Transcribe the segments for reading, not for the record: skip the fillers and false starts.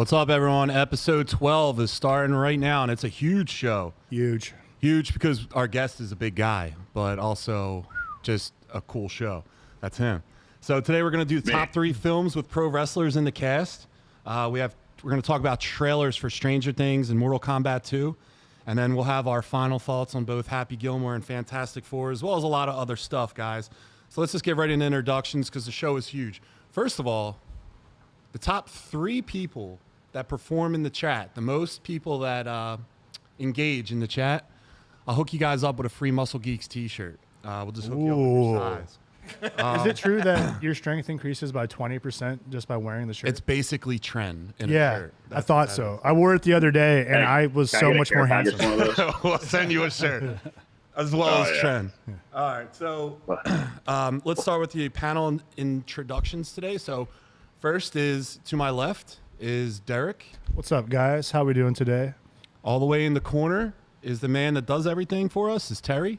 What's up, everyone? Episode 12 is starting right now, and it's a huge show. Huge because our guest is a big guy, but also just a cool show. That's him. So today we're going to do the top 3 films with pro wrestlers in the cast. We're going to talk about trailers for Stranger Things and Mortal Kombat 2, and then we'll have our final thoughts on both Happy Gilmore and Fantastic Four, as well as a lot of other stuff, guys. So let's just get right into introductions because the show is huge. First of all, the top 3 people that perform in the chat, the most people that engage in the chat, I'll hook you guys up with a free Muscle Geeks t-shirt. We'll just hook you up with your size. Is it true that your strength increases by 20% just by wearing the shirt? It's basically trend in a shirt. I thought so. I wore it the other day, and I was so much more handsome. We'll send you a shirt as well as trend. All right, so let's start with the panel introductions today. So first is, to my left, is Derek. What's up, guys? How we doing today? All the way in the corner is the man that does everything for us, is Terry.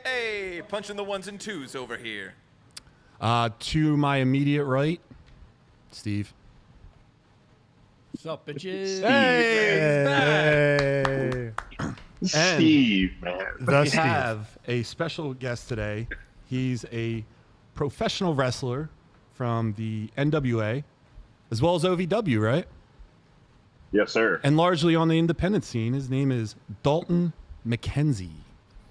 Hey, punching the 1s and 2s over here. To my immediate right, Steve. What's up, bitches? Hey! Steve, man. We have a special guest today. He's a professional wrestler from the NWA, as well as OVW, right? Yes, sir. And largely on the independent scene. His name is Dalton McKenzie.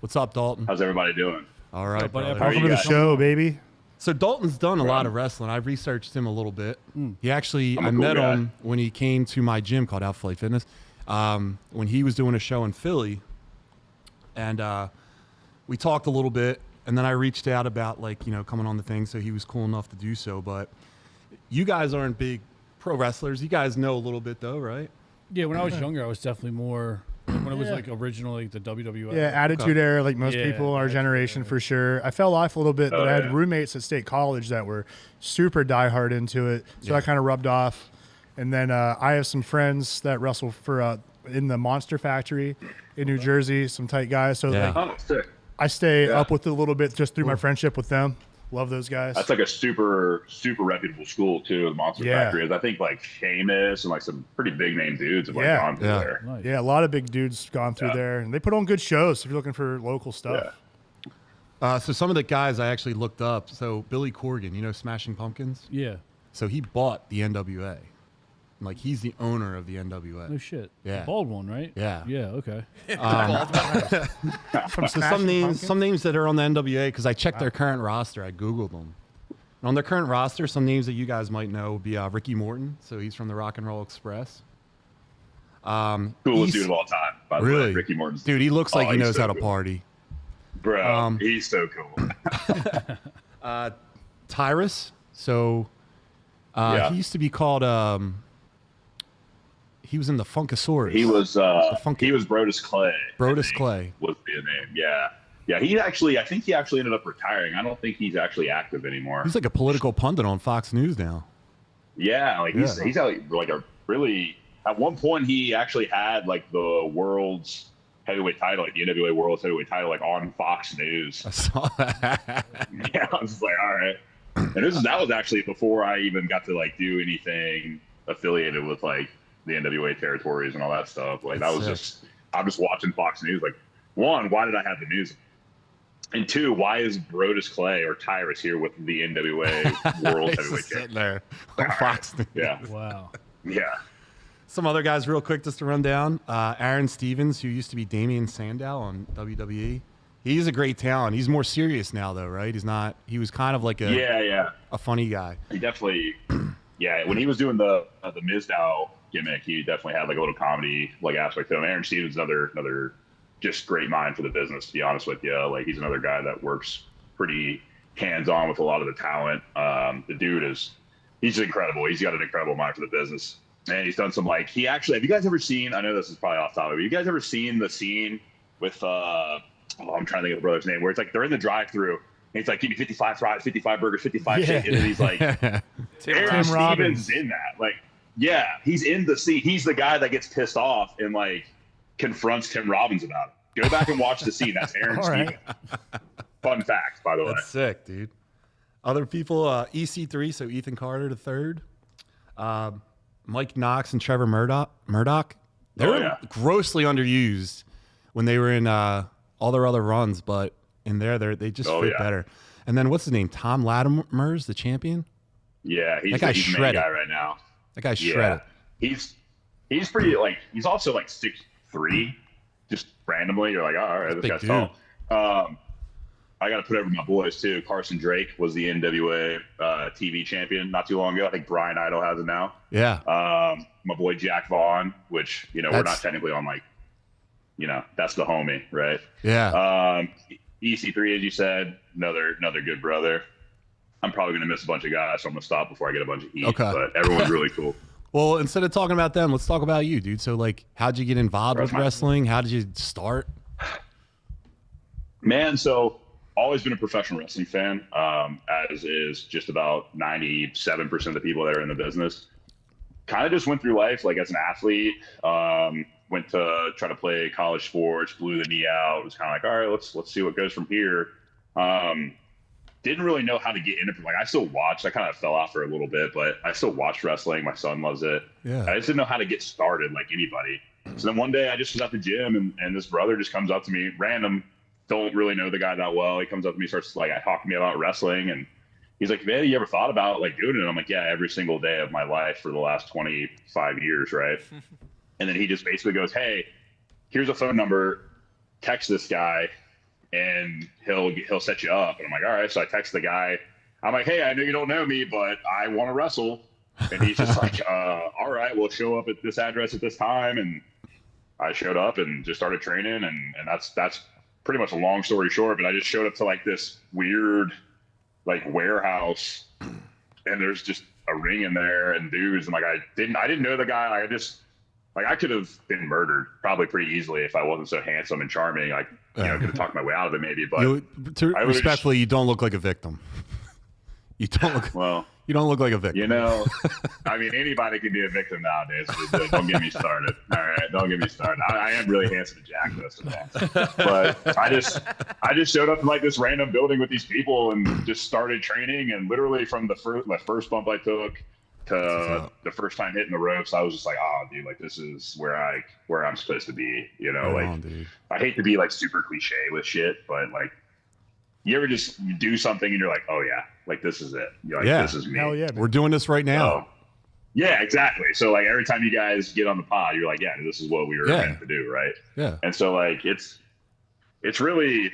What's up, Dalton? How's everybody doing? All right, brother. Welcome to the show, baby. So Dalton's done a lot of wrestling. I've researched him a little bit. He actually, I met him when he came to my gym called Outflight Fitness, when he was doing a show in Philly. And we talked a little bit, and then I reached out about, like, you know, coming on the thing, so he was cool enough to do so. But you guys aren't big pro wrestlers. You guys know a little bit, though, right? Yeah, when I was younger, I was definitely more, when it was like originally the WWF. Yeah, attitude era, like most people our generation, for sure. I fell off a little bit, but I had roommates at State College that were super diehard into it, so I kind of rubbed off. And then I have some friends that wrestle for in the Monster Factory in New Jersey, some tight guys. So like, I stay up with it a little bit just through my friendship with them. Love those guys. That's like a super reputable school too, the Monster Factory. I think like Sheamus and like some pretty big name dudes have like gone through there. Nice. Yeah, a lot of big dudes gone through there, and they put on good shows if you're looking for local stuff. So some of the guys I actually looked up. So Billy Corgan, you know, Smashing Pumpkins? Yeah. So he bought the NWA. Like, he's the owner of the NWA. No shit. Yeah. The bald one, right? Yeah. Yeah, okay. So some names that are on the NWA, because I checked their current roster. I Googled them. And on their current roster, some names that you guys might know would be Ricky Morton. So he's from the Rock and Roll Express. Coolest dude of all time, by the way. Ricky Morton. Dude, he looks like he knows how to party. Bro, he's so cool. Tyrus. So he used to be called... he was in the Funkasaurus. He was Brodus Clay. Brodus Clay was the name. Yeah. I think he actually ended up retiring. I don't think he's actually active anymore. He's like a political pundit on Fox News now. Yeah, like he's like a really. At one point, he actually had like the world's heavyweight title, like the NWA World's heavyweight title, like on Fox News. I saw that. Yeah, I was just like, all right. And that was actually before I even got to like do anything affiliated with like the NWA territories and all that stuff. Like that was I'm just watching Fox News. Like, one, why did I have the news? And two, why is Brodus Clay or Tyrus here with the NWA World Heavyweight Champion? There on Fox News. Yeah. Wow. Yeah. Some other guys real quick just to run down. Aaron Stevens, who used to be Damian Sandow on WWE. He's a great talent. He's more serious now, though, right? He was kind of like a funny guy. He definitely, when he was doing the Mizdow gimmick, he definitely had like a little comedy like aspect to him. Aaron Stevens, another just great mind for the business, to be honest with you. Like, he's another guy that works pretty hands-on with a lot of the talent. The dude he's incredible. He's got an incredible mind for the business. And he's done some have you guys ever seen, I know this is probably off topic, but you guys ever seen the scene with, I'm trying to think of the brother's name, where it's like they're in the drive-thru, and he's like, give me 55 fries, 55 burgers, 55 chicken, and he's like, Aaron Stevens in that. Like, yeah, he's in the scene. He's the guy that gets pissed off and like confronts Tim Robbins about it. Go back and watch the scene. That's Aaron Stevens. Fun fact, by the way. That's sick, dude. Other people, EC3, so Ethan Carter the third. Mike Knox and Trevor Murdoch. They were grossly underused when they were in all their other runs, but in there they just fit better. And then what's his name? Tom Latimer's the champion. Yeah, he's that the main guy right now. That guy's shredded. He's pretty he's also like 6'3", just randomly. You're like, oh, all right, this guy's tall. I got to put over my boys too. Carson Drake was the NWA TV champion not too long ago. I think Brian Idol has it now. Yeah. My boy Jack Vaughn, which we're not technically on that's the homie, right? Yeah. EC3, as you said, another good brother. I'm probably gonna miss a bunch of guys, so I'm gonna stop before I get a bunch of heat. Okay. But everyone's really cool. Well, instead of talking about them, let's talk about you, dude. So, how'd you get involved with wrestling? How did you start? Man, so always been a professional wrestling fan, as is just about 97% of the people that are in the business. Kind of just went through life as an athlete. Went to try to play college sports, blew the knee out. It was kind of all right, let's see what goes from here. Didn't really know how to get into it. I still watched. I kind of fell off for a little bit, but I still watch wrestling. My son loves it. Yeah. I just didn't know how to get started like anybody. So then one day I just was at the gym and this brother just comes up to me, random, don't really know the guy that well. He comes up to me, starts talking to me about wrestling, and he's like, man, you ever thought about doing it? I'm like, yeah, every single day of my life for the last 25 years, right? And then he just basically goes, hey, here's a phone number, text this guy, and he'll set you up. And I'm like, all right. So I text the guy. I'm like, hey, I know you don't know me, but I want to wrestle. And he's just like, all right, we'll show up at this address at this time. And I showed up and just started training. And that's pretty much a long story short. But I just showed up to this weird warehouse, and there's just a ring in there and dudes. And I didn't know the guy. I could have been murdered probably pretty easily if I wasn't so handsome and charming. I could have talked my way out of it maybe. But respectfully, you don't look like a victim. You don't look like a victim. Anybody can be a victim nowadays. Don't get me started. All right, don't get me started. I am really handsome to Jack, though, sometimes. But I just showed up in this random building with these people and just started training. And literally from the first bump I took to the first time hitting the ropes, I was just like, oh, dude, this is where I'm supposed to be. I hate to be super cliche with shit, but you ever just do something and you're like, oh yeah, this is it. You're this is me. Hell yeah, man. We're doing this right now. Yeah, exactly. So every time you guys get on the pod, you're like, yeah, this is what we were meant to do, right? Yeah. And so it's really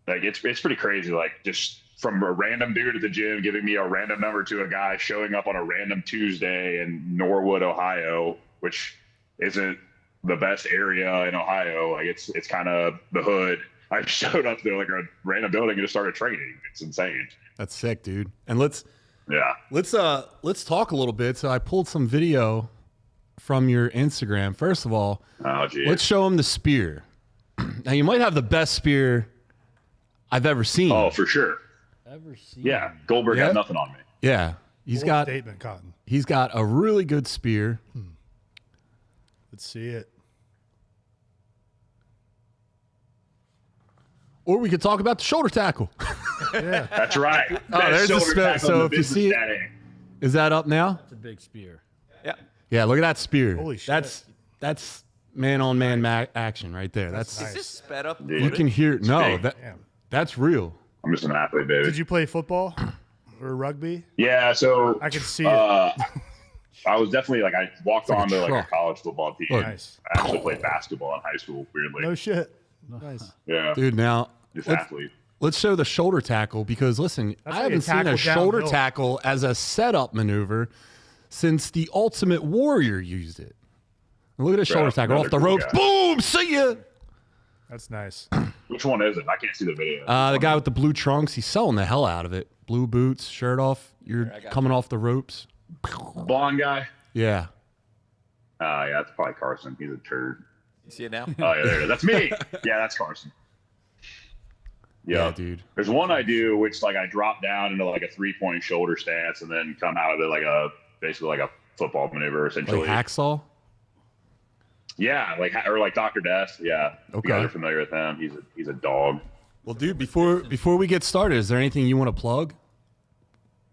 it's pretty crazy. Just from a random dude at the gym giving me a random number to a guy showing up on a random Tuesday in Norwood, Ohio, which isn't the best area in Ohio. It's kind of the hood. I showed up to a random building and just started training. It's insane. That's sick, dude. And let's talk a little bit. So I pulled some video from your Instagram. First of all, let's show him the spear. Now you might have the best spear I've ever seen. Oh, for sure. Yeah, Goldberg had nothing on me. Yeah, he's got statement, Cotton. He's got a really good spear. Let's see it. Or we could talk about the shoulder tackle. Yeah, that's right. There's the spear. So if you see it, is that up now? That's a big spear. Yeah. Yeah, look at that spear. Holy shit. That's man-on-man action right there. That's Is this sped up? you can hear. No, that's real. I'm just an athlete, baby. Did you play football or rugby? Yeah, so I could see it. I was definitely I walked onto a college football team. Nice. I actually played basketball in high school, weirdly. No shit. Nice. Yeah. Dude, now athlete. let's show the shoulder tackle because listen, I haven't seen a shoulder tackle as a setup maneuver since the Ultimate Warrior used it. And look at the shoulder tackle off the ropes. Guy. Boom! See ya! That's nice. Which one is it? I can't see the video. The guy with the blue trunks. He's selling the hell out of it. Blue boots, shirt off. You're coming off the ropes. Blonde guy? Yeah. Yeah, that's probably Carson. He's a turd. You see it now? Oh, yeah, there it is. That's me. Yeah, that's Carson. Yeah, dude. There's one I do, which I drop down into a 3-point shoulder stance and then come out of it basically a football maneuver, essentially. Like hacksaw? Yeah, or Dr. Death. Yeah. Okay. You guys are familiar with him. He's a dog. Well, dude, before we get started, is there anything you want to plug?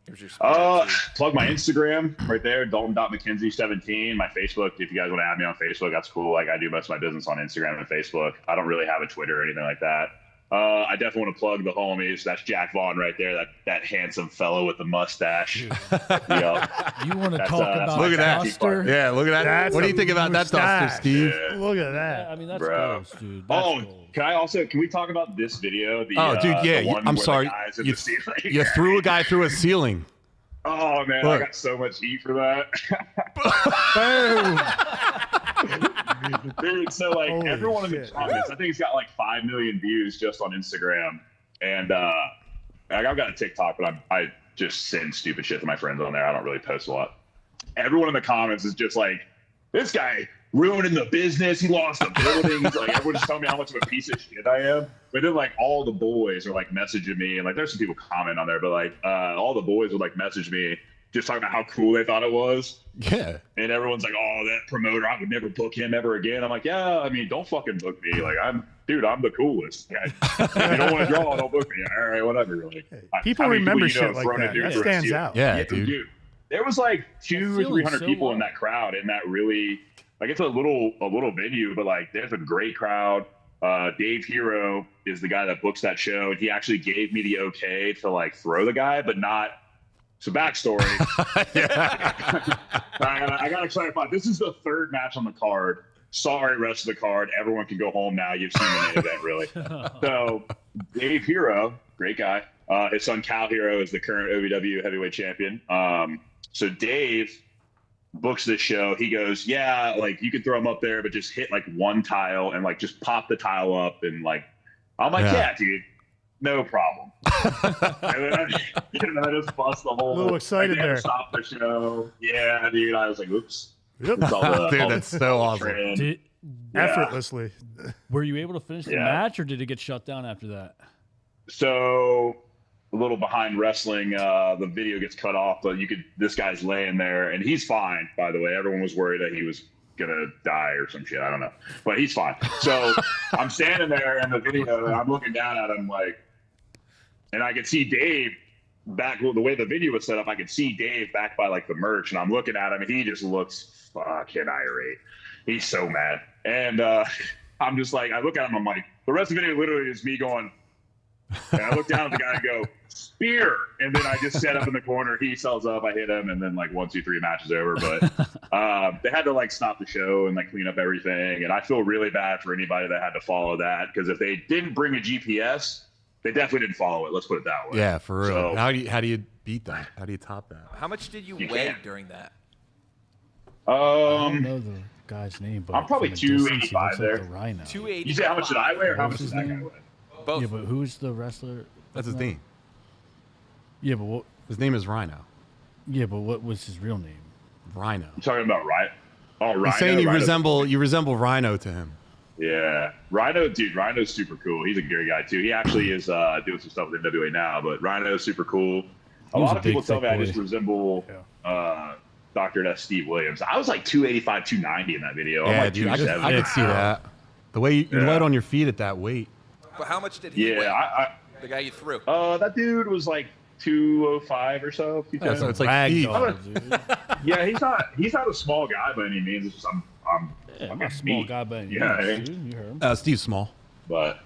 Here's your spot, too. Plug my Instagram right there, Dalton.McKenzie17. My Facebook, if you guys want to add me on Facebook, that's cool. Like I do most of my business on Instagram and Facebook. I don't really have a Twitter or anything like that. I definitely want to plug the homies. That's Jack Vaughn right there, that handsome fellow with the mustache. You want to talk about look at that. Duster? Yeah, look at that. What do you think about that Duster, Steve? Yeah. Look at that. I mean, that's Bro. close, dude. That's close. Can we talk about this video? Dude, yeah. the one I'm where sorry. the guy's in You, the ceiling? you threw a guy through a ceiling. Oh man, Look. I got so much heat for that. Dude, so like Holy everyone in the shit. comments, I think it's got like 5 million views just on Instagram, and I've got a TikTok, but I just send stupid shit to my friends on there. I don't really post a lot. Everyone in the comments is just like, this guy ruining the business. He lost the buildings. Like everyone's telling me how much of a piece of shit I am. But then like all the boys are like messaging me, and like there's some people comment on there, but like all the boys would like message me just talking about how cool they thought it was. Yeah. And everyone's like, oh, that promoter, I would never book him ever again. I'm like, yeah, I mean, don't fucking book me. Like I'm the coolest. If you don't want to draw, don't book me. All right, whatever. Like People how many remember you know shit like thrown a that. dude That through a stands ceiling? out. Yeah, dude. There was like 200 or feeling 300 so people in well. that crowd, in that really, like it's a little venue, but like there's a great crowd. Dave Hero is the guy that books that show, and he actually gave me the okay to like throw the guy, but not. So backstory. I gotta clarify. This is the third match on the card. Sorry, rest of the card. Everyone can go home now. You've seen the main event, really. So Dave Hero, great guy. His son Cal Hero is the current OVW heavyweight champion. So Dave books this show. He goes, yeah, like you can throw him up there, but just hit like one tile and like just pop the tile up, and like I'm like, yeah dude. No problem. And then I just bust the whole. A little excited there. Stop the show. Yeah, dude. I was like, oops. Yep. It's all the- Dude, all that's the so awesome. trend. Yeah. Effortlessly. Were you able to finish the Yeah. match, or did it get shut down after that? So a little behind wrestling, the video gets cut off, but this guy's laying there, and he's fine. By the way, everyone was worried that he was gonna die or some shit. I don't know, but he's fine. So I'm standing there in the video, and I'm looking down at him like. And I could see Dave back the way the video was set up. I could see Dave back by like the merch, and I'm looking at him, and he just looks fucking irate. He's so mad, and I'm just like, I look at him, I'm like, the rest of the video literally is me going, and I look down at the guy and go, spear, and then I just set up in the corner. He sells up, I hit him, and then like 1, 2, 3 matches over. But they had to like stop the show and like clean up everything, and I feel really bad for anybody that had to follow that, because if they didn't bring a GPS. They definitely didn't follow it. Let's put it that way. Yeah, for real. So, how do you beat that? How do you top that? How much did you You weigh can't. during that? I don't know the guy's name, but I'm probably from a distance, he 285 looks there. like the Rhino. 280. you say how much did I weigh, or how What much was did his that guy name? weigh? Both. Yeah, but who's the wrestler? That's his name. Yeah, but what? His name is Rhino. Yeah, but what was his real name? Rhino. You talking about Rhino? Oh, Rhino. He's saying you Rhino. resemble Rhino to him. Yeah, Rhino, dude. Rhino's super cool. He's a great guy too. He actually is doing some stuff with NWA now, but Rhino's super cool. A He was lot a of people big, tell me thick I boy. just resemble Dr. S. Steve Williams. I was like 285, 290 in that video. I'm Yeah, like dude, I 270. could see that. The way you're Yeah. light on your feet at that weight. But how much did he weigh? Yeah, The guy you threw. that dude was like 205 or so. Yeah, so 210. it's like Steve. Ragdoll, dude. Yeah, he's not a small guy by any means. It's just I'm Yeah, I'm fucking a small meat. guy, but Yeah, dude, you heard him. Steve's small. But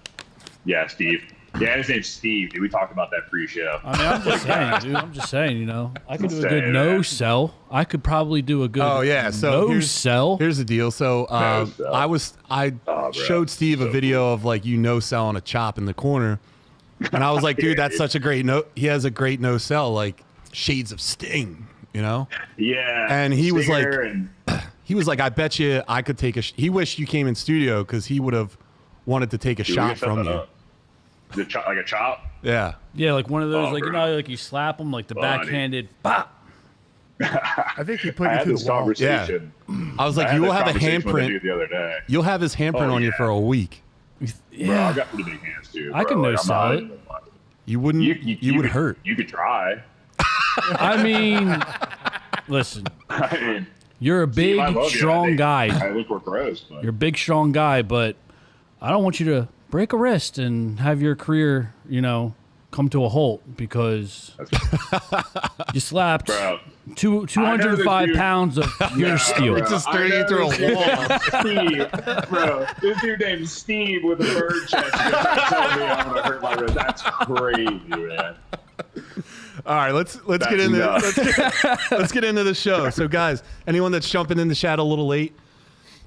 yeah, Steve. Yeah, his name's Steve. Dude, we talked about that pre-show. I mean, I'm just saying, dude. I'm just saying, you know, I could do a Just good saying, no man. sell. I could probably do a good Oh yeah, so no sell. Here's the deal. So No sell. I bro. showed Steve a So video of like you no sell on a chop in the corner, and I was like, dude, that's such a great no. He has a great no sell, like shades of Sting, you know. Yeah. And he was like- Stinger and- He was like, I bet you I could take a. He wished you came in studio because he would have wanted to take a Dude, we shot can set from that you. up. Like a chop? Yeah. Yeah, like one of those, Oh, like you bro. know, like you slap them, like the Buddy. backhanded bop. I think he put I you had through this the wall. conversation. I was like, I you had will this have a conversation with a handprint. dude the other day. You'll have his handprint Oh, on you yeah. for a week. Bro, Yeah, I've got pretty big hands too. I bro. can Like, no I'm sell not it. even- You wouldn't. You would could- hurt. You could try. I mean, listen, I mean, you're a Steve, big, I love you. I strong think- guy. I think we're pros, but You're a big, strong guy, but I don't want you to break a wrist and have your career, you know, come to a halt because you slapped Bro. 205 pounds of pure steel. It's just staring you through a wall. Steve, bro, this dude named Steve with a bird chest. Telling me I'm gonna hurt my wrist. That's crazy, man. All right, let's get into let's get into the show. So, guys, anyone that's jumping in the chat a little late,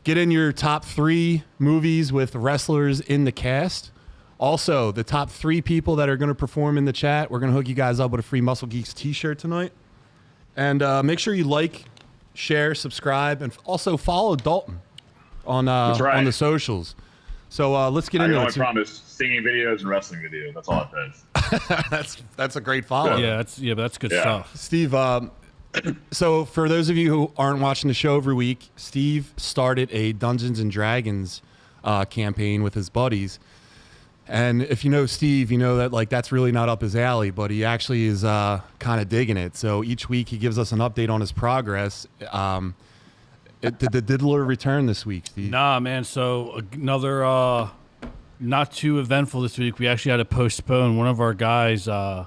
get in your top 3 movies with wrestlers in the cast. Also, the top 3 people that are going to perform in the chat, we're going to hook you guys up with a free Muscle Geeks t-shirt tonight. And make sure you like, share, subscribe, and also follow Dalton on on the socials. So let's get into it. I only promise singing videos and wrestling videos. That's all it says. that's a great follow. Yeah, that's good stuff. Steve, so for those of you who aren't watching the show every week, Steve started a Dungeons and Dragons campaign with his buddies. And if you know Steve, you know that like that's really not up his alley, but he actually is kind of digging it. So each week he gives us an update on his progress. Did the diddler return this week, Steve? Nah, man. So another not too eventful this week. We actually had to postpone. One of our guys, I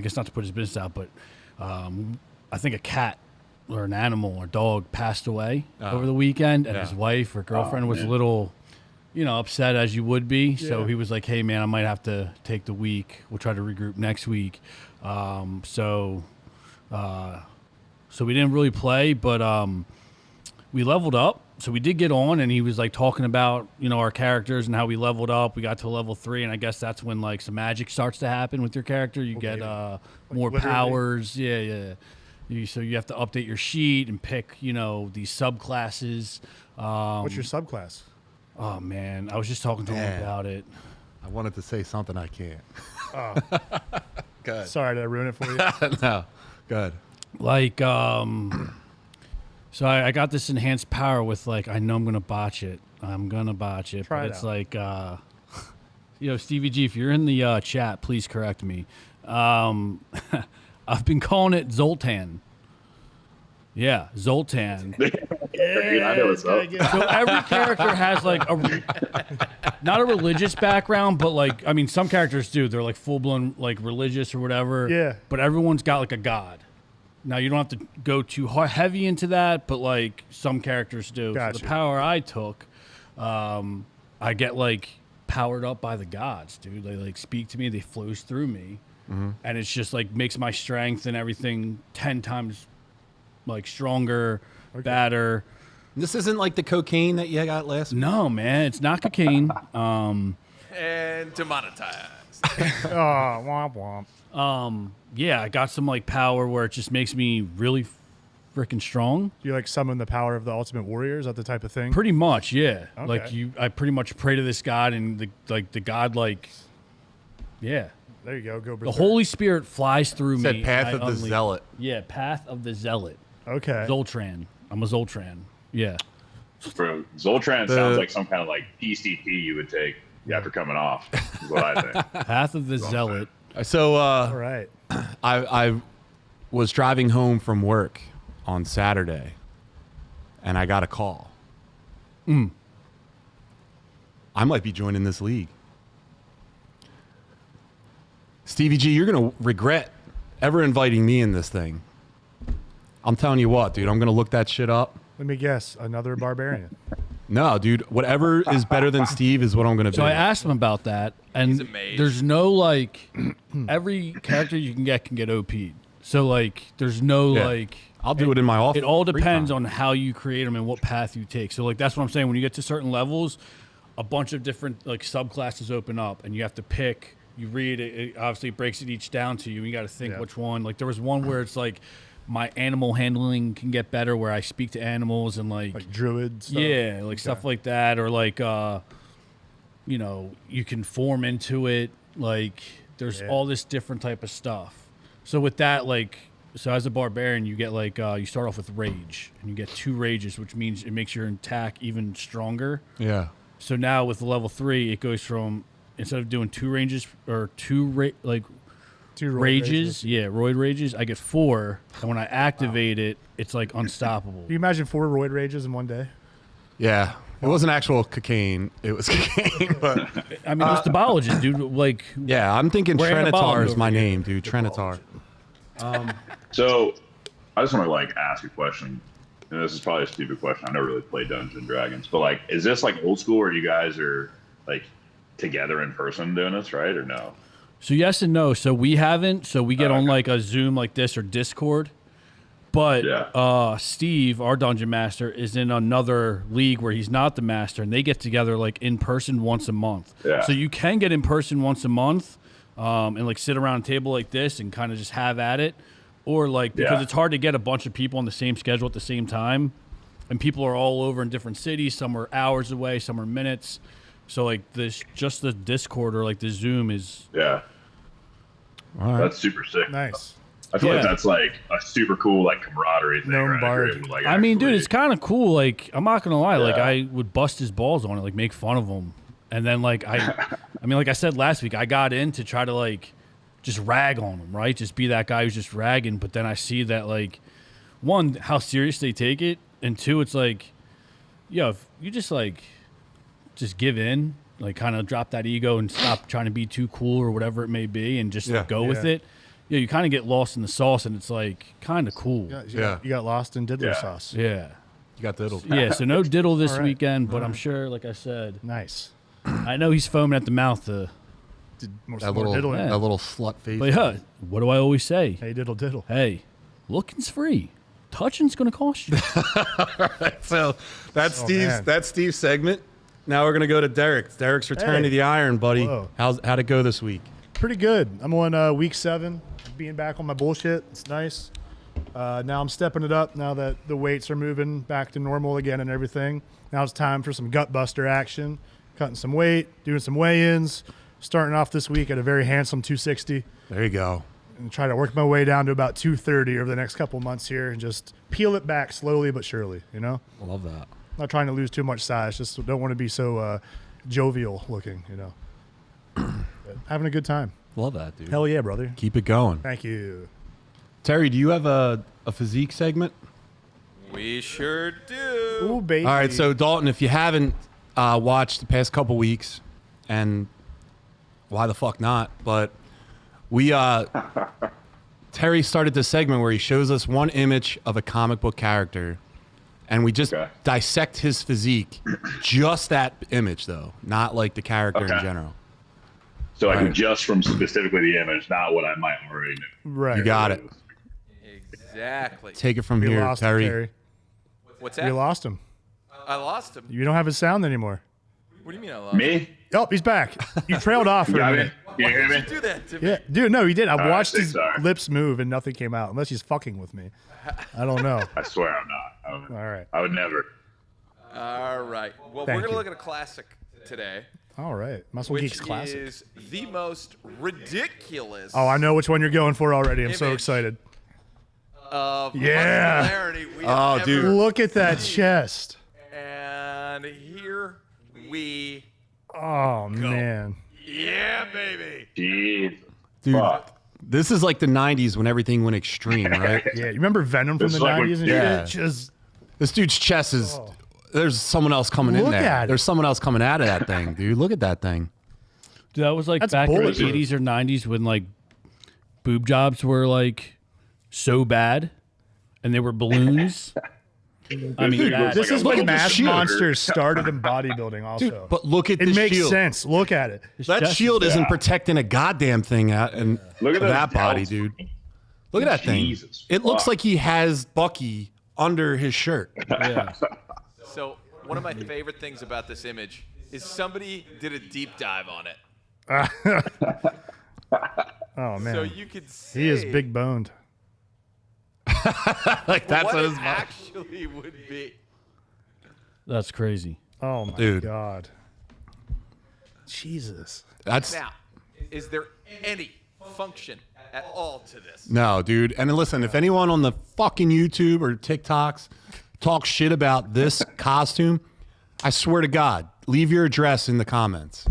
guess not to put his business out, but I think a cat or an animal or dog passed away over the weekend, and his wife or girlfriend was a little, upset as you would be. Yeah. So he was like, "Hey, man, I might have to take the week. We'll try to regroup next week." So we didn't really play, but we leveled up. So we did get on, and he was like talking about our characters and how we leveled up. We got to level 3, and I guess that's when like some magic starts to happen with your character. You get more literally powers. Yeah. So you have to update your sheet and pick these subclasses. What's your subclass? Oh man, I was just talking to him about it. I wanted to say something I can't. Oh. Good. Sorry, did I ruin it for you? No. Good. Like, so I got this enhanced power with like, I know I'm gonna botch it. Try but it it's out. like, Stevie G, if you're in the chat, please correct me. I've been calling it Zoltan. Yeah, Zoltan. I know what's up. So every character has like not a religious background, but like, I mean, some characters do. They're like full blown like religious or whatever. Yeah. But everyone's got like a god. Now you don't have to go too heavy into that, but like some characters do. Gotcha. So the power I took, I get like powered up by the gods, dude. They like speak to me, they flows through me, and it's just like makes my strength and everything 10 times like stronger, better. This isn't like the cocaine that you got last week? No, man, it's not cocaine. And demonetized. Oh, womp womp. Yeah, I got some like power where it just makes me really freaking strong. Do you like summon the power of the Ultimate Warrior? Is that the type of thing? Pretty much, yeah. Okay. Like I pretty much pray to this god, and the god yeah. There you go. Go. The berserk. Holy Spirit flies through Said me. Path and of the unleash- Zealot. Yeah, Path of the Zealot. Okay. Zoltran. I'm a Zoltran. Yeah. Bro, Zoltran sounds like some kind of like PCP you would take after coming off, is what I think. Path of the Zealot. So All right. I was driving home from work on Saturday, and I got a call. I might be joining this league. Stevie G, you're going to regret ever inviting me in this thing. I'm telling you what, dude, I'm going to look that shit up. Let me guess. Another barbarian. No, dude, whatever is better than Steve is what I'm going to be. So I asked him about that, and He's a mage. there's no like every character you can get OP'd. So like there's no Yeah. like I'll do it in my office. it all depends on how you create them and what path you take. So like that's what I'm saying. When you get to certain levels, a bunch of different like subclasses open up, and you have to pick. You read it. It obviously breaks it each down to you. And you got to think which one. Like there was one where it's like my animal handling can get better, where I speak to animals and like druid stuff? Yeah, like stuff like that, or like you can form into it. Like there's all this different type of stuff. So with that, like, so as a barbarian, you get like you start off with rage, and you get 2 rages, which means it makes your attack even stronger. Yeah. So now with level 3, it goes from instead of doing 2 ranges or 2 Two roid rages, roid rages, I get 4, and when I activate it, it's like unstoppable. Can you imagine 4 roid rages in one day? Yeah. It wasn't actual cocaine. It was cocaine, but I mean, it's the biologist, dude. Like, yeah, I'm thinking We're Trenitar anabolic is my over here. name, dude. Trenitar. So, I just want to like ask a question, and this is probably a stupid question. I never really played Dungeons and Dragons, but like, is this like old school, where you guys are like together in person doing this, right, or no? so yes and no. So we haven't. So we get on like a Zoom like this or Discord. But Yeah. Steve, our dungeon master, is in another league where he's not the master, and they get together like in person once a month. Yeah. So you can get in person once a month, and like sit around a table like this and kind of just have at it, or like because Yeah. it's hard to get a bunch of people on the same schedule at the same time, and people are all over in different cities. Some are hours away, some are minutes. So like this, just the Discord or like the Zoom is. Yeah. All right. That's super sick. Nice. I feel Yeah. like that's like a super cool like camaraderie thing. Gnome right? bard. If you're able to, like, I mean, dude, actually- it's kind of cool. Like, I'm not gonna lie. Like, Yeah. I would bust his balls on it, like make fun of him, and then like I mean, like I said last week, I got in to try to like just rag on him, right? Just be that guy who's just ragging. But then I see that like, one, how serious they take it, and two, it's like, yo, if you just like, just give in, like kind of drop that ego and stop trying to be too cool or whatever it may be, and just Yeah. go with Yeah. it. Yeah, you kind of get lost in the sauce, and it's like kind of cool. Yeah, you got lost in diddler Yeah. sauce. Yeah. You got diddled. Yeah, so no diddle this All right. weekend, but I'm sure, like I said, Nice. I know he's foaming at the mouth. Did more, That more little, diddling. Yeah. that little slut face. But yeah, what do I always say? Hey, diddle diddle. Hey, looking's free. Touching's gonna cost you. So that's man. Steve's segment. Now we're gonna go to Derek. Derek's return Hey. to the iron, buddy. Whoa. How'd it go this week? Pretty good. I'm on week 7. Being back on my bullshit. It's nice. Now I'm stepping it up now that the weights are moving back to normal again and everything. Now it's time for some gut buster action. Cutting some weight, doing some weigh-ins. Starting off this week at a very handsome 260. There you go. And try to work my way down to about 230 over the next couple months here and just peel it back slowly but surely, you know? I love that. Not trying to lose too much size, just don't want to be so jovial looking, you know? But having a good time. Love that, dude. Hell yeah, brother. Keep it going. Thank you. Terry, do you have a physique segment? We sure do. Ooh, baby. All right, so Dalton, if you haven't watched the past couple weeks, and why the fuck not? But we Terry started this segment where he shows us one image of a comic book character, and we just Okay. dissect his physique, just that image though, not like the character in Okay. general. So like Right. just from specifically the image, not what I might already know. Right. You got it. Exactly. Take it from You here, lost him, Terry. Terry. What's You that? lost him. I lost him. You don't have his sound anymore. What do you mean I lost him? Me? Oh, he's back. You trailed off for You a got me? minute. You hear me? Do that to me. Yeah, dude, no, he did. I right, watched say his sorry. lips move and nothing came out, unless he's fucking with me. I don't know. I swear I'm not. All right. I would never. All right. Well, Thank we're going to you. look at a classic today, All right. Muscle which Geeks Classic. is the most ridiculous Oh, I know which one you're going for already. I'm so Image. excited. of Yeah. muscularity we Oh, have dude. ever Look at that chest. And here we Oh, man. Yeah, baby. Jeez. Dude, Fuck. this is like the 90s when everything went extreme, right? Yeah, you remember Venom from This the is like when- 90s and Yeah. shit? Just This dude's chest is. There's someone else coming in Look there. at it. There's someone else coming out of that thing, dude. Look at that thing. Dude, that was like That's back in the bulletproof. 80s or 90s when like boob jobs were like so bad and they were balloons. I mean, dude that, looks this like is a when look at the Mass shield. Monsters started in bodybuilding also. Dude, but look at it the makes shield. sense. Look at it. That chest shield is- isn't Yeah. protecting a goddamn thing out and Look at those that body, delts. dude. Look at that Jesus thing. It looks fuck. like he has Bucky under his shirt. yeah. So, one of my favorite things about this image is somebody did a deep dive on it. Oh, man. So you could see He is big boned. Like that's what what it his actually would be. That's crazy. Oh, my Dude. God. Jesus. that's Now, is there any function at all to this? no, dude. And then listen, if anyone on the fucking YouTube or TikToks talks shit about this costume, I swear to God, leave your address in the comments.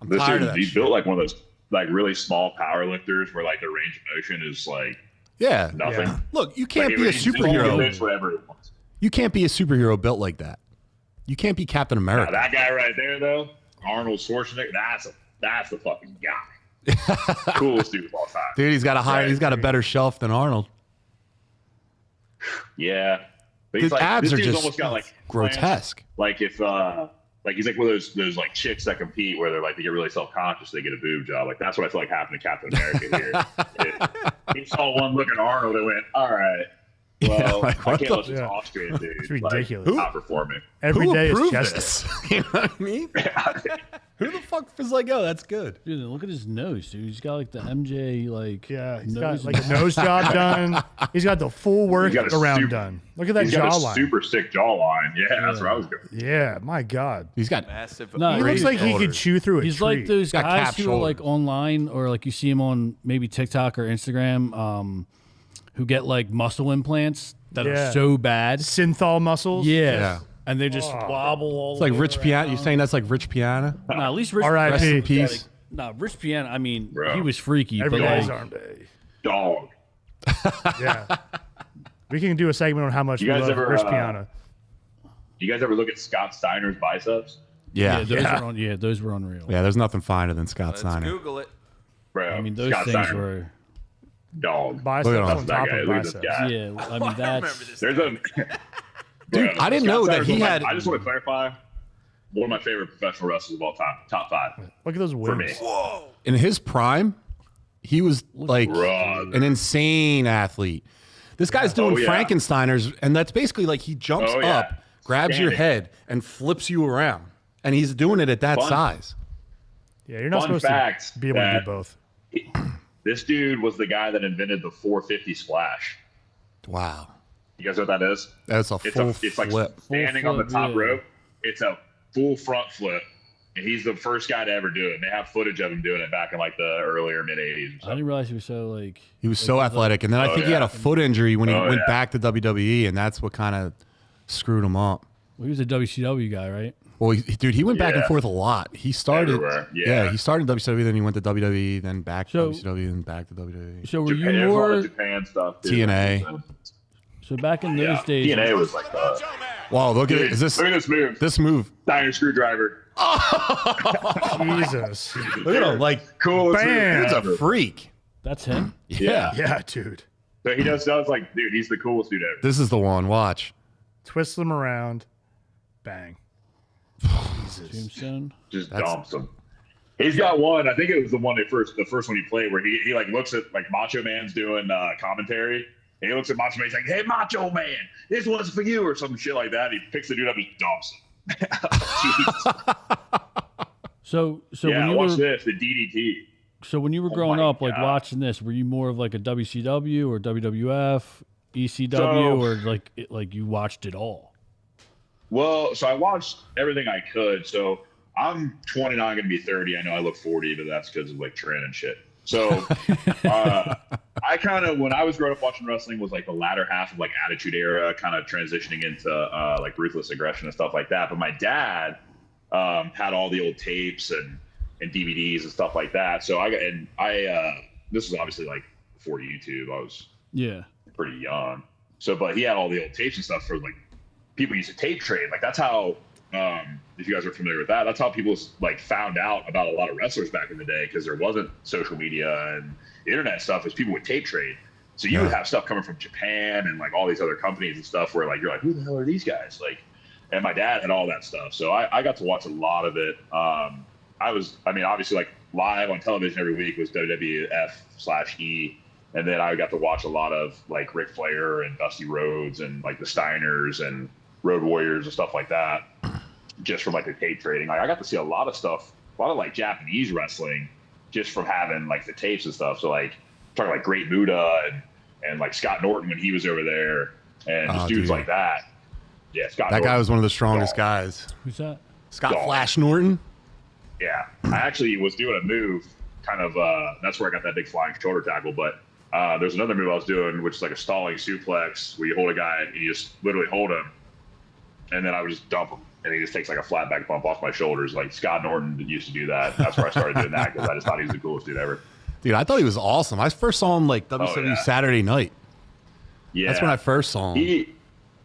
I'm This tired dude, of that he shit. built like one of those like really small power lifters where like the range of motion is like Yeah. nothing. Yeah. Look, you can't Like, be a he just superhero. lifts whatever he wants. You can't be a superhero built like that. You can't be Captain Now, America. that guy right there, though, Arnold Schwarzenegger, that's the fucking guy. Coolest dude of all time. Dude, he's got a better shelf than Arnold. Yeah. But His abs this are dude's just almost got like grotesque. Like if like he's like one of those like chicks that compete where they're like they get really self-conscious, they get a boob job. Like that's what I feel like happened to Captain America here. He saw one look at Arnold and went, all right. Well, like, I can't let this Austrian dude. It's ridiculous. Like, outperforming. Every Who day is approved chest. this? You know what I mean? Who the fuck was like, oh, that's good? Dude, look at his nose, dude. He's got like the MJ like. Yeah, he's nose got like a nose job done. He's got the full work He's got a around super- done. Look at that He's got a jawline. super sick jawline. Yeah, that's where I was going. Yeah, my God. He's got Massive. No, He looks like he could chew through a He's tree. like those got guys cap who are like shoulders. online or like you see him on maybe TikTok or Instagram, who get like muscle implants that Yeah. are so bad. synthol muscles. Yeah. And they just wobble all It's like the way Rich around. Piana. You saying that's like Rich Piana? No, at least Rich R.I.P. Rest in Like, peace. No, Rich Piana, I mean, Bro. he was freaky, Every but day's like, arm day. Dog. Yeah. We can do a segment on how much You we guys love ever, Rich uh, Piana. You guys ever look at Scott Steiner's biceps? Yeah. those were unreal. Yeah, there's nothing finer than Scott Let's Steiner. Google it. Bro, I mean, those Scott things Steiner, were, dog. Biceps Look at on him. top That guy. of Look at this biceps. guy. yeah, I mean, I remember that's, this. There's a Dude, I didn't Scott know that Steiner's he one of my- had- I just want to clarify. One of my favorite professional wrestlers of all time, top 5 Look at those for me. wings. In his prime, he was like Bro. an insane athlete. This guy's doing Oh, yeah. Frankensteiners, and that's basically like he jumps Oh, yeah. up, grabs your Standing. head, and flips you around. And he's doing it at that Fun. size. Yeah, you're not Fun supposed fact to be able to do that- both. This dude was the guy that invented the 450 splash. Wow. You guys know what that is? That's a It's full it's like flip. standing on the flip, top yeah. rope. It's a full front flip, and he's the first guy to ever do it. And they have footage of him doing it back in like the earlier mid '80s. I didn't realize he was so like. He was so athletic. And then I Oh, think he had yeah. a foot injury when he Oh, went yeah. back to WWE, and that's what kind of screwed him up. Well, he was a WCW guy, right? Well, dude, he went back and Yeah. forth a lot. He started, Everywhere. Yeah. he started in WCW, then he went to WWE, then back to So- WCW, then back to WWE. So were Japan, you there's a lot of more? Japan stuff. Too. TNA. So back in those Yeah, days, TNA was like Wow, look at dude, it. Is this look at this move. this move? Steiner screwdriver. Jesus. Look at him, like Coolest Bam. move it's a ever. freak. that's him. Yeah. Yeah, dude. So he does like, dude, he's the coolest dude ever. This is the one. Watch. Twist them around. Bang. Tombstone. Just dumps him. He's got one. I think it was the first one he played, where he like looks at like Macho Man's doing commentary, and he looks at Macho Man. He's like, "Hey, Macho Man, this one's for you," or some shit like that. He picks the dude up, and dumps him. Jeez. So Yeah, when you watch were this, the DDT. so when you were growing my up, like God. watching this, were you more of like a WCW or WWF, ECW, So- or like you watched it all? Well, so I watched everything I could. So I'm 29, going to be 30. I know I look 40, but that's because of like trend and shit. So I kind of, when I was growing up watching wrestling, was like the latter half of like Attitude Era, kind of transitioning into like Ruthless Aggression and stuff like that. But my dad had all the old tapes and DVDs and stuff like that. So this was obviously like before YouTube. I was Yeah. pretty young. So, but he had all the old tapes and stuff for like people used to tape trade. Like that's how, if you guys are familiar with that, that's how people like found out about a lot of wrestlers back in the day, because there wasn't social media and internet stuff, as people would tape trade. So you would have stuff coming from Japan and like all these other companies and stuff where like, you're like, who the hell are these guys? Like, and my dad had all that stuff. So I got to watch a lot of it. Obviously like live on television every week was WWF/E. And then I got to watch a lot of like Ric Flair and Dusty Rhodes and like the Steiners and Road Warriors and stuff like that, just from like the tape trading. Like I got to see a lot of stuff, a lot of like Japanese wrestling, just from having like the tapes and stuff. So like talking like Great Muta and like Scott Norton when he was over there, and just dudes dude. like that. Yeah, Scott. That Norton. guy was one of the strongest Dog. guys. Who's that? Scott Dog. Flash Norton. Yeah, I actually was doing a move, kind of. That's where I got that big flying shoulder tackle. But there's another move I was doing, which is like a stalling suplex, where you hold a guy and you just literally hold him, and then I would just dump him, and he just takes like a flat back bump off my shoulders. Like Scott Norton used to do that. That's where I started doing that, because I just thought he was the coolest dude ever. Dude, I thought he was awesome. I first saw him like WWE yeah. Saturday Night. Yeah, That's when I first saw him.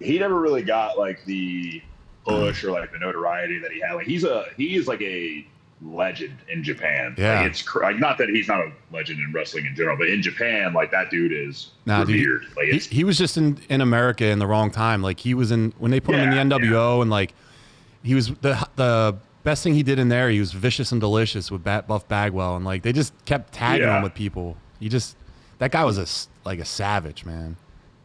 He never really got like the push or like the notoriety that he had. Like he is like a legend in Japan. Yeah. Like, it's like, not that he's not a legend in wrestling in general, but in Japan, like that dude is revered. Dude, like he was just in America in the wrong time. Like he was in when they put him in the NWO, and like he was the best thing he did in there. He was vicious and delicious with Buff Bagwell, and like they just kept tagging him with people. That guy was a savage, man.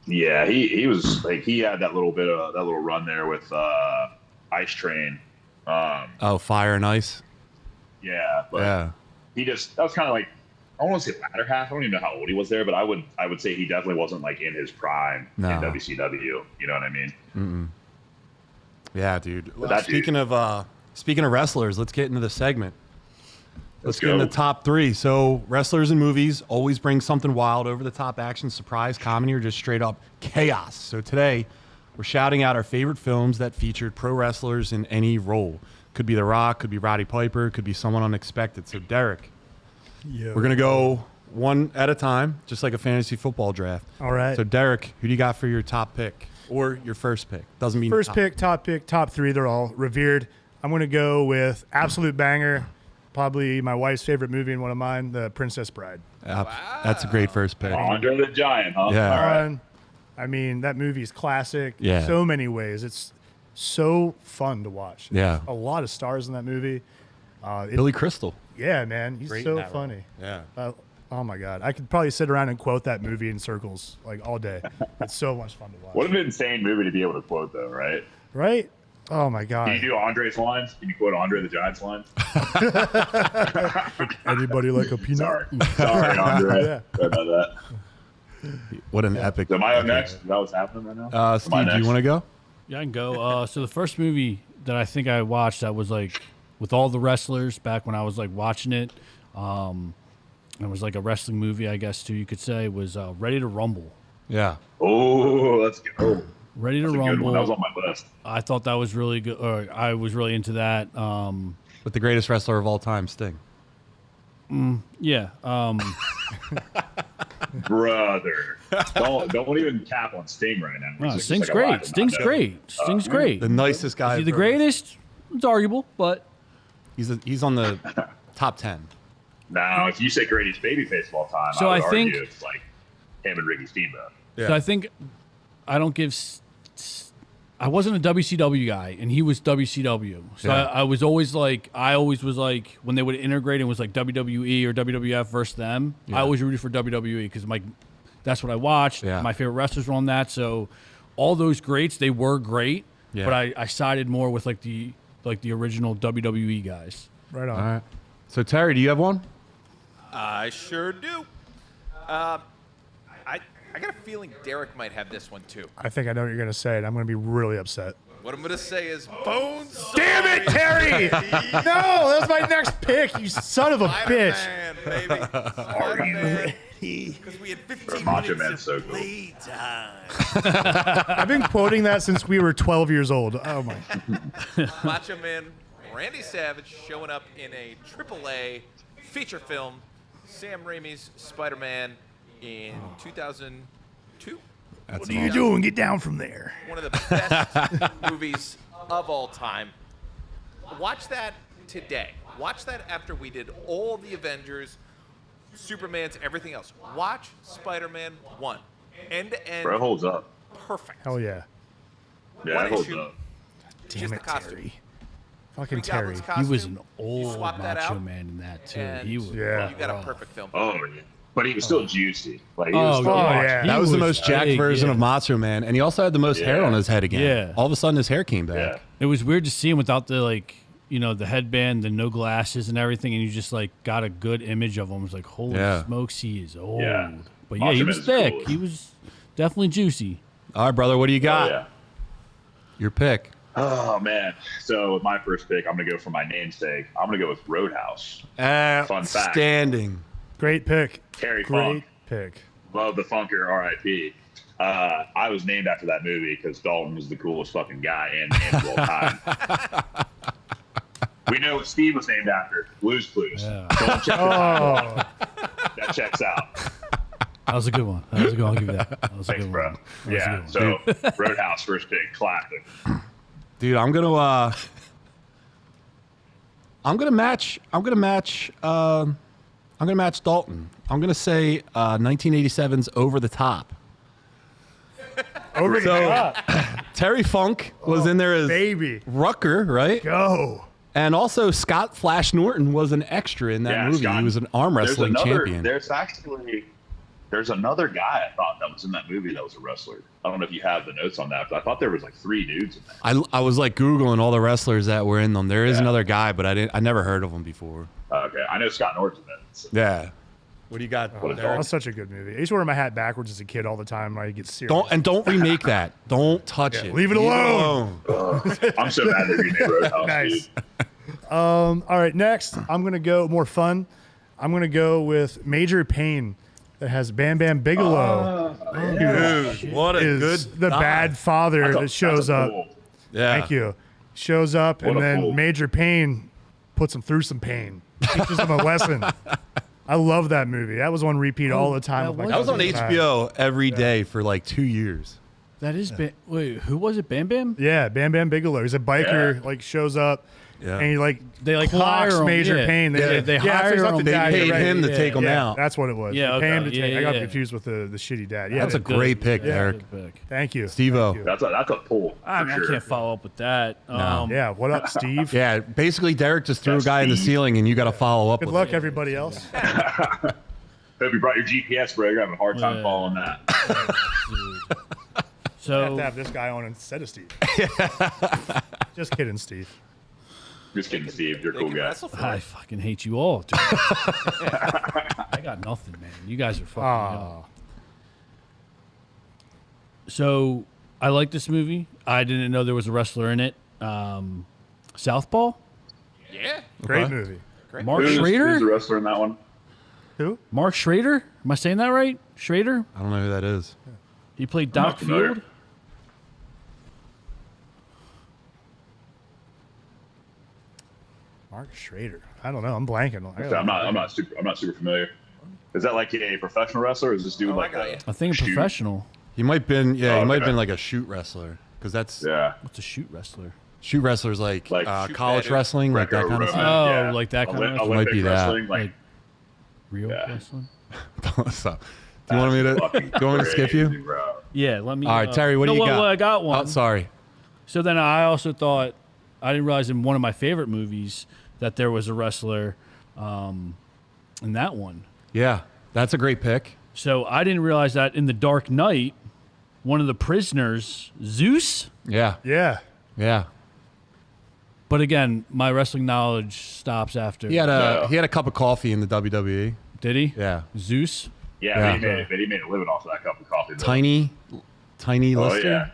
Yeah, he was like, he had that little run there with Ice Train. Fire and Ice. Yeah, but that was kind of like, I don't want to say latter half. I don't even know how old he was there, but I would say he definitely wasn't like in his prime in WCW. You know what I mean? Mm-mm. Yeah, dude. Speaking of wrestlers, let's get into the segment. Let's get into top 3. So wrestlers in movies always bring something wild, over the top action, surprise, comedy, or just straight up chaos. So today we're shouting out our favorite films that featured pro wrestlers in any role. Could be The Rock, could be Roddy Piper, could be someone unexpected. So Derek, we're going to go one at a time, just like a fantasy football draft. All right. So Derek, who do you got for your top pick or your first pick? Doesn't mean first pick, top 3. They're all revered. I'm going to go with absolute banger. Probably my wife's favorite movie and one of mine, The Princess Bride. That's a great first pick. Andre the Giant, huh? Yeah. All right. I mean, that movie's classic Yeah. in so many ways. It's so fun to watch. Yeah. There's a lot of stars in that movie. Billy Crystal. Yeah, man. He's Great so in that funny. Yeah. Oh, my God. I could probably sit around and quote that movie in circles like all day. It's so much fun to watch. What an insane movie to be able to quote, though, right? Right? Oh, my God. Can you do Andre's lines? Can you quote Andre the Giant's lines? Anybody like a peanut? Sorry, Andre. Yeah. Sorry about that. What an epic. Am I up next? Is that what's happening right now? Steve, do you want to go? Yeah, I can go. So the first movie that I think I watched that was like with all the wrestlers back when I was like watching it, it was like a wrestling movie, I guess too you could say, was Ready to Rumble. Yeah. Oh, let's go. Ready to That's a good Rumble. one. That was on my list. I thought that was really good. Or I was really into that. With the greatest wrestler of all time, Sting. Yeah. Brother, don't even cap on Sting right now. No, He's Sting's like a great. live Sting's and great. Sting's great. The nicest guy. Is he the ever. greatest? It's arguable, but He's on the top 10. Now, if you say greatest babyface of all time, So I would I think- argue it's like him and Ricky Steamboat. Yeah. so I think I don't give. I wasn't a WCW guy, and he was WCW. So Yeah. I was always like, when they would integrate and was like WWE or WWF versus them, Yeah. I always rooted for WWE because that's what I watched. Yeah. My favorite wrestlers were on that. So all those greats, they were great, Yeah. but I sided more with like the original WWE guys. Right on. All right. So Terry, do you have one? I sure do. I got a feeling Derek might have this one too. I think I know what you're going to say, and I'm going to be really upset. What I'm gonna say is Bones. Damn it, Terry! No, that was my next pick, you son of a bitch. Spider-Man, baby. Are you ready? Because we had 15 Macho minutes Man's of so cool. playtime. I've been quoting that since we were 12 years old. Oh, my. Macho Man Randy Savage showing up in a AAA feature film, Sam Raimi's Spider-Man in 2002. That's What are you doing? Get down from there. One of the best movies of all time. Watch that today. Watch that after we did all the Avengers, Superman's, everything else. Watch Spider-Man 1. End to end. Bro, it holds up. Perfect. Hell yeah. Yeah, One it holds issue. up. Damn Just it, the costume. Terry. Fucking Green Terry. Goblin's He costume, was an you old swap that Macho out, Man in that too. and He was Yeah. you got a perfect film. Oh, yeah. But he was still juicy. Like, he was Oh, still yeah. He That was the most jacked big, version yeah. of Macho Man, and he also had the most hair Yeah. on his head again. Yeah. All of a sudden, his hair came back. Yeah. It was weird to see him without the the headband, the no glasses and everything, and you just got a good image of him. It was like, holy Yeah. smokes, he is old. Yeah. But yeah, Macho he Man was is thick. cool. He was definitely juicy. All right, brother, what do you got? Oh, yeah. Your pick. Oh, man. So, with my first pick, I'm going to go for my namesake. I'm going to go with Roadhouse. Fun fact. Outstanding. Great pick. Terry Great Funk. pick. Love the Funker, R.I.P. I was named after that movie because Dalton was the coolest fucking guy and of all time. We know what Steve was named after. Blue's Clues. Yeah. Don't check it out. Oh, That checks out. That was a good one. That was a good one. I'll give you that. That was a Thanks, good bro. one. That was a Yeah. good one. So Roadhouse, first pick, classic. Dude, I'm gonna match Dalton. I'm gonna say 1987's Over the Top. Over the top. Terry Funk was in there as baby. Rucker, right? Go. And also Scott Flash Norton was an extra in that movie. Scott, he was an arm wrestling champion. There's another guy I thought that was in that movie that was a wrestler. I don't know if you have the notes on that, but I thought there was like 3 dudes in that. I was like Googling all the wrestlers that were in them. There is another guy, but I never heard of him before. Okay, I know Scott Norton's in it. So. Yeah. What do you got? That was such a good movie. I used to wear my hat backwards as a kid all the time when I get serious. Don't remake that. Don't touch it. Leave it alone. I'm so mad they remade Roadhouse. Nice. All right, next I'm gonna go more fun. I'm gonna go with Major Payne. That has Bam Bam Bigelow. Dude, what a is good the guy. bad father that shows up. Cool. Yeah. Thank you. Shows up What and a then fool. Major Payne puts him through some pain. Teaches him a lesson. I love that movie. That was on repeat all the time. with my That was on cousins and I. HBO every day for like 2 years. That is wait, who was it? Bam Bam? Yeah, Bam Bam Bigelow. He's a biker. Like shows up. Yeah. And he like They like clocks hire him. Major Yeah. Payne. They hire so him. the They dad, paid you're right. him to take him Yeah, out. that's what it was. Yeah, They pay him to okay. take. Yeah, I got yeah. confused with the shitty dad. Yeah, That's a great pick, Derek. Good pick. thank you. Steve-O. Thank you. That's a pull. I for sure. can't follow up with that. No. Yeah, what up, Steve? Yeah, basically Derek just threw a That's guy in the Steve. ceiling and you got to follow up Good with luck, it. everybody else. Hope you brought your GPS, bro. You're having a hard time Yeah. following that. I have So to have this guy on instead of Steve. Just kidding, Steve. Just kidding, Steve. You're a They cool can guy. wrestle for I it. fucking hate you all, dude. I got nothing, man. You guys are fucking me up. Oh, So I like this movie. I didn't know there was a wrestler in it. Southpaw? Yeah. great Okay. movie. Mark Who's Schrader? the wrestler in that one? Who? Mark Schrader? Am I saying that right? Schrader? I don't know who that is. He played I'm not Doc familiar. Field? Mark Schrader. I don't know. I'm blanking. I'm not super familiar. Is that like a professional wrestler, or is this dude Oh, I like got a you. I think a shoot? professional. He might been he might have okay. been like a shoot wrestler because that's Yeah, What's a shoot wrestler? shoot wrestlers like, Like shoot college better. wrestling, like that kind of Greco-Roman, stuff. Oh, yeah. like that kind of wrestling? Olympic Might be that. wrestling, like Like real Yeah. wrestling? So, do you want me to skip you? crazy, bro. Yeah, let me. All right, Terry, what do you got? Well, I got one. Oh, sorry. So then I also thought, I didn't realize in one of my favorite movies that there was a wrestler in that one. Yeah, that's a great pick. So I didn't realize that in The Dark Knight, one of the prisoners, Zeus. Yeah, Yeah. yeah. But again, my wrestling knowledge stops after. He had No. a cup of coffee in the WWE. Did he? Yeah, Zeus. Yeah, Yeah. But he made a living off of that cup of coffee. though. tiny Oh Lister. yeah,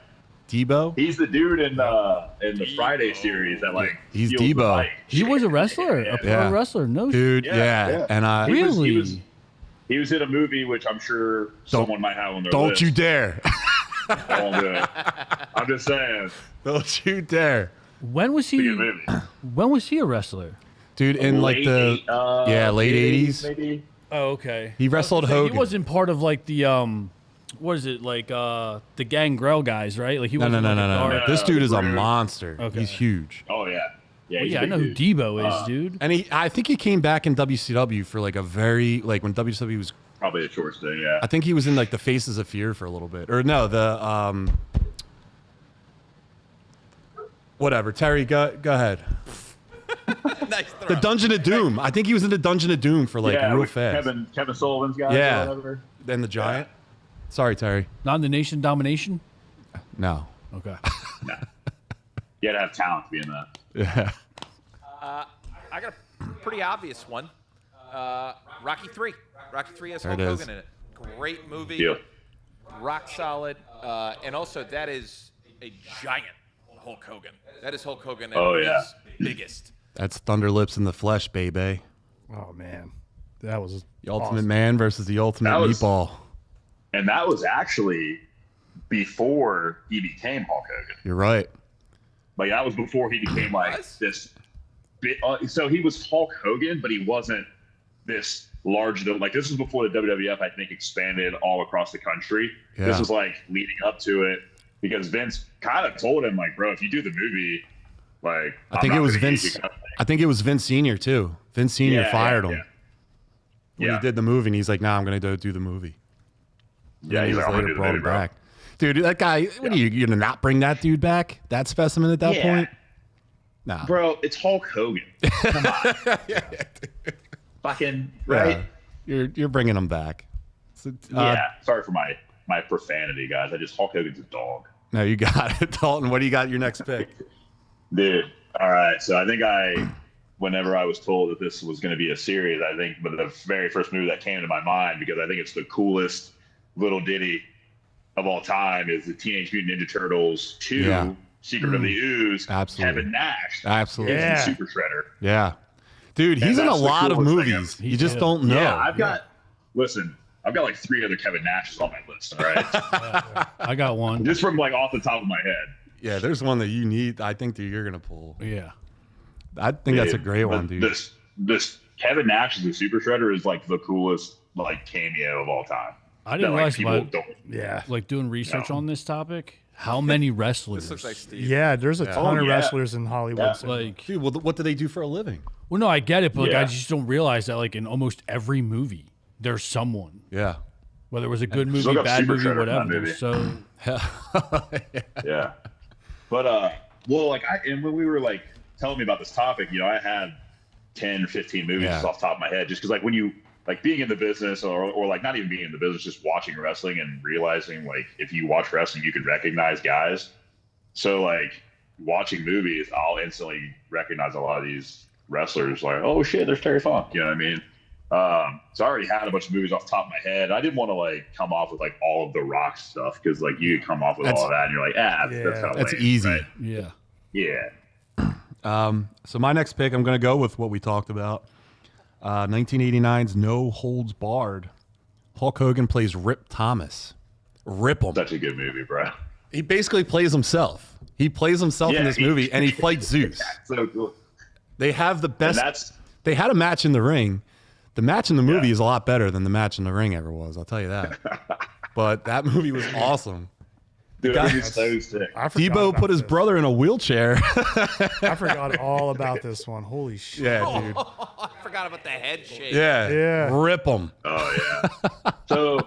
Debo. he's the dude in the Friday series that like He's steals the Debo. mic. He was a wrestler, a pro Yeah. wrestler. No, Dude, Yeah, yeah. yeah. And He was- really. He was in a movie which I'm sure someone might have on their don't list. you dare. I won't do it. I'm just saying. Don't you dare. When was It's a he? good movie. When was he a wrestler? Dude, in like the late 80s. maybe. Oh, okay. He wrestled Hogan. He wasn't part of like the what is it like the Gangrel guys, right? Like he No. wasn't like a guard. This dude is a Rude. monster. Okay. He's huge. Oh yeah, yeah. Well, he's a yeah, I big know who dude. Debo is, dude. And I think he came back in WCW for like a very when WCW was. Probably a short stint. Yeah. I think he was in like the Faces of Fear for a little bit, or no, the whatever. Terry, go ahead. Nice The throw. Dungeon of Doom. I think he was in the Dungeon of Doom for like yeah, real with fast. Kevin Sullivan's guy. Yeah. Or whatever. Then the Giant. Sorry, Terry. Not the Nation Domination. No. Okay. Nah. You had to have talent to be in that. Yeah. I got a pretty obvious one. Rocky 3. Rocky 3 has There Hulk it is. Hogan in it. Great movie. Deal. Rock solid. And also, that is a giant Hulk Hogan. That is Hulk Hogan at Oh, his yeah. biggest. That's Thunder Lips in the flesh, baby. Oh man, that was The Ultimate awesome. Man versus the Ultimate That was- Meatball. And that was actually before he became Hulk Hogan. You're right. Like that was before he became like Was? this. So he was Hulk Hogan, but he wasn't this large. Like this was before the WWF, I think, expanded all across the country. Yeah. This was like leading up to it. because Vince kind of told him like, bro, if you do the movie, like I think it was Vince. I think it was Vince Senior too. Vince Senior fired him when he did the movie, and he's like, "Nah, I'm going to do the movie." And Yeah, he's like, later brought him back. Dude, that guy. What are you gonna not bring that dude back? That specimen at that point? Nah, bro, it's Hulk Hogan. Come on, fucking right. Yeah. You're bringing him back. So, sorry for my profanity, guys. Hulk Hogan's a dog. No, you got it, Dalton. What do you got? Your next pick, dude. All right, so I think whenever I was told that this was going to be a series, but the very first movie that came to my mind, because I think it's the coolest little ditty of all time, is the Teenage Mutant Ninja Turtles 2, Secret of the Ooze. Absolutely. Kevin Nash. Absolutely. Yeah. Super Shredder. Yeah. Dude, he's in a lot of movies. You just don't know. Yeah, I've got like 3 other Kevin Nashes on my list, all right? I got one. Just from like off the top of my head. Yeah, there's one that you need. I think that you're going to pull. Yeah. I think that's a great one, dude. This Kevin Nash as the Super Shredder is like the coolest like cameo of all time. I didn't realize like doing research on this topic, how many wrestlers? This looks like Steve. Yeah, there's a ton of wrestlers in Hollywood. Yeah. Like, dude, well, what do they do for a living? Well, no, I get it, but like, I just don't realize that like in almost every movie, there's someone. Yeah. Whether it was a good movie, bad movie, whatever. Movie. So yeah. But and when we were like telling me about this topic, I had 10 or 15 movies off the top of my head, just because like when you like being in the business or like not even being in the business, just watching wrestling and realizing like if you watch wrestling, you can recognize guys. So like watching movies, I'll instantly recognize a lot of these wrestlers. Like, oh shit, there's Terry Funk. You know what I mean? So I already had a bunch of movies off the top of my head. I didn't want to like come off with like all of the Rock stuff, because like you come off with all of that and you're like, that's lame, easy. Right? yeah. So my next pick, I'm going to go with what we talked about. 1989's No Holds Barred. Hulk Hogan plays Rip Thomas. Rip him. Such a good movie, bro. He basically plays himself. He plays himself in this movie, and he fights Zeus. So cool. They have the best. They had a match in the ring. The match in the movie is a lot better than the match in the ring ever was. I'll tell you that. But that movie was awesome. Dude, so sick. Debo put his brother in a wheelchair. I forgot all about this one. Holy shit. Yeah, dude. I forgot about the head shake. Yeah. Rip him. Oh, yeah. So,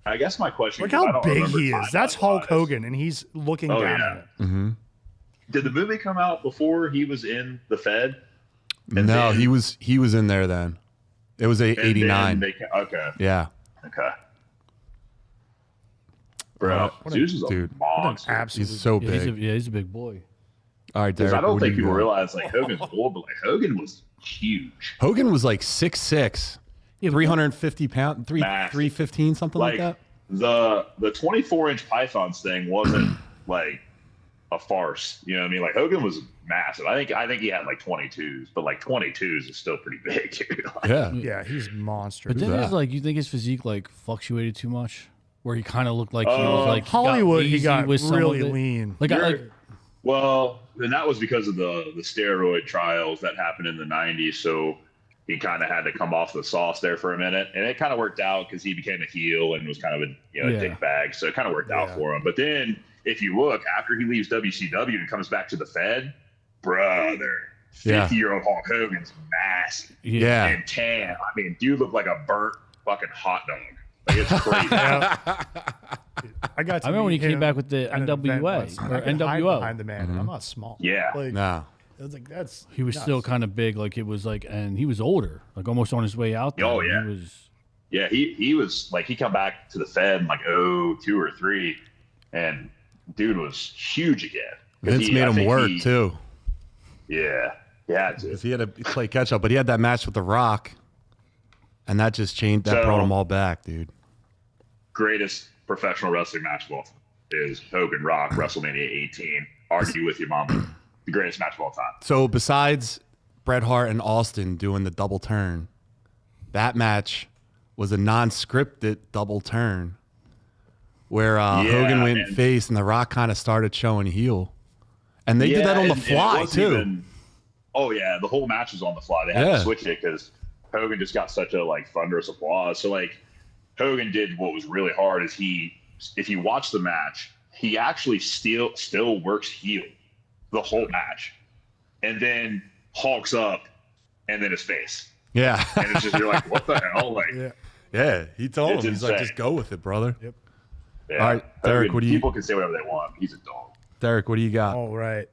I guess my question is, look how big he is. That's Hulk Hogan, and he's looking down at it. Mm-hmm. Did the movie come out before he was in the Fed? No, he was in there then. It was 89. Okay. Yeah. Okay. Bro, Zeus is a monster. Absolutely. He's so big. He's a big boy. All right, Derek, I don't think people realize like Hogan's old, but like Hogan was huge. Hogan was like 6'6", 350 pounds, 315, something like that. The 24-inch pythons thing wasn't like a farce. You know what I mean? Like Hogan was massive. I think he had like 22s, but like 22s is still pretty big. Yeah, he's monstrous. But then it's like, you think his physique like fluctuated too much, where he kind of looked like he was like Hollywood. He got with really lean. Well, and that was because of the steroid trials that happened in the 90s. So he kind of had to come off the sauce there for a minute, and it kind of worked out because he became a heel and was kind of a dick bag. So it kind of worked out for him. But then if you look, after he leaves WCW and comes back to the Fed, brother, 50-year-old Hulk Hogan's massive and tan. I mean, dude looked like a burnt fucking hot dog. Like, it's crazy. I remember when he came back with the NWA or NWO. Behind the man, I'm not small. Yeah. Like, no. I was like, that's. He was still kind of big. Like it was like, and he was older, like almost on his way out there. Oh yeah. He was like, he come back to the Fed in like 2 or 3, and dude was huge again. Vince made him work too. Yeah. Yeah. He had to play catch up, but he had that match with The Rock, and that just changed. That brought them all back, dude. Greatest professional wrestling match of all time is Hogan Rock WrestleMania 18. Argue with your mom. The greatest match of all time. So besides Bret Hart and Austin doing the double turn, that match was a non-scripted double turn where Hogan went face and The Rock kind of started showing heel. And they did that on the fly, too. The whole match was on the fly. They had to switch it because Hogan just got such a like thunderous applause. So like Hogan did what was really hard is if you watch the match, he actually still works heel the whole match, and then hulks up, and then his face. Yeah. And it's just, you're like, what the hell? Like, yeah. He told him, he's like, insane. just go with it, brother. Yep. Yeah. All right, Derek, what do you? People can say whatever they want. He's a dog. Derek, what do you got? All right.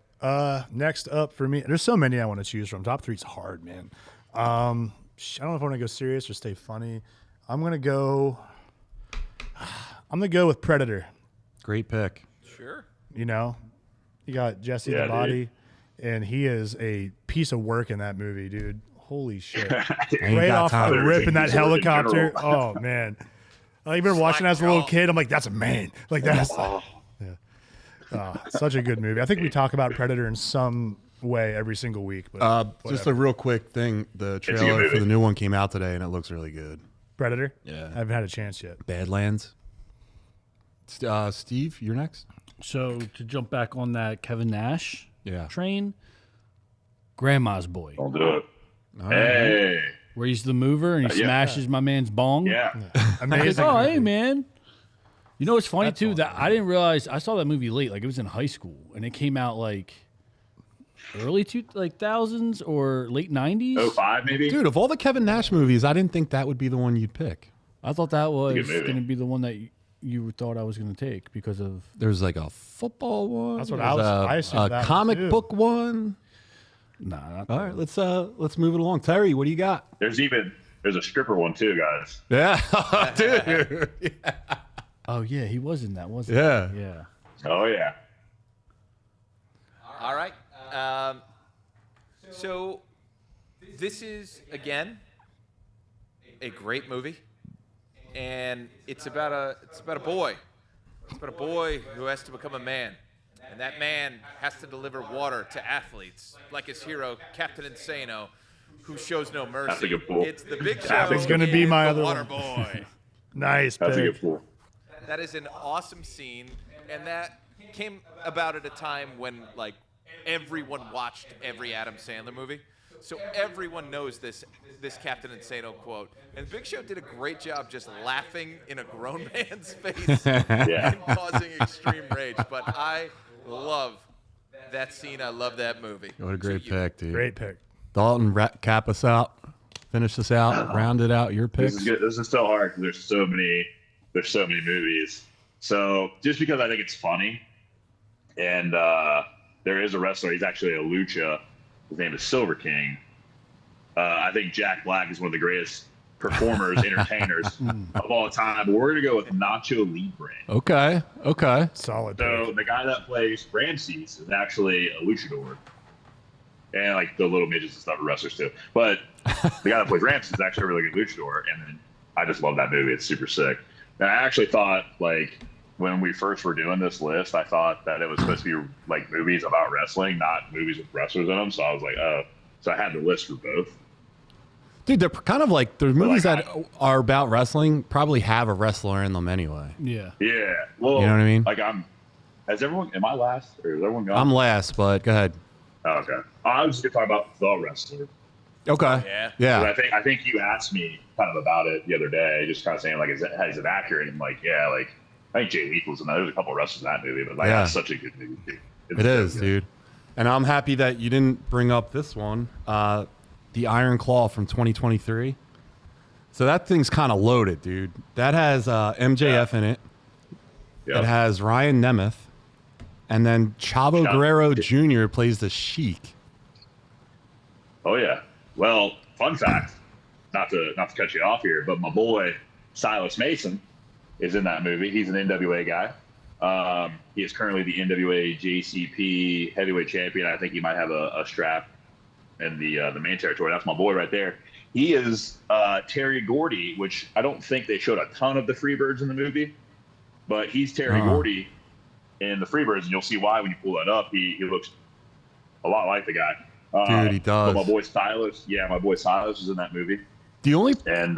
Next up for me, there's so many I want to choose from. Top 3's hard, man. I don't know if I want to go serious or stay funny. I'm gonna go with Predator. Great pick. Sure. You know, you got Jesse the Body, and he is a piece of work in that movie, dude. Holy shit! Right off the rip in that helicopter. Oh man, I remember watching as a little kid. I'm like, that's a man. Like that's such a good movie. I think we talk about Predator in some way every single week. But just a real quick thing: the trailer for the new one came out today, and it looks really good. Predator. Yeah, I haven't had a chance yet. Badlands. Steve, you're next. So to jump back on that Kevin Nash Yeah. train, Grandma's Boy, Don't do it. All right. Hey. where he's the mover and he smashes my man's bong. Yeah. Amazing. Oh, movie. hey, man. You know what's funny, too? That I didn't realize, I saw that movie late. Like, it was in high school, and it came out, like, early thousands or late 90s. 05 maybe? Dude, of all the Kevin Nash movies, I didn't think that would be the one you'd pick. I thought that was good movie. going to be the one that you thought I was going to take because of... There's like a football one. That's what There's I assumed a that comic too. book one. Nah, not All right, let's move it along. Terry, what do you got? There's a stripper one too, guys. Yeah, dude. Oh, yeah, he was in that, wasn't Yeah. he? Yeah. Oh yeah. All right. So this is again a great movie, and it's about a boy. It's about a boy who has to become a man, and that man has to deliver water to athletes like his hero Captain Insano, who shows no mercy. That's a good pull. It's the big show. That's gonna be is my the other water one. boy. Nice. That's a pick. good pull. That is an awesome scene, and that came about at a time when like everyone watched every Adam Sandler movie, so everyone knows this Captain Insano quote. And Big Show did a great job just laughing in a grown man's face and causing extreme rage. But I love that scene. I love that movie. What a great pick, dude. Great pick. Dalton, cap us out. Finish this out. Round it out. Your picks. This is good. This is so hard because there's so many movies. So just because I think it's funny, and there is a wrestler. He's actually a lucha. His name is Silver King. I think Jack Black is one of the greatest performers, entertainers of all time. But we're going to go with Nacho Libre. Okay. Solid. So pick. the guy that plays Ramses is actually a luchador. And like the little midgets and stuff are wrestlers too. But the guy that plays Ramses is actually a really good luchador. And then I just love that movie. It's super sick. And I actually thought, like, when we first were doing this list, I thought that it was supposed to be like movies about wrestling, not movies with wrestlers in them. So I was like, oh. So I had the list for both. Dude, they're kind of like the movies like, that are about wrestling probably have a wrestler in them anyway. Yeah. Yeah. Well, You know what I mean? Like am I last or is everyone gone? I'm last, but go ahead. Oh, okay. I was just going to talk about the wrestler. Okay. Yeah. But I think you asked me kind of about it the other day, just kind of saying like, is it accurate? And like, yeah, like I think Jay Lethal's in that. There's a couple of wrestlers in that movie, but like that's such a good movie. It's It so is, good. dude. And I'm happy that you didn't bring up this one, the Iron Claw from 2023. So that thing's kind of loaded, dude. That has MJF in it. Yeah. It has Ryan Nemeth. And then Chavo Guerrero Jr. plays the Sheik. Oh yeah. Well, fun fact, not to cut you off here, but my boy Silas Mason is in that movie. He's an NWA guy. He is currently the NWA JCP heavyweight champion. I think he might have a strap in the main territory. That's my boy right there. He is Terry Gordy, which I don't think they showed a ton of the Freebirds in the movie, but he's Terry Gordy in the Freebirds, and you'll see why when you pull that up. He looks a lot like the guy. Dude, he does. But my boy Silas was in that movie. The only And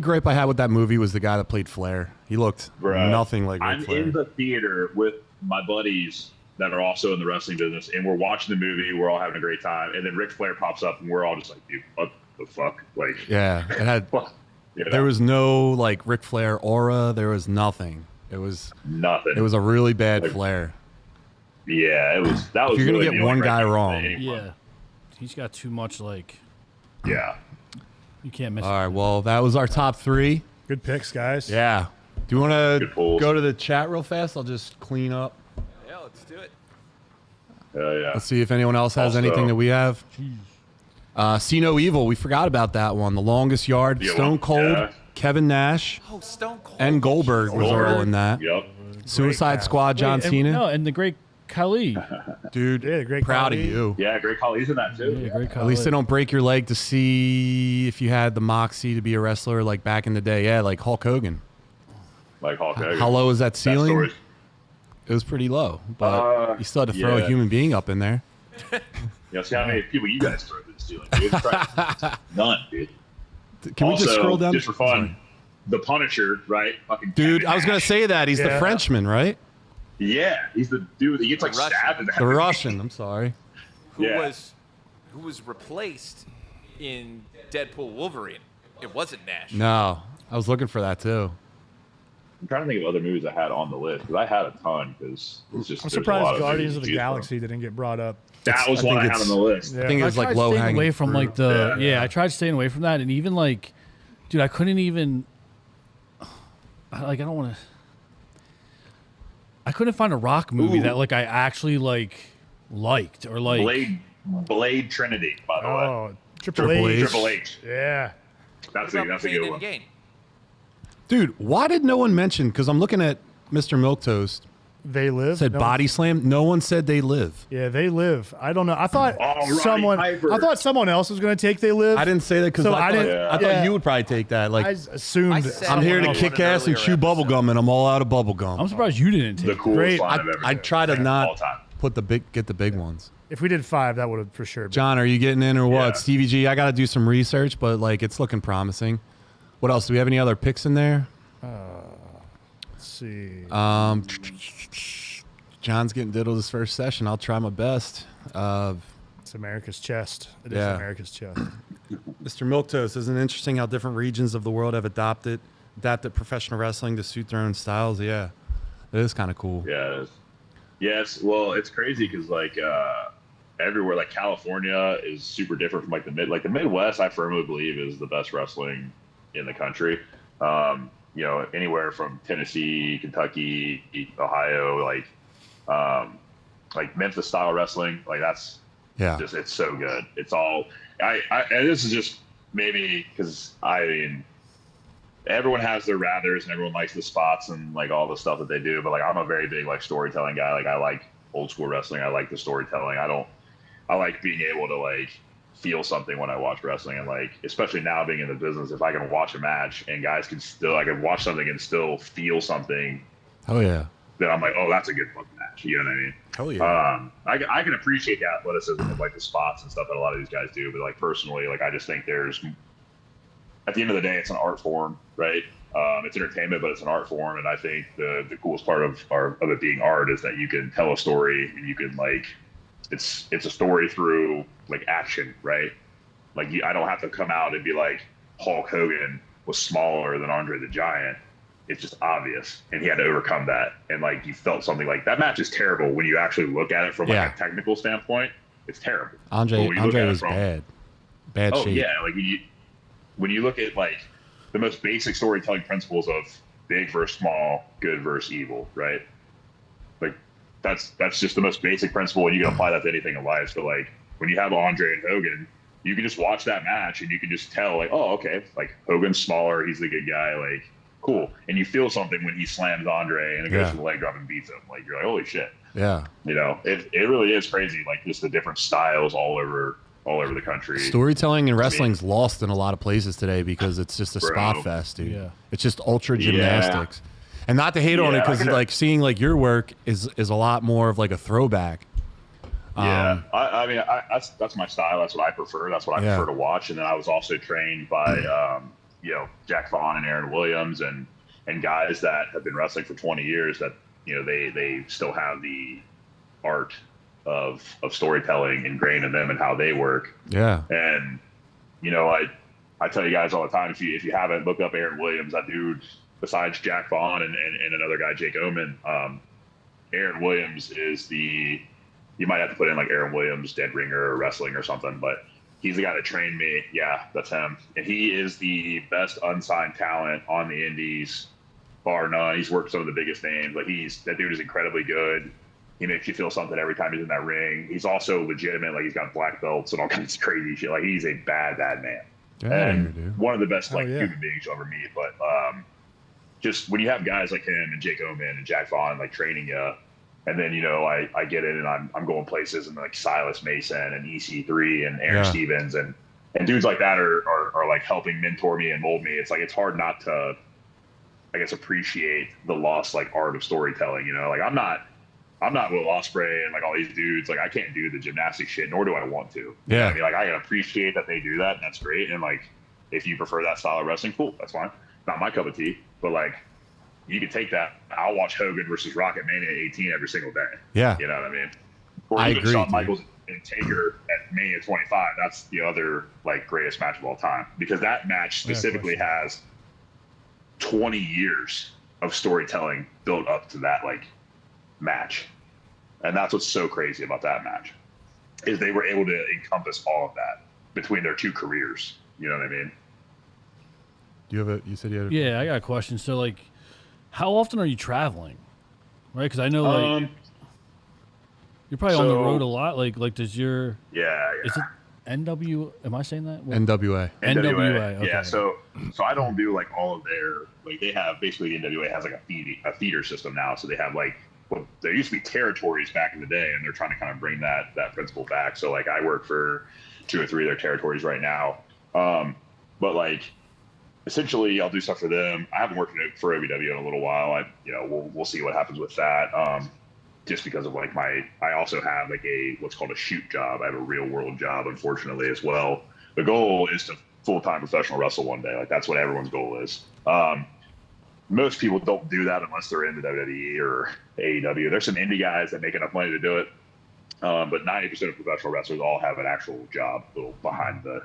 gripe I had with that movie was the guy that played Flair. He looked nothing like Ric I'm Flair. in the theater with my buddies that are also in the wrestling business, and we're watching the movie. We're all having a great time, and then Ric Flair pops up, and we're all just like, "Dude, what the fuck?" Like, Yeah, it had. you know? There was no like Ric Flair aura. There was nothing. It was nothing. It was a really bad flare. Yeah, it was. That was. If you're really gonna get one guy wrong, yeah, he's got too much like. Yeah. You can't miss. All right, well, that was our top 3. Good picks, guys. Yeah. Do you want to pulls. go to the chat real fast? I'll just clean up. Yeah, let's do it. Yeah. Let's see if anyone else has Also- anything that we have. See No Evil. We forgot about that one. The Longest Yard. Yeah, Stone Cold. yeah. Kevin Nash. Oh, Stone Cold. And Goldberg was Goldberg. all in that. Yep. Suicide cast. Squad. John Cena. No, and the great Khali. Dude, Yeah, great proud of Khali. you. Yeah, great call. He's in that too. Yeah, great Khali. At least they don't break your leg to see if you had the moxie to be a wrestler like back in the day. Yeah, like Hulk Hogan. Like Hulk Hogan. How low is that That ceiling? story- It was pretty low, but you still had to throw a yeah. human being up in there. See how many people you guys throw to the ceiling, dude. Right. None, dude. Can we Also, just scroll down? just for fun, the Punisher, right? Fucking Dude, Kevin I was going Nash. to say that. He's the Yeah. Frenchman, right? Yeah, he's the dude. He gets like Russian. stabbed in the The Russian. I'm sorry. who Yeah. was replaced in Deadpool Wolverine. It wasn't Nash. No, I was looking for that too. I'm trying to think of other movies I had on the list because I had a ton. Because it's just I'm there's a lot surprised Guardians movies of to the choose Galaxy didn't get brought up. from. That was I one think I had on it's- the list. Yeah. I think it was I like tried low staying hanging away from like the Yeah. I tried staying away from that, and even like, dude, I couldn't even. Like I don't want to. I couldn't find a rock movie Ooh. that like I actually liked or like. Blade Trinity, by the way. Oh, Triple H. Triple H. Yeah. That's What a, about that's a Pain good and one. Gain? Dude, why did no one mention? Because I'm looking at Mr. Milquetoast. They Live. Said No- Body Slam. No one said They Live. Yeah, They Live. I don't know. I thought Roddy someone. Piper. I thought someone else was going to take They Live. I didn't say that because So I, I thought, didn't- I thought yeah. you would probably take that. Like, I assumed. I said I'm here to someone else kick in an ass and earlier chew episode. bubble gum, and I'm all out of bubble gum. I'm surprised you didn't take The it. coolest Great. line I've ever I heard. try to All not time. put get the big ones. If we did 5, that would have for sure been. John, are you getting in or what? Yeah. Stevie G, I got to do some research, but like it's looking promising. What else? Do we have any other picks in there? Let's see. John's getting diddled his first session. I'll try my best. It's America's chest. It is Yeah. America's chest. Mr. Milquetoast, isn't it interesting how different regions of the world have adapted professional wrestling to suit their own styles? Yeah, it is kind of cool. Yeah. It is. Yes. Well, it's crazy because like everywhere, like California is super different from like the Midwest. I firmly believe is the best wrestling in the country. You know, anywhere from Tennessee, Kentucky, Ohio, like Memphis style wrestling, like that's Yeah, just it's so good. It's all and this is just maybe because I mean everyone has their rathers and everyone likes the spots and like all the stuff that they do, but like I'm a very big like storytelling guy. Like I like old school wrestling. I like the storytelling. I like being able to like feel something when I watch wrestling, and like especially now being in the business, if I can watch a match and guys can still I can watch something and still feel something, oh yeah, then I'm like, oh, that's a good fucking match. You know what I mean? hell yeah. I can appreciate the athleticism of like the spots and stuff that a lot of these guys do, but like personally, like I just think there's at the end of the day, it's an art form, right? It's entertainment, but it's an art form, and I think the coolest part of it being art is that you can tell a story and you can like it's a story through like action, right? Like I don't have to come out and be like Hulk Hogan was smaller than Andre the Giant. It's just obvious, and he had to overcome that. And like you felt something like that match is terrible when you actually look at it from like Yeah. a technical standpoint. It's terrible. But Andre when you look at it was from- bad Oh shape. yeah, like when you look at like the most basic storytelling principles of big versus small, good versus evil, right? Like that's just the most basic principle, and you can apply that to anything in life. So like when you have Andre and Hogan, you can just watch that match and you can just tell like, oh, okay, like Hogan's smaller, he's the good guy, like cool. And you feel something when he slams Andre and it goes Yeah. to the leg drop and beats him. Like you're like, holy shit. Yeah. You know, it really is crazy, like just the different styles all over the country. Storytelling and wrestling's lost in a lot of places today because it's just a Bro. spot fest, dude. Yeah. It's just ultra gymnastics. And not to hate on it Yeah, I because could- like seeing like your work is a lot more of like a throwback. Yeah, I mean, that's my style. That's what I prefer. That's what I Yeah. prefer to watch. And then I was also trained by, Jack Vaughn and Aaron Williams and guys that have been wrestling for 20 years that, you know, they still have the art of storytelling ingrained in them and how they work. Yeah. And, you know, I tell you guys all the time, if you haven't, look up Aaron Williams. That dude, besides Jack Vaughn and another guy, Jake Oman, Aaron Williams is the, you might have to put in like Aaron Williams, Dead Ringer or wrestling or something, but he's the guy that trained me. Yeah, that's him. And he is the best unsigned talent on the indies, bar none. He's worked some of the biggest names. Like that dude is incredibly good. He makes you feel something every time he's in that ring. He's also legitimate. Like he's got black belts and all kinds of crazy shit. Like he's a bad man. And one of the best human beings you'll ever meet. But just when you have guys like him and Jake Oman and Jack Vaughn like training you, and then I get in and I'm going places and like Silas Mason and EC3 and Aaron Stevens and dudes like that are like helping mentor me and mold me. It's like it's hard not to, I guess, appreciate the lost like art of storytelling. Like I'm not Will Ospreay and like all these dudes. Like I can't do the gymnastic shit, nor do I want to. Yeah. I mean, like I can appreciate that they do that, and that's great. And like, if you prefer that style of wrestling, cool, that's fine. Not my cup of tea, but like, you can take that. I'll watch Hogan versus Rocket Mania 18 every single day. Yeah. You know what I mean? Or I even agree, Shawn Michaels and Taker at Mania 25. That's the other like greatest match of all time, because that match specifically has 20 years of storytelling built up to that like match. And that's what's so crazy about that match, is they were able to encompass all of that between their two careers. You know what I mean? You said you had I got a question. So like, how often are you traveling? Right? Because I know like you're probably on the road a lot. Like does your is it NW? Am I saying that? NWA. NWA. Okay. Yeah. So I don't do like all of their, like they have basically, the NWA has like a feeder system now. So they have like, well, there used to be territories back in the day, and they're trying to kind of bring that principle back. So like I work for 2 or 3 of their territories right now. But like essentially I'll do stuff for them. I haven't worked for OVW in a little while. We'll see what happens with that. Just because of like I also have like what's called a shoot job. I have a real world job, unfortunately, as well. The goal is to full-time professional wrestle one day. Like that's what everyone's goal is. Most people don't do that unless they're in the WWE or AEW. There's some indie guys that make enough money to do it. But 90% of professional wrestlers all have an actual job, a little behind the,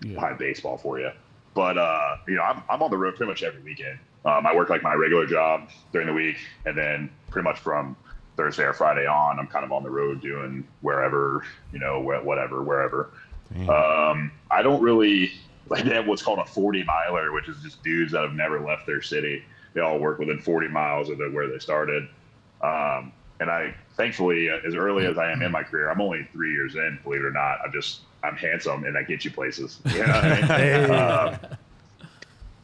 behind baseball for you. But, I'm on the road pretty much every weekend. I work like my regular job during the week, and then pretty much from Thursday or Friday on, I'm kind of on the road doing wherever, wherever. I don't really, like they have what's called a 40 miler, which is just dudes that have never left their city. They all work within 40 miles of where they started. And I, thankfully, as early as I am in my career, I'm only 3 years in, believe it or not. I'm handsome, and I get you places. You know what I mean?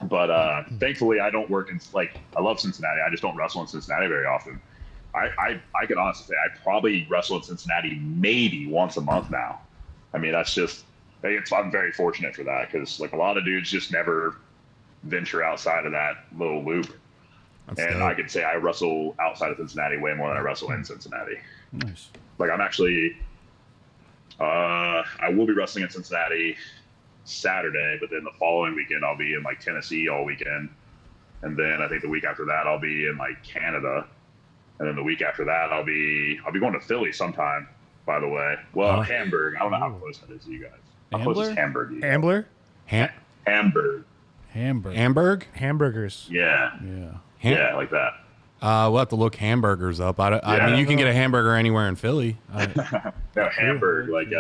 But thankfully, I don't work in, like, I love Cincinnati. I just don't wrestle in Cincinnati very often. I can honestly say I probably wrestle in Cincinnati maybe once a month now. I mean, that's just, I'm very fortunate for that, because like a lot of dudes just never venture outside of that little loop. I could say I wrestle outside of Cincinnati way more than I wrestle in Cincinnati. Nice. Like I'm actually, I will be wrestling in Cincinnati Saturday, but then the following weekend I'll be in like Tennessee all weekend. And then I think the week after that I'll be in like Canada. And then the week after that I'll be going to Philly sometime, by the way. Well, Hamburg. I don't know how close that is to you guys. How close is Hamburg to you guys? Ambler? Hamburg. Hamburg? Hamburgers. Yeah. Yeah, like that. We'll have to look hamburgers up. I mean, you can get a hamburger anywhere in Philly. No, Hamburg, like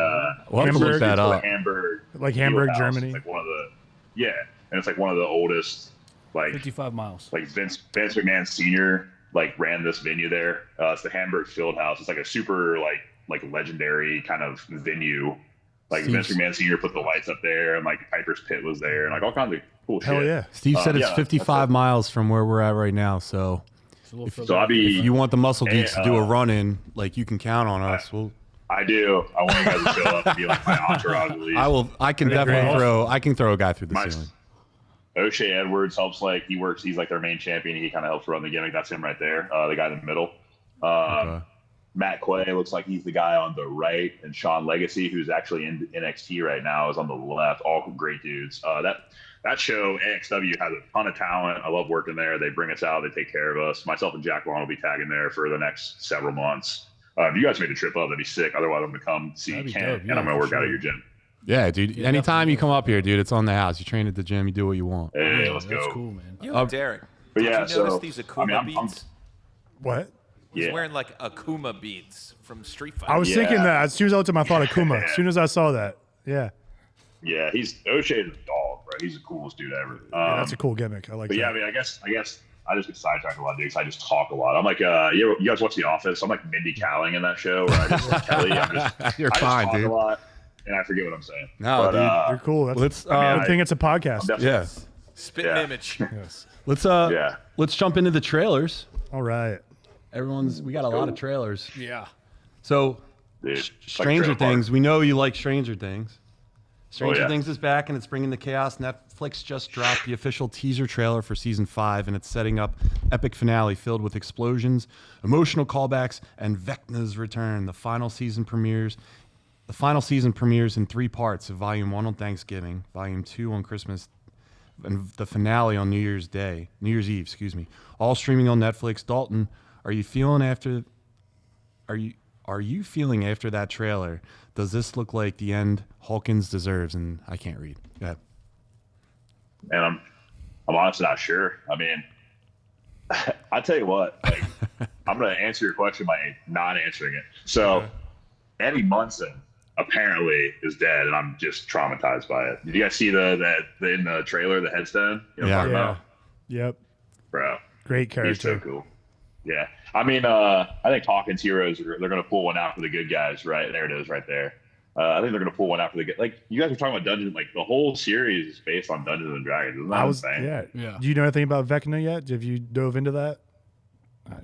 we'll have to look that up. Hamburg, like Hamburg, Germany. It's like one of the, and it's like one of the oldest, like 55 miles. Like Vince McMahon Sr. like ran this venue there. It's the Hamburg Fieldhouse. It's like a super like legendary kind of venue. Like Vince McMahon Sr. put the lights up there, and like Piper's Pit was there, and like all kinds of cool shit. Hell yeah! Steve said it's 55 miles from where we're at right now. So if you want the Muscle Geeks to do a run in, like you can count on us. I do. I want you guys to show up and be like my entourage at least. I can definitely throw a guy through the ceiling. O'Shea Edwards helps. Like he's like their main champion. He kind of helps run the gimmick. That's him right there. The guy in the middle. Matt Quay looks like he's the guy on the right, and Sean Legacy, who's actually in NXT right now, is on the left. All great dudes. That show, AXW, has a ton of talent. I love working there. They bring us out. They take care of us. Myself and Jack Vaughn will be tagging there for the next several months. If you guys made a trip up, that'd be sick. Otherwise, I'm going to come see Ken, and I'm going to work out at your gym. Yeah, dude. Anytime you come up here, dude, it's on the house. You train at the gym. You do what you want. Hey, let's That's go. cool, man. Yo, Derek, But did yeah, you notice so, these I Akuma mean, I'm- beads? What? He's Yeah. wearing like Akuma beads from Street Fighter. I was thinking that as soon as I looked at my thought of Kuma. As soon as I saw that, yeah, Yeah, O'Shea is a dog, bro. He's the coolest dude ever. yeah, that's a cool gimmick. I like But that. yeah, I mean, I guess I just get sidetracked a lot, dude. 'Cause I just talk a lot. I'm like, you guys watch The Office? I'm like Mindy Kaling in that show. Where I just Kelly. You're I fine, just talk dude. a lot, and I forget what I'm saying. No, dude, You're cool. That's Let's good thing it's a podcast. yeah. Spitting image. Yes. Let's jump into the trailers. All right. We got a lot of trailers. Yeah. So Dude, Stranger like trailer Things. We know you like Stranger Things. Stranger yeah. Things is back and it's bringing the chaos. Netflix just dropped the official teaser trailer for season 5, and it's setting up epic finale filled with explosions, emotional callbacks, and Vecna's return. The final season premieres in 3 parts: of Volume 1 on Thanksgiving, Volume 2 on Christmas, and the finale on New Year's Eve. Excuse me. All streaming on Netflix. Dalton, are you feeling after that trailer? Does this look like the end Hawkins deserves? And I can't read. Go ahead. And I'm honestly not sure. I mean, I tell you what, like, I'm gonna answer your question by not answering it. So, Eddie Munson apparently is dead, and I'm just traumatized by it. Did you guys see the in the trailer, the headstone? You know what I'm talking about? Yep. Bro, Great he's so character. cool. Yeah, I mean, I think Hawkins heroes they're gonna pull one out for the good guys, right? There it is, right there. I think they're gonna pull one out for the good. Like you guys were talking about Dungeons, like the whole series is based on Dungeons and Dragons. Isn't that insane? Yeah. Do you know anything about Vecna yet? Have you dove into that?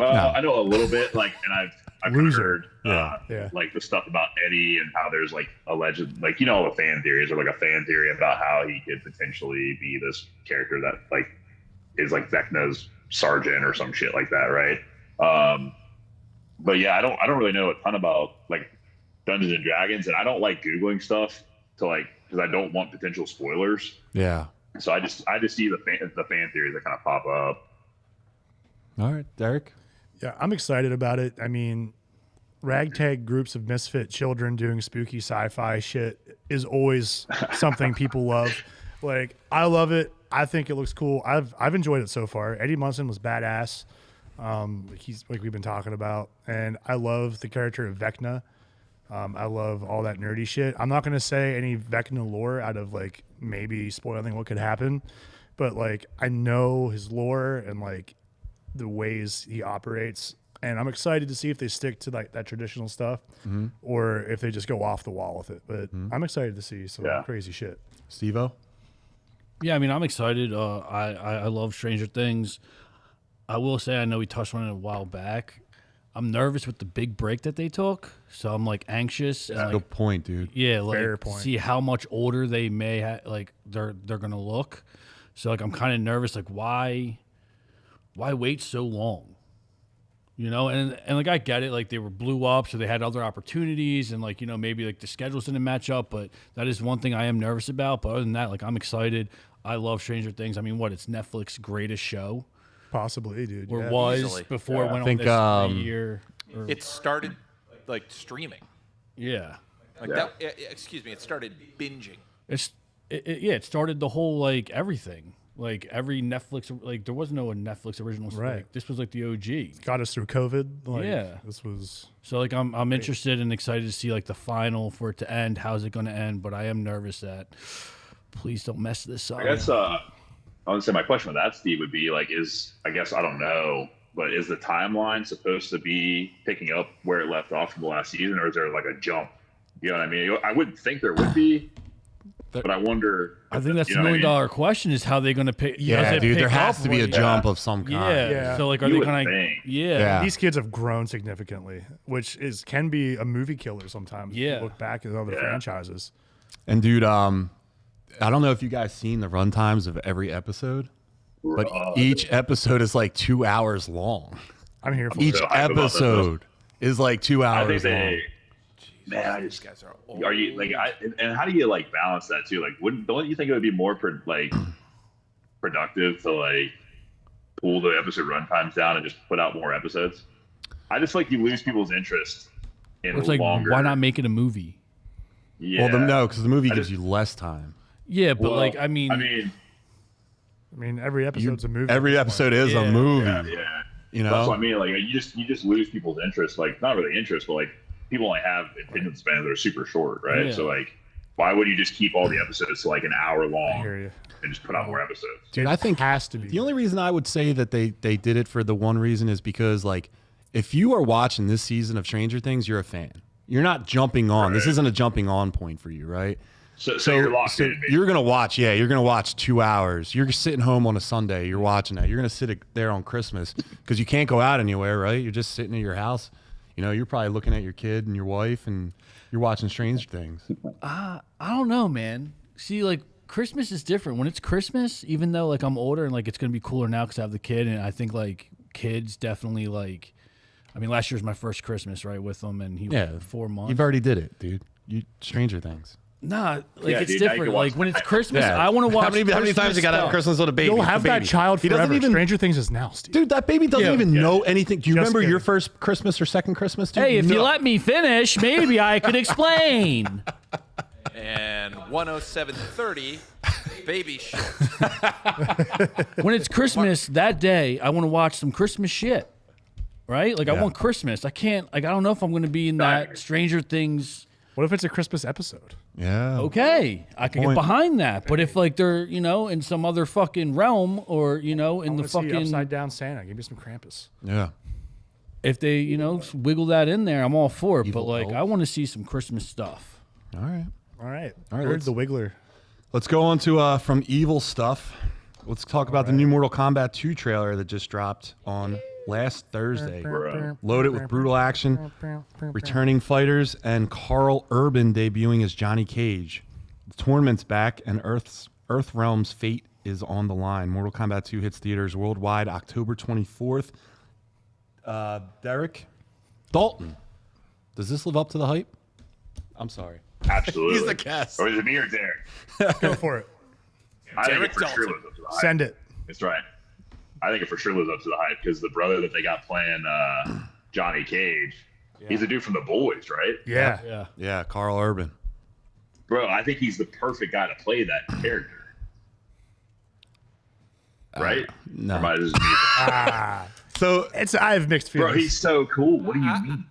I know a little bit, like, and I've Loser. heard, like the stuff about Eddie and how there's like alleged, like the fan theories, or like a fan theory about how he could potentially be this character that like is like Vecna's sergeant or some shit like that, right? But yeah, I don't really know a ton about like Dungeons and Dragons, and I don't like Googling stuff to like because I don't want potential spoilers. Yeah. So I just see the fan theories that kind of pop up. All right, Derek. Yeah, I'm excited about it. I mean, ragtag groups of misfit children doing spooky sci-fi shit is always something people love. Like, I love it. I think it looks cool. I've enjoyed it so far. Eddie Munson was badass. He's like we've been talking about, and I love the character of Vecna. I love all that nerdy shit. I'm not gonna say any Vecna lore out of like maybe spoiling what could happen, but like I know his lore and like the ways he operates, and I'm excited to see if they stick to like that traditional stuff or if they just go off the wall with it. But I'm excited to see some crazy shit. Steve-O? Yeah, I mean, I'm excited. I love Stranger Things. I will say, I know we touched on it a while back. I'm nervous with the big break that they took, so I'm like anxious. That's a good point, dude. Yeah, like Fair point. see how much older they may like they're gonna look. So like I'm kind of nervous. Like why wait so long? You know, and like I get it. Like they were blew up, so they had other opportunities, and like maybe like the schedules didn't match up. But that is one thing I am nervous about. But other than that, like I'm excited. I love Stranger Things. I mean, it's Netflix's greatest show. Possibly, dude. Or yeah. was Easily. before it went think, on this year. It started like streaming. Yeah, Like that. Excuse me. It started binging. it started the whole like everything. Like every Netflix, like there was no Netflix original. Right. Like, this was like the OG. Got us through COVID. Like, Yeah. This was. So like I'm interested and excited to see like the final for it to end. How's it going to end? But I am nervous that please don't mess this up. I guess I would say my question with that, Steve, would be like, I guess I don't know, but is the timeline supposed to be picking up where it left off from the last season, or is there like a jump? You know what I mean? I wouldn't think there would be, but I wonder. I think that's you the know what I mean? $1,000,000 question: is how they're going to pick. Yeah, does it dude, pick there has up to be a where- jump of some kind. Yeah. Yeah. So like, are You they would going to? think. Yeah. These kids have grown significantly, which can be a movie killer sometimes. If you Yeah. look back at other franchises. And dude, I don't know if you guys seen the run times of every episode, but each episode is like 2 hours long. I'm here for Each it. So hype about this stuff. episode is like 2 I hours think long. they. Man, I These just guys are old. are you like and how do you like balance that too? Like, don't you think it would be more productive to like pull the episode run times down and just put out more episodes? I just feel like you lose people's interest in It's like, longer. why not make it a movie? Yeah. Well, no, because the movie gives you less time. Yeah, but Well, I mean, every episode's a movie. Every episode is a movie. Yeah. You know, that's what I mean. Like you just lose people's interest. Like not really interest, but like people only have attention spans that are super short, right? Yeah. So like, why would you just keep all the episodes to like an hour long I hear you. and just put out more episodes? dude, I think Has to be. the only reason I would say that they did it for the one reason is because like if you are watching this season of Stranger Things, you're a fan. You're not jumping on. This isn't a jumping on point for you, right? So you're locked in. You're gonna watch. Yeah, you're gonna watch 2 hours. You're sitting home on a Sunday. You're watching that. You're gonna sit there on Christmas because you can't go out anywhere, right? You're just sitting at your house. You know, you're probably looking at your kid and your wife, and you're watching Stranger Things. I don't know, man. See, like Christmas is different. When it's Christmas, even though like I'm older and like it's gonna be cooler now because I have the kid, and I think like kids definitely like. I mean, last year was my first Christmas, right, with him, and he was 4 months. You've already did it, dude. You Stranger Things. Nah, like Yeah, it's dude, now you different. can watch Like when it's that. Christmas, Yeah. I want to watch. How many times you got to have Christmas with a baby? You'll It's a have that baby. child He doesn't forever. even. Stranger Things is now, Steve. Dude, that baby doesn't even know anything. Do you Just remember your kidding. first Christmas or second Christmas, dude? Hey, if you No. let me finish, maybe I could explain. And 107.30, baby shit. When it's Christmas that day, I want to watch some Christmas shit. Right? Like I Yeah. want Christmas. I can't. Like I don't know if I'm going to be in that Stranger Things. What if it's a Christmas episode? Yeah. Okay, I can get Point. behind that. But if like they're in some other fucking realm or in I the wanna see fucking upside down Santa. Give me some Krampus. Yeah. if they wiggle that in there, I'm all for it. Evil But like elf. I want to see some Christmas stuff. All right. All right. All right, Heard let's- the Wiggler. Let's go on to from evil stuff. Let's talk about the new Mortal Kombat 2 trailer that just dropped on last Thursday. Loaded with brutal action, returning fighters, and Karl Urban debuting as Johnny Cage. The tournament's back, and Earthrealm's fate is on the line. Mortal Kombat 2 hits theaters worldwide October 24th. Derek Dalton, does this live up to the hype? I'm sorry. Absolutely. He's the guest. Or is it me or Derek? Go for it. I think Derek it for sure Dalton. lives up to the hype. Send it. That's right. I think it for sure lives up to the hype because the brother that they got playing Johnny Cage, he's a dude from The Boys, right? Yeah. Yeah, Karl Urban. Bro, I think he's the perfect guy to play that character. Right? no. Or am I just- So I have mixed feelings. Bro, he's so cool. What do you mean?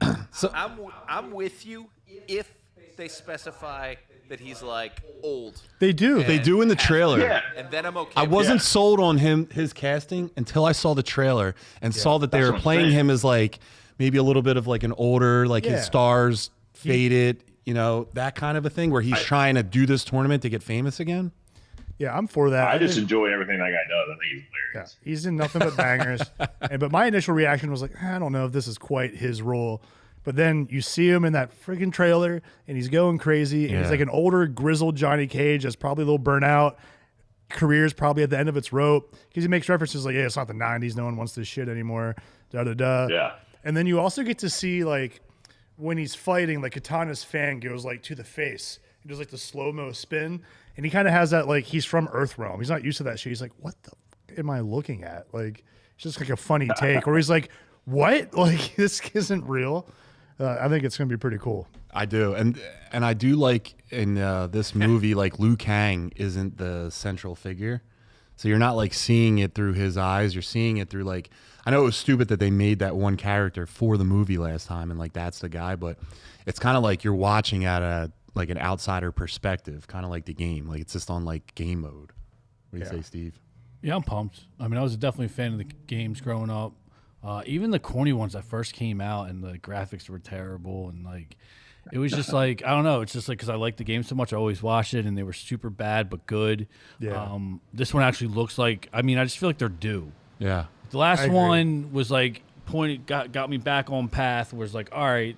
I'm with you if they specify that he's like old. They do. they do in the trailer. Yeah. And then I'm okay. I with wasn't that. sold on his casting until I saw the trailer and saw that they That's were what I'm playing saying. him as like maybe a little bit of like an older, like Yeah. his stars faded, that kind of a thing where he's trying to do this tournament to get famous again. Yeah, I'm for that. I just think- enjoy everything that guy does. I think he's Yeah, hilarious. he's in nothing but bangers. But my initial reaction was like, I don't know if this is quite his role. But then you see him in that freaking trailer, and he's going crazy. And he's Yeah. like an older, grizzled Johnny Cage that's probably a little burnout. Career's probably at the end of its rope. Because he makes references like, yeah, it's not the 90s. No one wants this shit anymore. Da-da-da. Yeah. And then you also get to see, like, when he's fighting, like, Katana's fan goes, like, to the face. He does, like, the slow-mo spin. And he kind of has that, like, he's from Earthrealm. He's not used to that shit. He's like, what the f- am I looking at? Like, it's just, like, a funny take. Or he's like, what? Like, this isn't real. I think it's going to be pretty cool. I do, and I do like in this movie, like Liu Kang isn't the central figure, so you're not like seeing it through his eyes. You're seeing it through like I know it was stupid that they made that one character for the movie last time, and like that's the guy, but it's kind of like you're watching at a like an outsider perspective, kind of like the game. Like it's just on like game mode. What do you say, Steve? Yeah, I'm pumped. I mean, I was definitely a fan of the games growing up. Even the corny ones that first came out and the graphics were terrible and like it was just like I don't know. It's just like because I like the game so much, I always watched it and they were super bad but good. Yeah. This one actually looks like. I mean, I just feel like they're due. Yeah, The last agree. one was like got me back on path. Was like all right.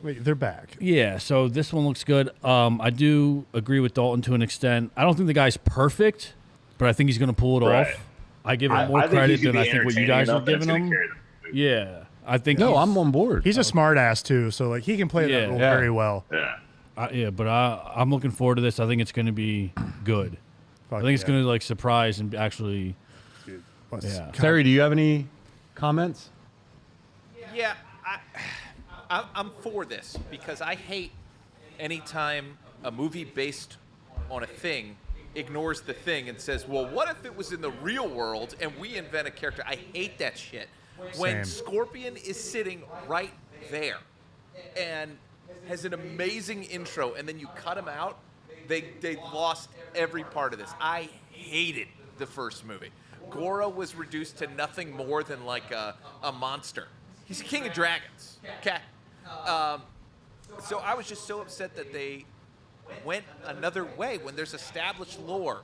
Wait, they're back. Yeah, so this one looks good. I do agree with Dalton to an extent. I don't think the guy's perfect, but I think he's going to pull it Right. off. I give him I more think credit he's gonna than I be think what you entertaining guys are enough that it's giving gonna him. carry the movie. Yeah, I think. no, he's- I'm on board. He's a smart ass, too. So, like, he can play Yeah. that role Yeah. very well. Yeah. but I'm looking forward to this. I think it's going to be good. I think it's going to like surprise and actually. Yeah. Terry, do you have any comments? Yeah, I'm for this because I hate anytime a movie based on a thing ignores the thing and says, well, what if it was in the real world and we invent a character? I hate that shit. When Scorpion is sitting right there and has an amazing intro and then you cut him out, they lost every part of this. I hated the first movie. Goro was reduced to nothing more than like a monster. He's a king of dragons. Okay. So I was just so upset that they went another way when there's established lore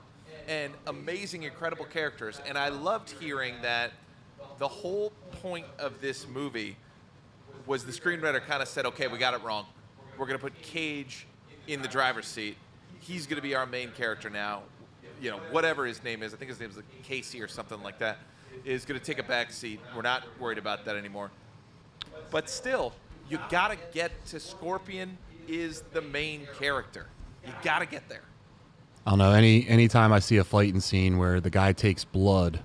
and amazing, incredible characters. And I loved hearing that the whole point of this movie was the screenwriter kind of said, okay, we got it wrong. We're going to put Cage in the driver's seat. He's going to be our main character now. You know, whatever his name is, I think his name is like Casey or something like that, is going to take a back seat. We're not worried about that anymore. But still, you got to get to Scorpion is the main character. You got to get there. I don't know. Anytime I see a fighting scene where the guy takes blood,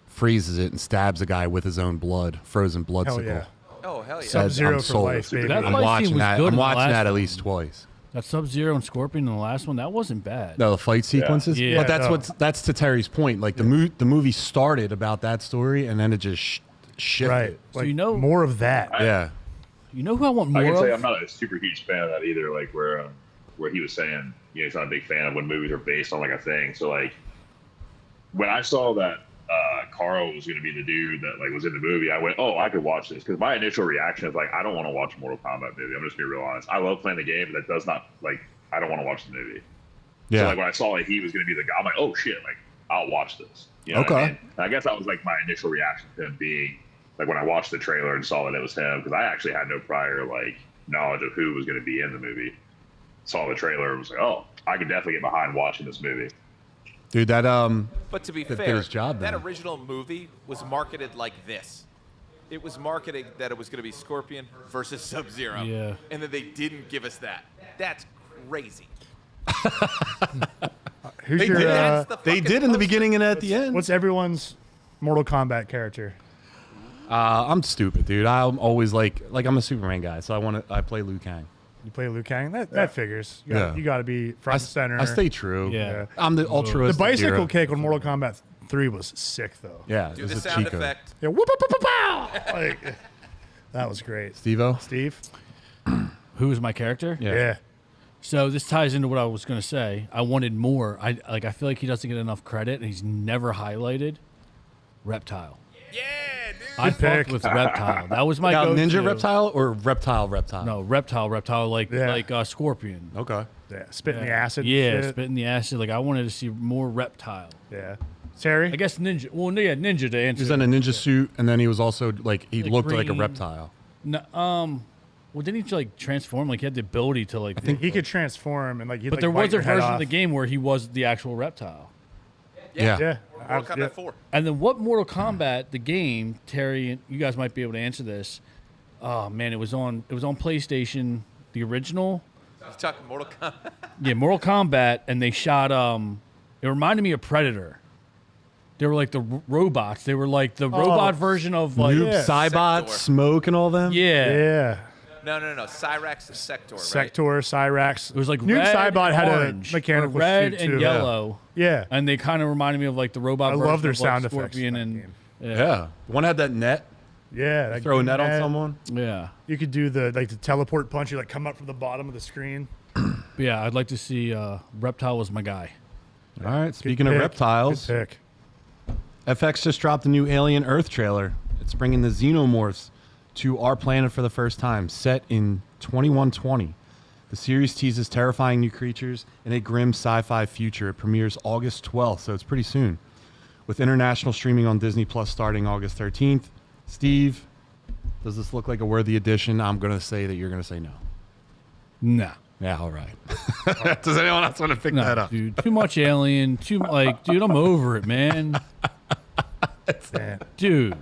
freezes it, and stabs a guy with his own blood, frozen blood Hell sickle. yeah. Oh, hell yeah. Sub-Zero I'm for sold. life, baby. That I'm fight watching scene was that. good I'm in the watching last that at one. least twice. That Sub-Zero and Scorpion in the last one, that wasn't bad. No, the fight sequences. Yeah. But that's Yeah, that's to Terry's point. Like the movie started about that story, and then it just shifted. Right. So Like, you know- more of that. Yeah. You know who I want I more can of? say I'm not a super huge fan of that either. Like where he was saying, you know, he's not a big fan of when movies are based on like a thing. So like when I saw that Karl was going to be the dude that like was in the movie, I went, oh, I could watch this, because my initial reaction is like, I don't want to watch a Mortal Kombat movie. I'm just being real honest. I love playing the game, but that does not like I don't want to watch the movie. Yeah. So like when I saw like he was going to be the guy, I'm like, oh shit, like I'll watch this. You know what I mean? And I guess that was like my initial reaction to him being like when I watched the trailer and saw that it was him, because I actually had no prior like knowledge of who was going to be in the movie. Saw the trailer and was like, oh, I could definitely get behind watching this movie. Dude, that But to be that did fair, his job that then. original movie was marketed like this. It was marketed that it was going to be Scorpion versus Sub-Zero. Yeah. And then they didn't give us that. That's crazy. Who's They your? did. That's the they fucking did in the poster. beginning and at the end. What's everyone's Mortal Kombat character? I'm stupid, dude. I'm always like I'm a Superman guy, so I play Liu Kang. You play Liu Kang. That figures. Yeah. You got to be front and center. I stay true. Yeah. I'm the The altruistic bicycle hero. kick on Mortal Kombat 3 was sick though. Yeah, Do it the was a sound cheat code. effect. Yeah. Whoop, whoop, whoop, whoop, pow! Like, that was great. Steve-O? Steve. Who was my character? Yeah. So this ties into what I was going to say. I wanted more. I feel like he doesn't get enough credit, and he's never highlighted. Reptile. Yeah, dude. I pick. fucked with Reptile. That was my Now, go-to. Ninja Reptile or Reptile? No, Reptile, like Yeah. Scorpion. Okay. Yeah. Spitting the acid. Yeah, shit. spitting the acid. Like I wanted to see more Reptile. Yeah. Terry. I guess Ninja. Well, yeah, Ninja to answer. He was in a ninja suit, and then he was also like he Like looked like a green. reptile. No, well, didn't he like transform? Like he had the ability to like. He could transform and like. but there was a version of the game where he was the actual reptile. Yeah. Yeah. Mortal Kombat yeah. 4. And then what Mortal Kombat, the game, Terry, you guys might be able to answer this. Oh man, it was on PlayStation, the original. You're talking Mortal Kombat. Yeah, Mortal Kombat, and they shot. It reminded me of Predator. They were like the robots. They were like the robot version of like. Noob, Yeah. Cybot, Sector. Smoke, and all them. Yeah. Yeah. No. Cyrax and Sector, right? Sector, Cyrax. It was like Noob red Saibot and had orange, a mechanical or red shoot and too. yellow. Yeah. And they kind of reminded me of like the robot. I version love their of, like, sound effects Scorpion in that and game. Yeah. One had that net. Yeah. That Throw a net on net. someone. Yeah. You could do the teleport punch. You like come up from the bottom of the screen. But yeah, I'd like to see Reptile was my guy. All right. Speaking of Pick. reptiles, Good pick. FX just dropped a new Alien Earth trailer. It's bringing the xenomorphs to our planet for the first time, set in 2120. The series teases terrifying new creatures in a grim sci-fi future. It premieres August 12th, so it's pretty soon. With international streaming on Disney Plus starting August 13th. Steve, does this look like a worthy addition? I'm going to say that you're going to say no. Nah. Yeah, all right. Does anyone else want to pick that No, up? dude. Too much Alien. Dude, I'm over it, man. Yeah. Dude.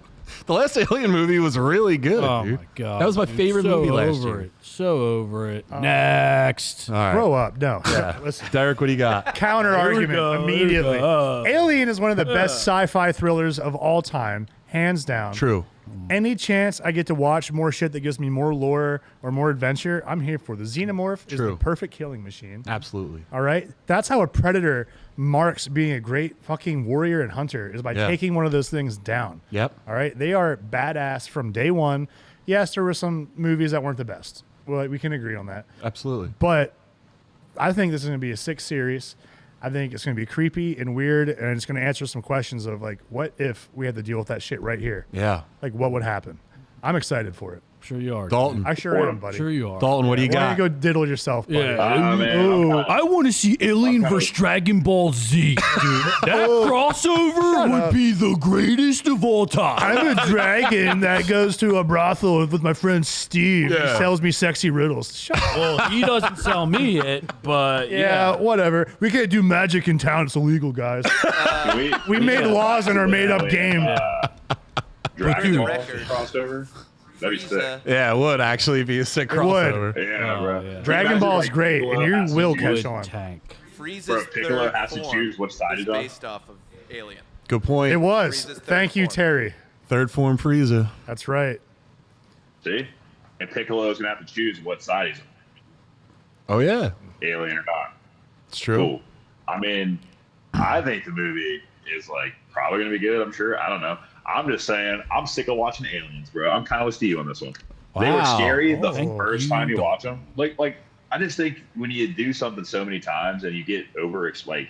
The last Alien movie was really good, Oh dude. my god. That was my dude. favorite So movie last over year. It. So over it. Next. All right. Grow up. No. Yeah. Listen. Derek, what do you got? Counter argument go, here we immediately. go. Alien is one of the best sci-fi thrillers of all time, hands down. True. Any chance I get to watch more shit that gives me more lore or more adventure, I'm here for. The Xenomorph is the perfect killing machine. Absolutely. All right? That's how a predator marks being a great fucking warrior and hunter, is by taking one of those things down. Yep. All right? They are badass from day one. Yes, there were some movies that weren't the best. Well, we can agree on that. Absolutely. But I think this is going to be a 6 series. I think it's going to be creepy and weird, and it's going to answer some questions of, like, what if we had to deal with that shit right here? Yeah. Like, what would happen? I'm excited for it. Sure you are. Dalton. I sure am, buddy. Sure you are. Dalton, what do you Why got? don't you go diddle yourself, buddy? Yeah. Man, I want to see Alien vs. Dragon Ball Z, dude. That crossover would be the greatest of all time. I'm a dragon that goes to a brothel with my friend Steve. He sells me sexy riddles. Shut up. Well, he doesn't sell me it, but Yeah, whatever. We can't do magic in town. It's illegal, guys. We made laws in our made-up game. Dragon Ball record. crossover. That'd be sick. Yeah, it would actually be a sick would. crossover. Yeah, bro. yeah. Dragon Ball is great, and you will catch good on. tank. Frieza's Bro, Piccolo third has to form choose which side is he's on. based off of Alien. Good point. It was. Frieza's third Thank you, form. Terry. Third form Frieza. That's right. See? And Piccolo's going to have to choose what side he's on. Oh, yeah. Alien or not. It's true. Cool. I mean, I think the movie is, like, probably going to be good, I'm sure. I don't know. I'm just saying, I'm sick of watching Aliens, bro. I'm kind of with Steve on this one. They were Wow. scary the Oh, first time you watch them. Like I just think when you do something so many times and you get over, like,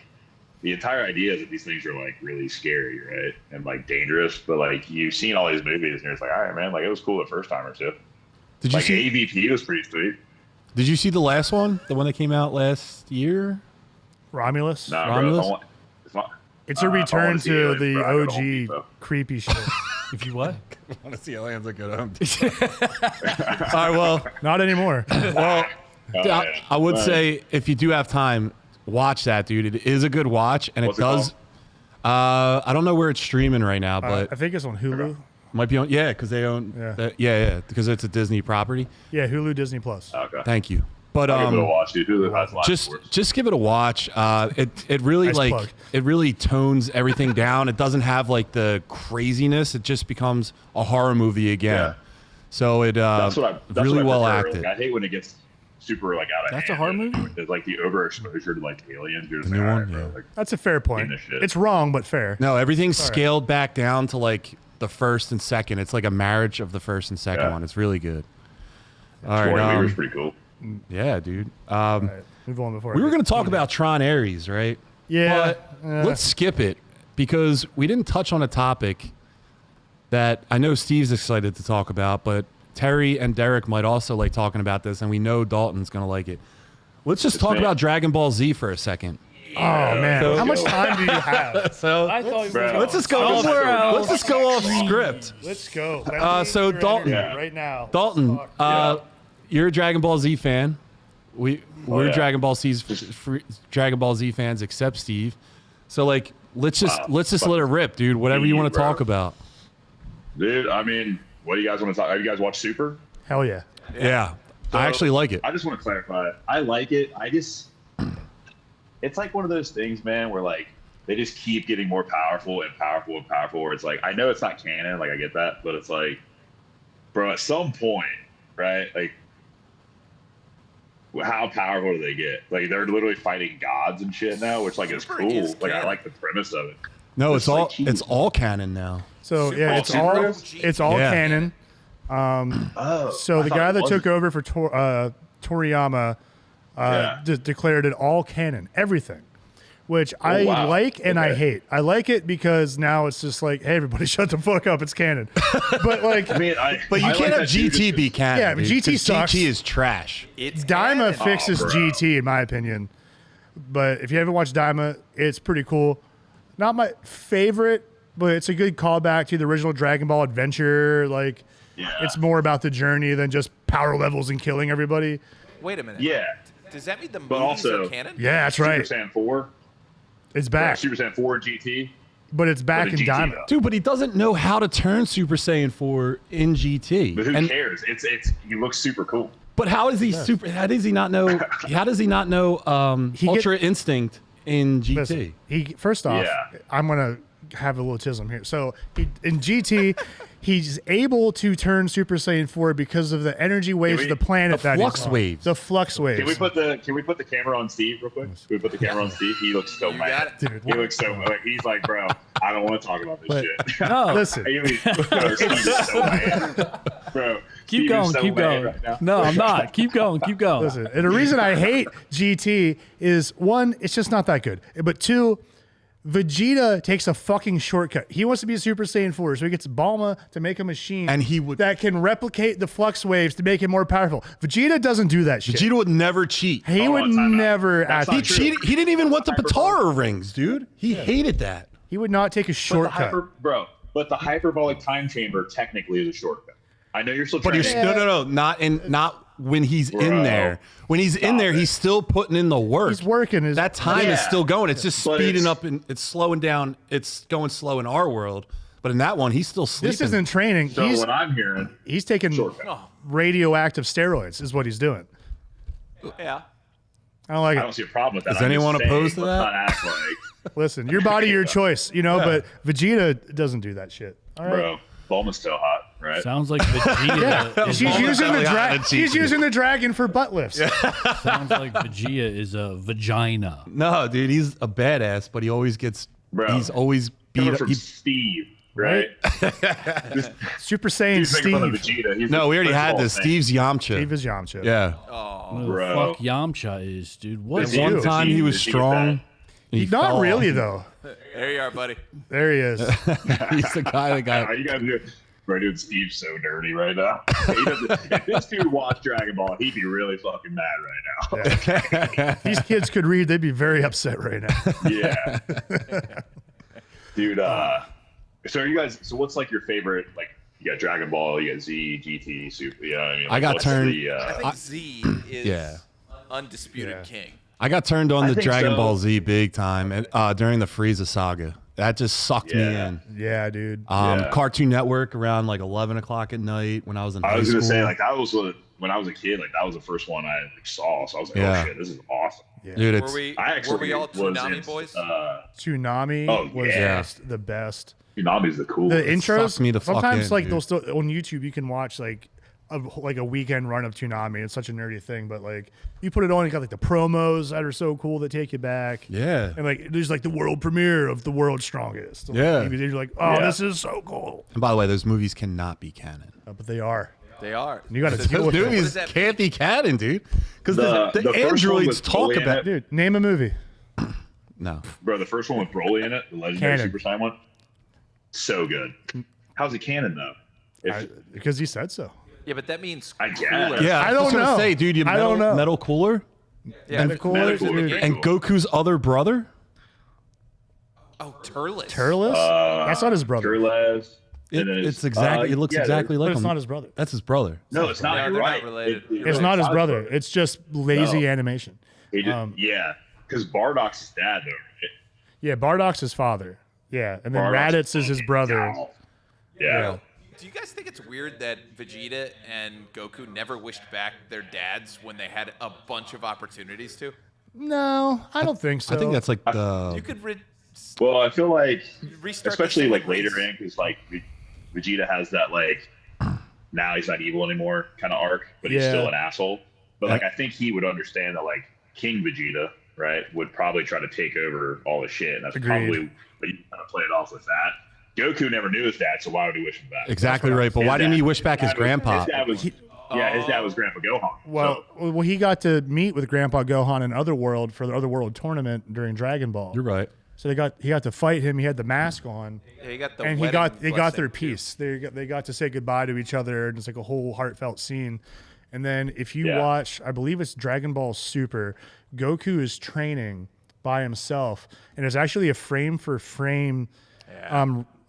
the entire idea is that these things are, like, really scary, right? And, like, dangerous. But, like, you've seen all these movies and you're just like, all right, man, like, it was cool the first time or two. Did you Like, see? AVP was pretty sweet. Did you see the last one? The one that came out last year? Romulus. Nah, Romulus? bro, It's a if I return wanna see to aliens, the bro, I go to Home OG Depot. creepy shit. If you what? I want to see Aliens at good home. All right, well, Not anymore. I would say if you do have time, watch that, dude. It is a good watch, and What's it it does. I don't know where it's streaming right now, but I think it's on Hulu. might be on. Yeah, because they own. Yeah. Yeah, because it's a Disney property. Yeah, Hulu, Disney Plus. Okay. Thank you. But I'll give it a watch, dude. Hulu has lots of just sports. just give it a watch. It really Nice like plug. it really tones everything down. It doesn't have like the craziness. It just becomes a horror movie again. Yeah. So it That's really what I well prefer. acted. Like, I hate when it gets super, like, out of That's a hand. horror movie? There's, like, the overexposure to, like, aliens. You're just The like, new all one? right, bro. Yeah. Like, That's a fair point. this shit. It's wrong, but fair. No, everything's all right. scaled back down to like the first and second. It's like a marriage of the first and second Yeah. one. It's really good. All Troy right, Weaver's pretty cool. yeah, dude. All right, move on before We I were get- going to talk about Tron Ares, right? Yeah. But let's skip it because we didn't touch on a topic that I know Steve's excited to talk about, but Terry and Derek might also like talking about this, and we know Dalton's going to like it. Let's just talk me. about Dragon Ball Z for a second. Oh man, So- how much time do you have? So I thought you Bro. were let's just go. somewhere else. Let's just go off script. Let's go. Let me so use your Dalton- energy Yeah. right now. Dalton, Let's talk. you're a Dragon Ball Z fan. We're yeah. Dragon Ball Z fans, except Steve. So like, let's just let it rip, dude. Whatever you want to Bro. talk about. Dude, I mean, what do you guys want to talk? Have you guys watched Super? Hell yeah. Yeah, I actually like it. I just want to clarify. I like it. It's like one of those things, man, where, like, they just keep getting more powerful and powerful and powerful. Where it's like, I know it's not canon, like, I get that, but it's like, bro, at some point, right? Like, how powerful do they get? Like, they're literally fighting gods and shit now, which, like, is Super cool. is Like, I canon. like the premise of it. No, It's it's all like cheese. it's all canon now. So Super yeah, Bowl it's Super all Bowl? it's all Yeah. canon. Oh, So the guy that took over for Toriyama declared it all canon, everything, which I wow. like and I Okay. hate. I like it because now it's just like, hey, everybody, shut the fuck up, it's canon. But like, I mean, But you I can't like have that too, GT just- be canon. Yeah, but dude, GT 'cause sucks. GT is trash. It's Daima canon. fixes bro. GT in my opinion. But if you haven't watched Daima, it's pretty cool. Not my favorite, but it's a good callback to the original Dragon Ball adventure. Like, Yeah. it's more about the journey than just power levels and killing everybody. Wait a minute. Yeah. Does that mean the But movies also- are canon? Yeah, that's Super right. Saiyan 4. It's back, Super Saiyan 4 and GT. but it's back But in in GT, Daima. though. Dude, but he doesn't know how to turn Super Saiyan 4 in GT. But who And- cares? He looks super cool. But how is he super? How does he not know? How does he not know He Ultra Instinct in GT? Listen, first off, Yeah. I'm gonna have a little tism here. So in GT, he's able to turn Super Saiyan 4 because of the energy waves of the planet. The flux waves. The flux waves. Can we put the camera on Steve real quick? Can we put the camera on Steve? He looks so mad. Dude, he looks so like he's like, bro, I don't want to talk about this shit. No, listen. Steve is so mad. Bro, keep Steve going, is so keep mad going. right now. No, I'm not. Keep going, keep going. Listen, and the reason I hate GT is, one, it's just not that good. But two, Vegeta takes a fucking shortcut. He wants to be a Super Saiyan 4, so he gets Bulma to make a machine that can replicate the flux waves to make it more powerful. Vegeta doesn't do that shit. Vegeta would never cheat. He would never. He cheated. He didn't even want the Patara rings, dude. He hated that. He would not take a shortcut. But the hyperbolic time chamber technically is a shortcut. I know you're still trying no, not when he's in there. When he's in there, he's still putting in the work. He's working. That time is still going. It's just speeding up and it's slowing down. It's going slow in our world. But in that one, he's still sleeping. This isn't training. So what I'm hearing, he's taking radioactive steroids is what he's doing. Yeah. I don't like it. I don't see a problem with that. Is anyone opposed to that? Not act like, Listen, your body, your choice, you know, but Vegeta doesn't do that shit. All right. bro, Bulma's still hot, right? Sounds like Vegeta. is She's using the dragon for butt lifts. Sounds like Vegeta is a vagina. No, dude, he's a badass, but he always gets. Bro, he's always beat coming up. from Steve, right? Super Saiyan He's making fun of Steve. Vegeta. He's No, we already first of had all, this. man, Steve's Yamcha. Steve is Yamcha. Yeah. Who the Bro. fuck Yamcha is, dude? What? Is he- One is time he- he was is he strong. He Not fell really, off. though. There you are, buddy. There he is. He's the guy that got. You guys do. Bro, dude, Steve's so dirty right now. If this dude watched Dragon Ball, he'd be really fucking mad right now. These kids could read, they'd be very upset right now. Yeah. Dude, so are you guys, so what's like your favorite, like, you got Dragon Ball, you got Z, GT, Super, you know what I mean? I got what's turned- I think Z is undisputed king. I got turned on I the think Dragon so. Ball Z big time during the Frieza saga. That just sucked me in. Yeah, dude. Cartoon Network around like 11 o'clock at night when I was in high I was school. going to say, like, that was when I was a kid, like, that was the first one I like, saw, so I was like, Yeah. oh shit, this is awesome. Dude, it's, Were we all was Toonami in, boys? Tsunami was yeah. just the best. Tsunami's the coolest. The intros, sucked me the fuck sometimes in, like dude. they'll still on YouTube you can watch like a weekend run of Toonami. It's such a nerdy thing, but like you put it on, you got like the promos that are so cool that take you back. yeah. And like there's like the world premiere of The World's Strongest. Yeah. Like, you're like, oh, Yeah. this is so cool. And by the way, those movies cannot be canon. But they are. They are. You got to Does- deal Those with it. What movies does that can't be canon, dude. Because The the first one androids with talk Broly in about. it. Dude, name a movie. No. the first one with Broly in it, the legendary Canon. Super Saiyan one, so good. How's it canon, though? Because he said so. Yeah, but that means I guess. cooler. Yeah, I was don't gonna know. say, dude, you I don't know. metal cooler Yeah, And the coolers, Medical dude. is and cool. Goku's other brother. Oh, Turles. Turles? That's not his brother. Turles. It's exactly. It looks exactly But like it's him. not his brother. That's his brother. No, it's not. No, You're they're not right. related. It's not his brother. It's just lazy animation. He just, yeah, because Bardock's his dad, though. Right? Yeah, Bardock's his father. Yeah, and then Bardock's Raditz is his fucking brother. cow. Yeah. Do you guys think it's weird that Vegeta and Goku never wished back their dads when they had a bunch of opportunities to? No, I don't think so. I think that's like You the. could Well, I feel like, restart the especially same like ways. later in, because like Vegeta has that like now he's not evil anymore kind of arc, but he's Yeah. still an asshole. But like I think he would understand that like King Vegeta, right, would probably try to take over all the shit, and that's Agreed. probably but you kind of play it off with that. Goku never knew his dad, so why would he wish him back? Exactly right. But His why didn't dad- he wish back his dad was- grandpa? His dad was, his dad was Grandpa Gohan. well, he got to meet with Grandpa Gohan in Otherworld for the Otherworld tournament during Dragon Ball. You're right. So he got to fight him. He had the mask on, Yeah, you got the and wedding they got blessing, their too. peace. They got to say goodbye to each other, and it's like a whole heartfelt scene. And then if you Yeah. watch, I believe it's Dragon Ball Super, Goku is training by himself, and it's actually a frame for frame,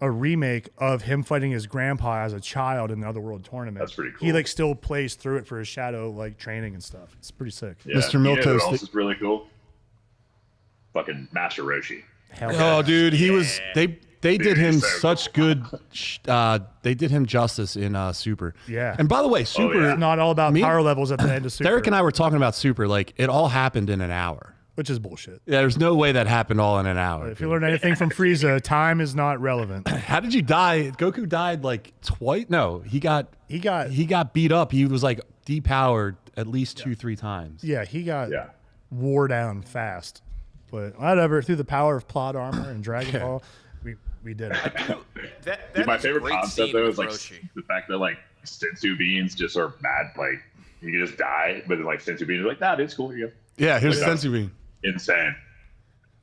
a remake of him fighting his grandpa as a child in the Otherworld tournament. That's pretty He cool. like still plays through it for his shadow like training and stuff. It's pretty sick. Yeah. Mr. You know Miltos, who else is really cool? Fucking Master Roshi. Hell yeah. Oh, dude, he was. They did him he's so such good. They did him justice in Super. Yeah. And by the way, Super. It's not all about Me- power levels at the end of Super. Derek and I were talking about Super. Like it all happened in an hour. which is bullshit. Yeah, there's no way that happened all in an hour. If you learn anything from Frieza, time is not relevant. How did you die? Goku died like twice. No, he got beat up. He was like depowered at least 2-3 times. Yeah, he got wore down fast. But whatever, through the power of plot armor and Dragon Ball, we did it. That my is favorite great concept scene though with is like Roshi. the fact that like sensu beans just are mad, like you can just die, but then like sensu beans are like, nah, it's cool. You Yeah, here's Like, Sensu Bean. insane.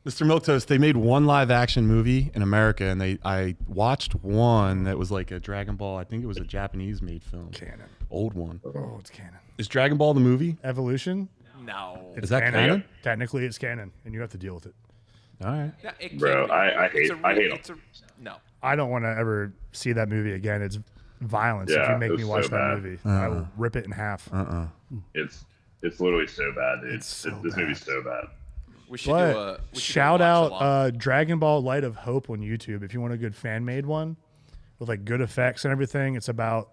Mr. Milktoast, they made one live action movie in America, and I watched one that was like a Dragon Ball. I think it was a Japanese made film. Canon. Old one. Oh, it's canon. Is Dragon Ball the movie? Evolution? No. Is that canon? Technically, it's canon, and you have to deal with it. All right. Yeah, it Bro, can be. I hate It's them. No. I don't want to ever see that movie again. It's violence. If Yeah, you make it me was watch so that bad. movie, I will rip it in half. It's literally so bad, dude. It's so this bad. movie's so bad. We should But do a we should shout do a watch out along. Dragon Ball Light of Hope on YouTube if you want a good fan made one with like good effects and everything. It's about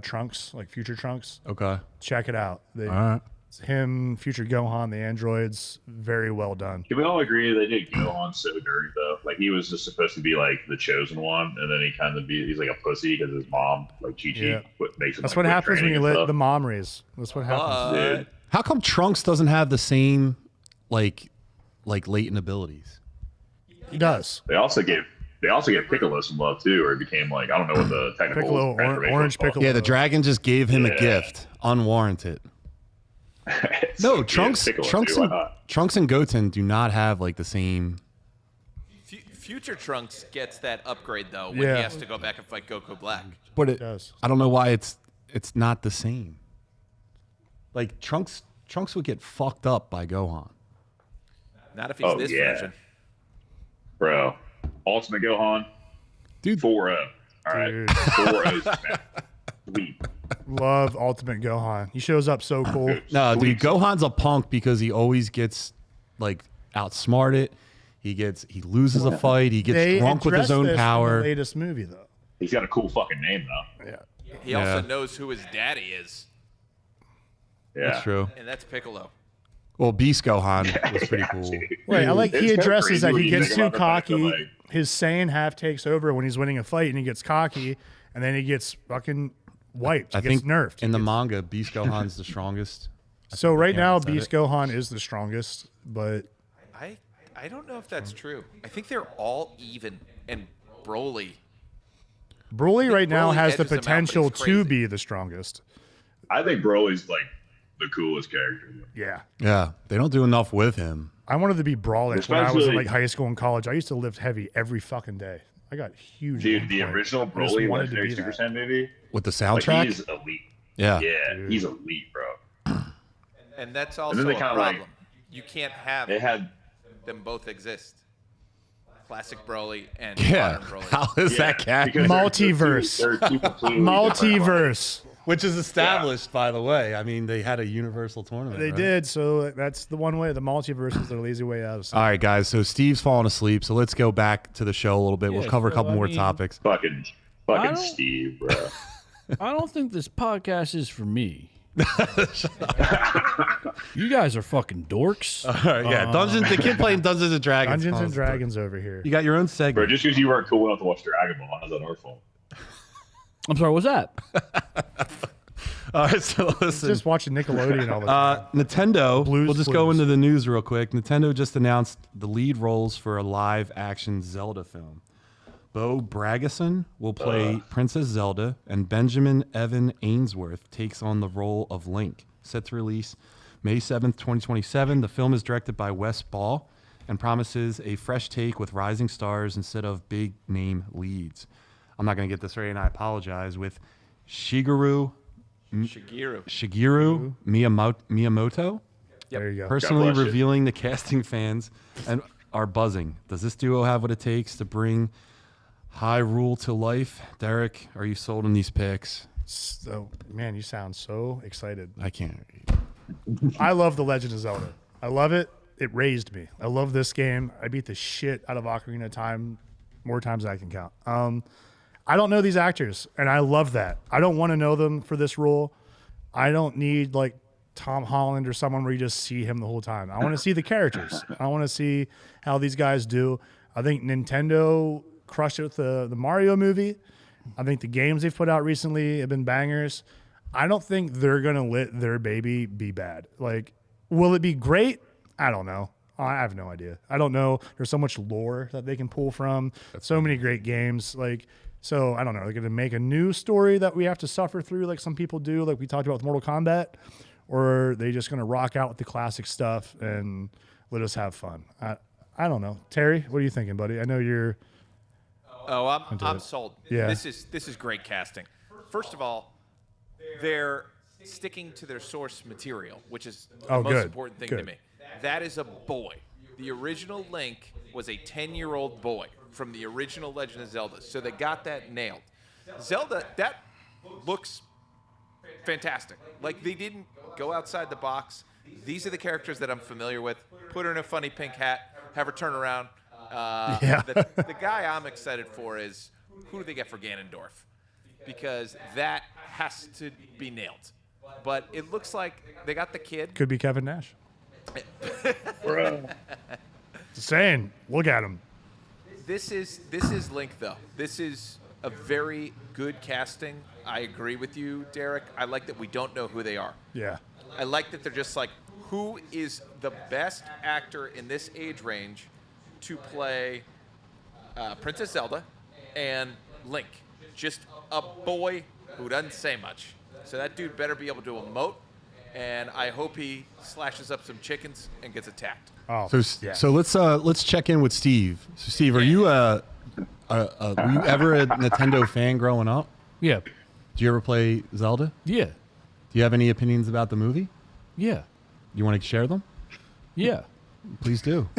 Trunks, like future Trunks. Okay. Check it out. All right. It's him, future Gohan, the androids. Very well done. Can we all agree they did Gohan so dirty though? Like he was just supposed to be like the chosen one, and then he's like a pussy because his mom, like Chi Chi, Yeah. makes him. That's like, what quit happens when training you and let stuff. the mom raise. That's what happens. Dude. How come Trunks doesn't have the same like latent abilities? He does. They also gave Piccolo some love too, or he became like I don't know what the technical Piccolo, transformation orange was called. Piccolo. Yeah, the dragon just gave him a Yeah. gift, unwarranted. It's No, so cute. Trunks Piccolo, too, why not? Trunks and Goten do not have like the same. Future Trunks gets that upgrade though when Yeah. he has to go back and fight Goku Black. But it does. I don't know why it's not the same. Like Trunks would get fucked up by Gohan. Not if he's Oh, this yeah. version. Bro, Ultimate Gohan, Dude, 4-0. All right, Dude. 4-0. Sweet. Love Ultimate Gohan. He shows up so cool. no, dude, Sweet. Gohan's a punk because he always gets like outsmarted. He loses a fight. He gets They drunk with his addressed own this in power. the latest movie, though. He's got a cool fucking name though. Yeah. He Yeah. also knows who his daddy is, Yeah, That's true. and that's Piccolo. Well, Beast Gohan was pretty cool. Right. I like It's he kinda addresses crazy that when he you gets think too about the fact that, cocky. like- His Saiyan half takes over when he's winning a fight, and he gets cocky, and then he gets fucking wiped. He I gets think nerfed. in the manga, Beast Gohan's the strongest. So right now, said Beast it. Gohan is the strongest, but I don't know if that's true. I think they're all even, and Broly. Broly right now Broly has the edges him out, but potential he's to crazy. be the strongest. I think Broly's like the coolest character. Yeah. Yeah, they don't do enough with him. I wanted to be Brawlix when I was in Especially- like high school and college. I used to lift heavy every fucking day. I got huge. Dude, at the one point. original I just Broly wanted to Legendary be Super that. Saiyan movie, With the like soundtrack? he's elite. Yeah. Yeah, he's elite, bro. And that's also then they a kinda, problem. like- You can't have They had them both exist. Classic Broly and Yeah. modern Broly. How is that cat? because Multiverse. They're two completely different, Multiverse. Which is established, by the way. I mean, they had a universal tournament. They right? did, so that's the one way. The multiverse is the lazy way out of something. All right, guys. So Steve's falling asleep. So let's go back to the show a little bit. We'll Yeah, cover a so, couple I more mean- topics. fucking don't- Steve, bro. I don't think this podcast is for me. You guys are fucking dorks. All right, yeah. Dungeons. The kid playing Dungeons and Dragons. Dungeons and calls it. Dragons over here. You got your own Bro, segment. just because you weren't cool enough to watch Dragon Ball, how's that our fault? I'm sorry, what's that? All right, so listen. Just watching Nickelodeon all the time. Nintendo. Blues we'll just go Clues. into the news real quick. Nintendo just announced the lead roles for a live-action Zelda film. Bo Bragason will play Princess Zelda, and Benjamin Evan Ainsworth takes on the role of Link. Set to release May 7th, 2027. The film is directed by Wes Ball and promises a fresh take with rising stars instead of big-name leads. I'm not going to get this right, and I apologize. With Shigeru Miyamoto There you go. personally bless you. revealing the casting fans and are buzzing. Does this duo have what it takes to bring Hyrule to life? Derek, are you sold on these picks? So, man, you sound so excited. I can't. I love The Legend of Zelda. I love it. It raised me. I love this game. I beat the shit out of Ocarina of Time more times than I can count. I don't know these actors, and I love that. I don't want to know them for this role. I don't need like Tom Holland or someone where you just see him the whole time. I want to see the characters. I want to see how these guys do. I think Nintendo crushed it with the Mario movie. I think the games they've put out recently have been bangers. I don't think they're going to let their baby be bad. Like, will it be great? I don't know. I have no idea. I don't know. There's so much lore that they can pull from. So many great games. Like, so I don't know. They're going to make a new story that we have to suffer through like some people do, like we talked about with Mortal Kombat, or are they just going to rock out with the classic stuff and let us have fun? I don't know. Terry, what are you thinking, buddy? I know you're... Oh, I'm sold. Yeah. This is great casting. First of all, they're sticking to their source material, which is the most important thing to me. That is a boy. The original Link was a 10-year-old boy from the original Legend of Zelda, so they got that nailed. Zelda, that looks fantastic. Like, they didn't go outside the box. These are the characters that I'm familiar with. Put her in a funny pink hat, have her turn around. The guy I'm excited for is, who do they get for Ganondorf? Because that has to be nailed. But it looks like they got the kid. Could be Kevin Nash. Just saying, look at him. This is Link, though. This is a very good casting. I agree with you, Derek. I like that we don't know who they are. Yeah. I like that they're just like, who is the best actor in this age range to play Princess Zelda and Link? Just a boy who doesn't say much. So that dude better be able to emote, and I hope he slashes up some chickens and gets attacked. Oh, so let's check in with Steve. So Steve, are you were you ever a Nintendo fan growing up? Yeah. Do you ever play Zelda? Yeah. Do you have any opinions about the movie? Yeah. You want to share them? Yeah. Please do.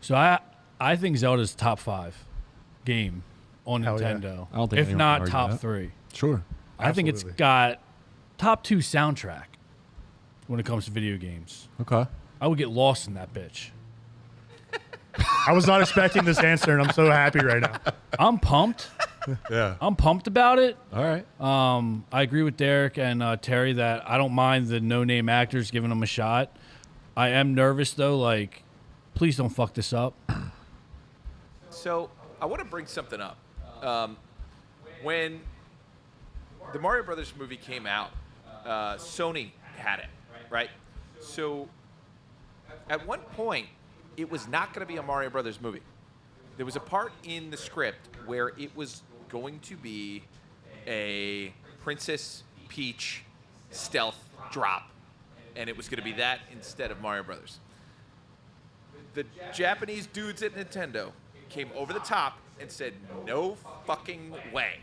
So I think Zelda's top 5 game on Nintendo. I don't think if anyone not can argue top that. 3. Sure. I think it's got top 2 soundtrack when it comes to video games. Okay. I would get lost in that bitch. I was not expecting this answer, and I'm so happy right now. I'm pumped. Yeah. I'm pumped about it. All right. I agree with Derek and Terry that I don't mind the no-name actors giving them a shot. I am nervous, though. Like, please don't fuck this up. So I want to bring something up. When the Mario Brothers movie came out, Sony had it, right? So at one point, it was not going to be a Mario Brothers movie. There was a part in the script where it was going to be a Princess Peach stealth drop, and it was going to be that instead of Mario Brothers. The Japanese dudes at Nintendo came over the top and said, no fucking way.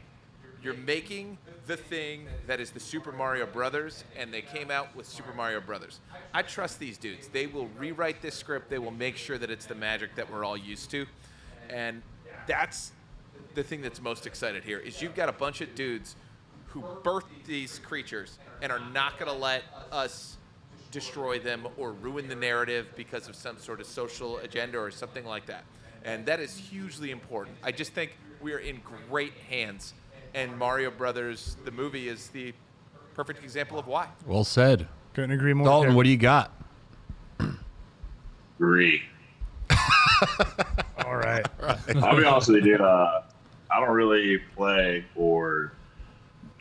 You're making the thing that is the Super Mario Brothers, and they came out with Super Mario Brothers. I trust these dudes. They will rewrite this script. They will make sure that it's the magic that we're all used to. And that's the thing that's most excited here, is you've got a bunch of dudes who birthed these creatures and are not going to let us destroy them or ruin the narrative because of some sort of social agenda or something like that. And that is hugely important. I just think we are in great hands. And Mario Brothers, the movie, is the perfect example of why. Well said. Couldn't agree more. Dalton, what do you got? 3. All right. I'll be honest with you, dude. I don't really play or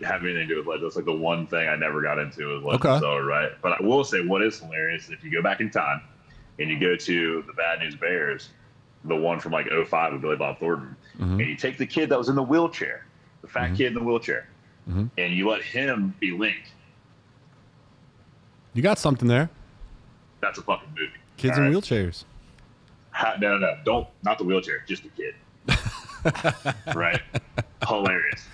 have anything to do with Legend. That's like the one thing I never got into with Legend of Zelda, right? But I will say what is hilarious is if you go back in time and you go to the Bad News Bears, the one from like 05 with Billy Bob Thornton, and you take the kid that was in the wheelchair, the fat kid in the wheelchair, and you let him be Link. You got something there. That's a fucking movie. Kids in wheelchairs. No, not the wheelchair, just the kid. Right? Hilarious.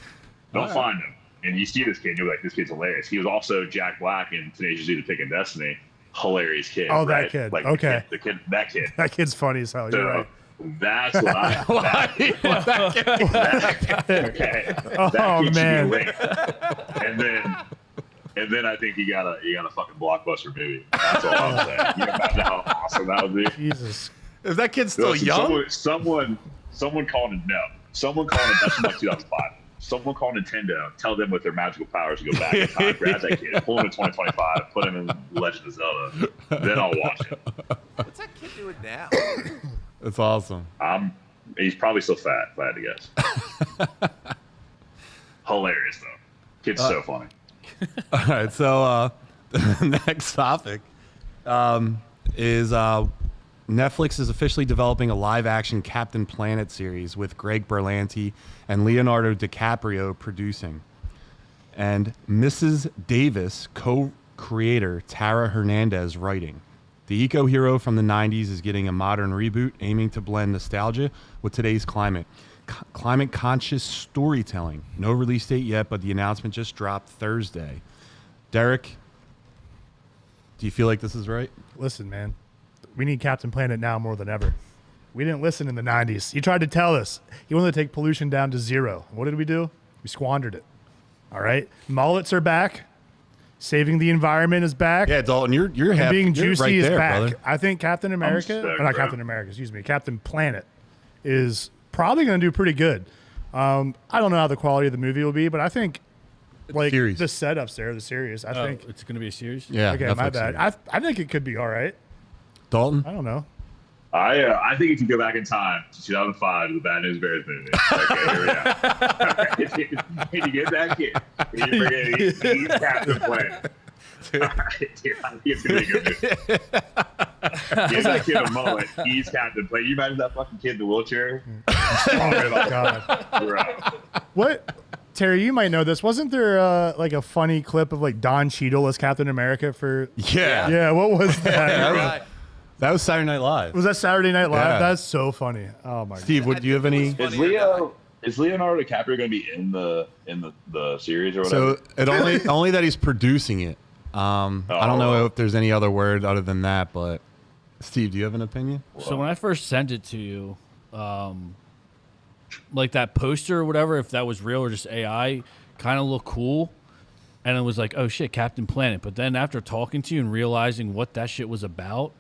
Don't find him. And you see this kid, you're like, this kid's hilarious. He was also Jack Black in Tenacious D: The Pick of Destiny. Hilarious kid. Oh, right? that kid. Like okay. That kid. That kid's funny as hell. So, You're right. That's what I. Okay. Oh man. And then I think you got a fucking blockbuster movie. That's all I'm saying. You imagine how awesome that would be. Jesus. Is that kid still young? Someone called it no. Someone called it. That's from like 2005. Someone call Nintendo, tell them with their magical powers to go back in time, grab that kid, pull him to 2025, put him in Legend of Zelda. Then I'll watch it. What's that kid doing now? That's awesome. He's probably still fat, if I had to guess. Hilarious, though. Kid's so funny. All right, so the next topic is Netflix is officially developing a live-action Captain Planet series with Greg Berlanti and Leonardo DiCaprio producing. And Mrs. Davis, co-creator Tara Hernandez, writing. The eco-hero from the 90s is getting a modern reboot aiming to blend nostalgia with today's climate. Climate-conscious storytelling. No release date yet, but the announcement just dropped Thursday. Derek, do you feel like this is right? Listen, man, we need Captain Planet now more than ever. We didn't listen in the 90s. He tried to tell us. He wanted to take pollution down to 0. What did we do? We squandered it. All right? Mullets are back. Saving the environment is back. Yeah, Dalton, you're and being juicy right is there, back. brother. I think Captain America, or not Captain America, excuse me, Captain Planet is probably going to do pretty good. I don't know how the quality of the movie will be, but I think like series. the setups there, the series. I think it's going to be a series. Yeah. Okay, Netflix my bad. series. I think it could be all right. Dalton? I don't know. I think if you go back in time to 2005, the Bad News Bears movie. Okay, here we go. If you get that kid, and you bring in, he's Captain Planet. All right, dude, I think it's going to be a good movie. Give that kid a mullet. He's Captain Planet. You imagine that fucking kid in the wheelchair? Oh, God. Right. What? Terry, you might know this. Wasn't there like a funny clip of like Don Cheadle as Captain America for? Yeah. Yeah. What was that? Right. That was Saturday Night Live. Was that Saturday Night Live? Yeah. That's so funny. Oh my Steve, God. would you have any? Is Leonardo DiCaprio going to be in the series or whatever? So it only that he's producing it. I don't know if there's any other word other than that, but Steve, do you have an opinion? So when I first sent it to you, like that poster or whatever, if that was real or just AI, kind of looked cool. And it was like, oh shit, Captain Planet. But then after talking to you and realizing what that shit was about,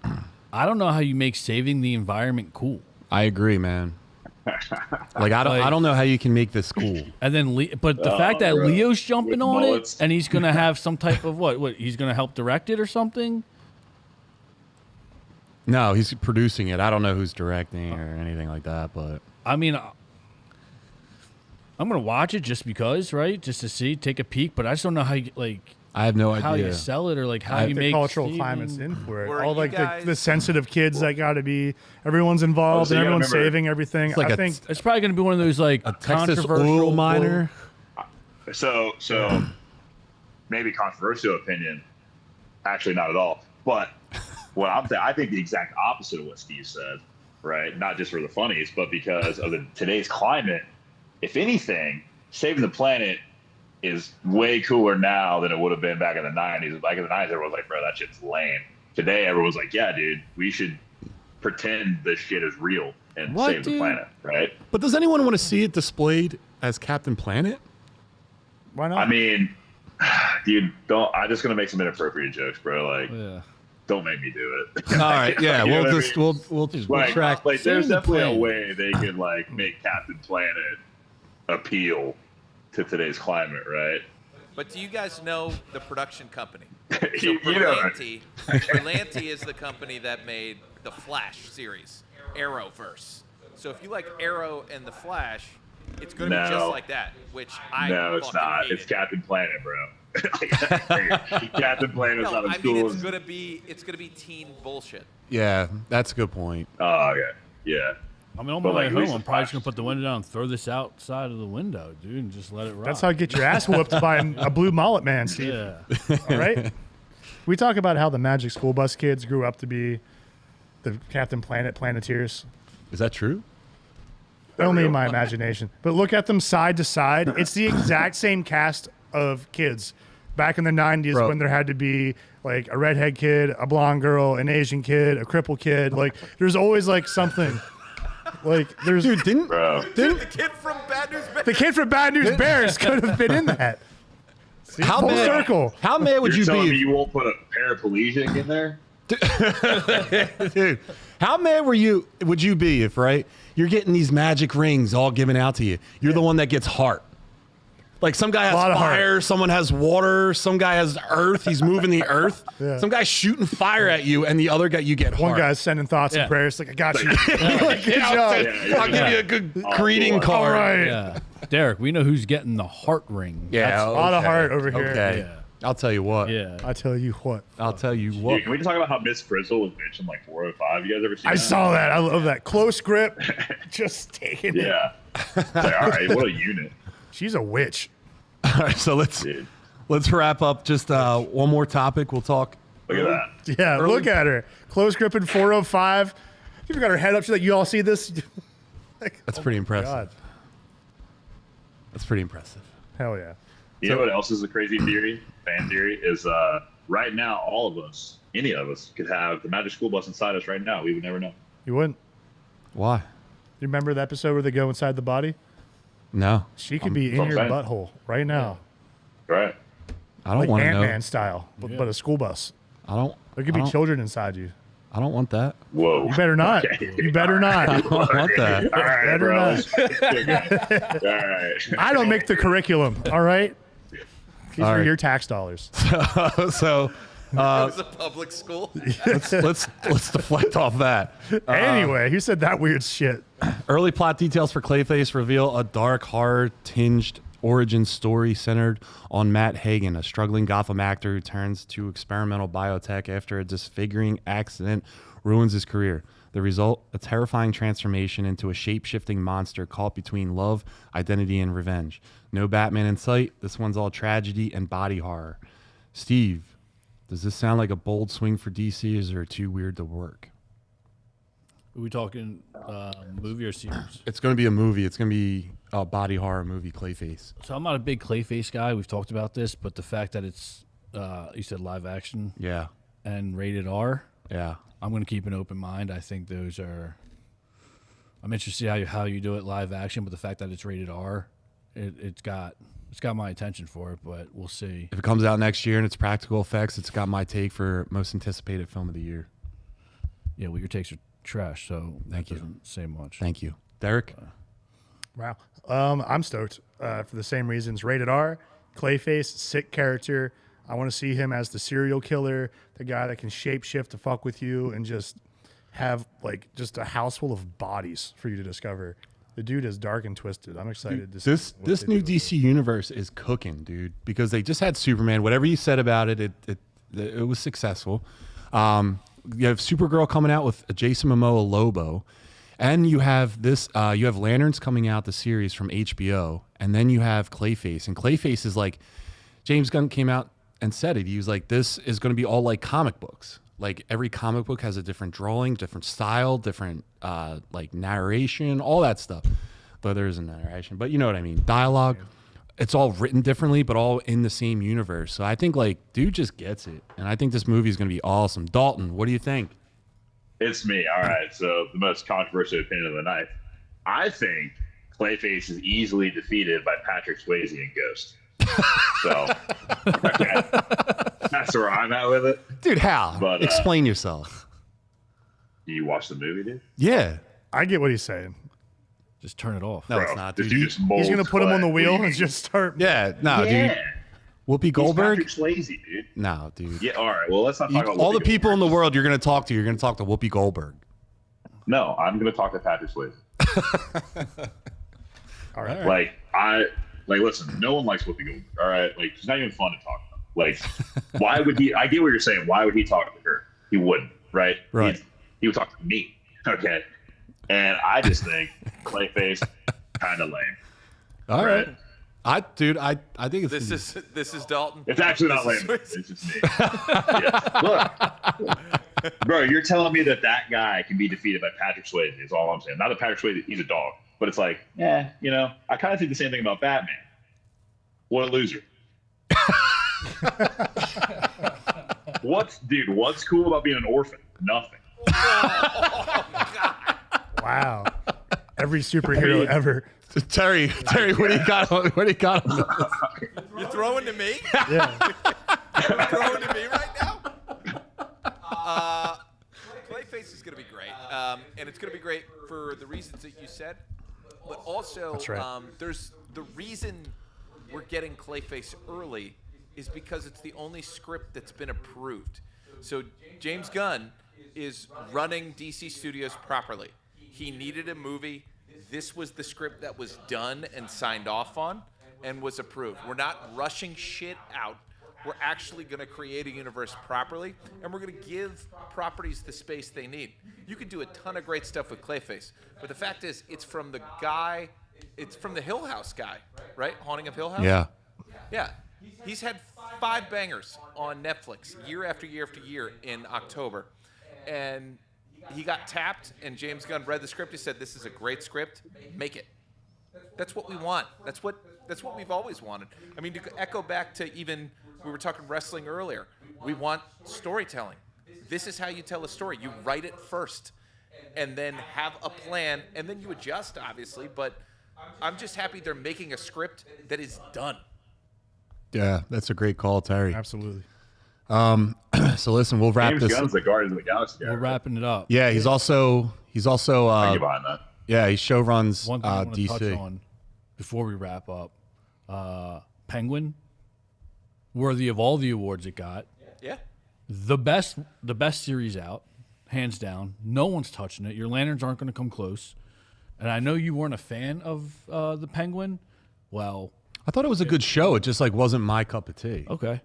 I don't know how you make saving the environment cool. I agree, man. Like I don't know how you can make this cool. And then, but the fact that bro. Leo's jumping With on mullets. it, and he's gonna have some type of what? He's gonna help direct it or something? No, he's producing it. I don't know who's directing or anything like that, but I mean, I'm gonna watch it just because, right? Just to see, take a peek. But I just don't know how you I have no how idea. you sell it or like how you The make cultural Steven- climate's in for it. Were All you like guys- the sensitive kids that got to be. Everyone's involved so and you gotta everyone's remember, saving everything. it's like I a- think It's probably gonna be one of those like Texas controversial oil miner. So maybe controversial opinion. Actually, not at all. But what I'm saying, I think the exact opposite of what Steve said. Right? Not just for the funnies, but because of today's climate. If anything, saving the planet is way cooler now than it would have been back in the 90s. Back in the 90s, everyone was like, bro, that shit's lame. Today, everyone's like, yeah, dude, we should pretend this shit is real and What, save the dude? planet, right? But does anyone want to see it displayed as Captain Planet? why not? I mean, dude, I'm just going to make some inappropriate jokes, bro. Like, Yeah. don't make me do it. All right, yeah, You know we'll what I just mean? we'll just Like, track. there's Saving the definitely a planet. way they can, like, make Captain Planet appeal to today's climate, right? But do you guys know the production company? So You know it. Berlanti is the company that made the Flash series, Arrowverse. So if you like Arrow and the Flash, it's going to be just No. like that, which I No, it's fucking not. hated. It's Captain Planet, bro. Captain Planet's No, not as I mean cool it's as. gonna be teen bullshit. Yeah, that's a good point. Oh, okay. Yeah. I mean, on But, my like, way at least home, I'm the probably Flash just gonna put the window down and throw this outside of the window, dude, and just let it rock. That's how you get your ass whooped by a blue mullet man, Steve. Yeah. All right. We talk about how the Magic School Bus kids grew up to be the Captain Planet Planeteers. Is that true? Only in my imagination. But look at them side to side. It's the exact same cast of kids. Back in the 90s Bro. when there had to be like a redhead kid, a blonde girl, an Asian kid, a crippled kid. Like there's always like something. Like there's Dude, didn't Bro. The kid from Bad News Bears. the kid from Bad News Bears could have been in that. See, How full mad- circle. How mad would You're you telling me be, you won't put a paraplegic in there? dude? How mad would you be if you're getting these magic rings all given out to you? You're the one that gets heart. Like some guy has Lot of fire, heart. someone has water, some guy has earth. He's moving the earth. Yeah. Some guy's shooting fire at you, and the other guy, you get One heart. guy's sending thoughts and prayers. Like, I got you. Like, Good yeah, job. I'll give you a good greeting cool. card. All right. Yeah. Derek, we know who's getting the heart ring. Yeah, A lot of heart over here. Okay. Yeah. I'll tell you what. Yeah. I tell you what. I'll tell you what. Dude, can we just talk about how Miss Frizzle was bitching like 405? You guys ever seen I that? saw that. I love that. Close grip. Just taking it. Yeah. It's like, all right, what a unit. She's a witch. All right, so Dude. let's wrap up. Just one more topic. We'll talk. Look at that. Yeah, look at her. Close grip in 405. She's got her head up. She's like, you all see this? Like, That's pretty impressive. God. That's pretty impressive. Hell yeah. You know what else is a crazy theory? Fan theory is right now, all of us, any of us, could have the magic school bus inside us right now. We would never know. You wouldn't? Why? You remember the episode where they go inside the body? No. She could be in I'm your saying. butthole right now. Right? I don't Like want to know. Ant-Man style, but a school bus. I don't. There could I be don't- children inside you. I don't want that. Whoa. You better not. Okay. You better I not. don't want that. All right, Better bro. not. All right. I don't make the curriculum, all right? These All are right. your tax dollars. So It was a public school. let's deflect off that. Anyway, who said that weird shit? Early plot details for Clayface reveal a dark horror-tinged origin story centered on Matt Hagen, a struggling Gotham actor who turns to experimental biotech after a disfiguring accident ruins his career. The result, a terrifying transformation into a shape-shifting monster caught between love, identity, and revenge. No Batman in sight. This one's all tragedy and body horror. Steve, does this sound like a bold swing for DC, or is it too weird to work? Are we talking movie or series? It's going to be a movie. It's going to be a body horror movie, Clayface. So I'm not a big Clayface guy. We've talked about this, but the fact that it's, you said live action Yeah. and rated R, Yeah. I'm going to keep an open mind. I think those are. I'm interested how you do it live action, but the fact that it's rated R, it's got my attention for it. But we'll see. If it comes out next year and it's practical effects, it's got my take for most anticipated film of the year. Yeah, well, your takes are trash, so Thank that you. doesn't say much. Thank you. Derek? Wow. I'm stoked for the same reasons. Rated R, Clayface, sick character. I want to see him as the serial killer, the guy that can shapeshift to fuck with you and just have like just a house full of bodies for you to discover. The dude is dark and twisted. I'm excited to see This what this they new do with DC universe is cooking, dude, because they just had Superman. Whatever you said about it, it was successful. You have Supergirl coming out with Jason Momoa Lobo, and you have this. You have Lanterns coming out, the series from HBO, and then you have Clayface. And Clayface is like, James Gunn came out and said it. He was like, this is going to be all like comic books. Like every comic book has a different drawing, different style, different like narration, all that stuff. Though there isn't narration, but you know what I mean. Dialogue. It's all written differently, but all in the same universe. So I think like dude just gets it, and I think this movie is going to be awesome. Dalton, what do you think? It's me. All right. So the most controversial opinion of the night. I think Clayface is easily defeated by Patrick Swayze in Ghost. So okay. That's where I'm at with it. Dude, how? But, Explain yourself. Do you watch the movie, dude? Yeah. I get what he's saying. Just turn it off. No, Bro, it's not, this dude. dude just molds He's going to put him clay. on the What do wheel you and mean? just start. Yeah, no, Yeah. dude. Whoopi He's Goldberg? Patrick Swayze, dude. No, dude. Yeah, all right. Well, let's not talk about All Whoopi the people in the Goldberg. world you're going to talk to, you're going to talk to Whoopi Goldberg. No, I'm going to talk to Patrick Swayze. All right. Like, listen, no one likes Whoopi Goldberg, all right? Like, she's not even fun to talk to. Like, why would he, I get what you're saying. Why would he talk to her? He wouldn't, right? Right. He would talk to me, okay? And I just think Clayface, kind of lame. All right. Right. I think it's This is Dalton. It's actually not lame. This It's just me. Yeah. Look, bro, you're telling me that guy can be defeated by Patrick Swayze is all I'm saying. Not that Patrick Swayze, he's a dog. But it's like, yeah, you know, I kind of think the same thing about Batman. What a loser. What's cool about being an orphan? Nothing. Wow. Every superhero ever. Terry, what do you got? What do you got? On this? You're throwing to me? Yeah. You're throwing to me right now? Clayface is going to be great. And it's going to be great for the reasons that you said. But also, That's right. there's the reason we're getting Clayface early is because it's the only script that's been approved. So James Gunn is running DC Studios properly. He needed a movie. This was the script that was done and signed off on and was approved. We're not rushing shit out. We're actually going to create a universe properly, and we're going to give properties the space they need. You could do a ton of great stuff with Clayface, but the fact is, it's from the Hill House guy, right? Haunting of Hill House? Yeah. Yeah. He's had 5 bangers on Netflix year after year after year in October. And he got tapped, and James Gunn read the script. He said, this is a great script. Make it. That's what we want. That's what we've always wanted. I mean, to echo back to even, we were talking wrestling earlier. We want storytelling. This is how you tell a story. You write it first, and then have a plan, and then you adjust, obviously. But I'm just happy they're making a script that is done. Yeah, that's a great call, Terry. Absolutely. So listen, we'll wrap James this. Gunn's the Guardians of the Galaxy guy. We're right? wrapping it up. Yeah, he's also I get behind that. yeah, he show runs One thing I want to touch DC. on before we wrap up, Penguin, worthy of all the awards it got. Yeah. The best series out, hands down. No one's touching it. Your lanterns aren't going to come close. And I know you weren't a fan of the Penguin. Well, I thought it was a good show. It just like wasn't my cup of tea. okay.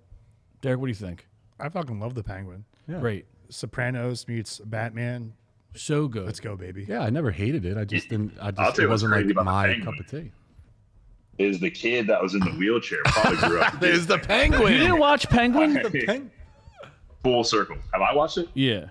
Derek, what do you think? I fucking love the Penguin. Great. Sopranos meets Batman. So good. Let's go, baby. Yeah, I never hated it. I just didn't. I'll It tell you what's wasn't like crazy about the my Penguin. cup of tea. Is the kid that was in the wheelchair probably grew up. There's the Penguin. You didn't watch Penguin? Full circle. Have I watched it? Yeah.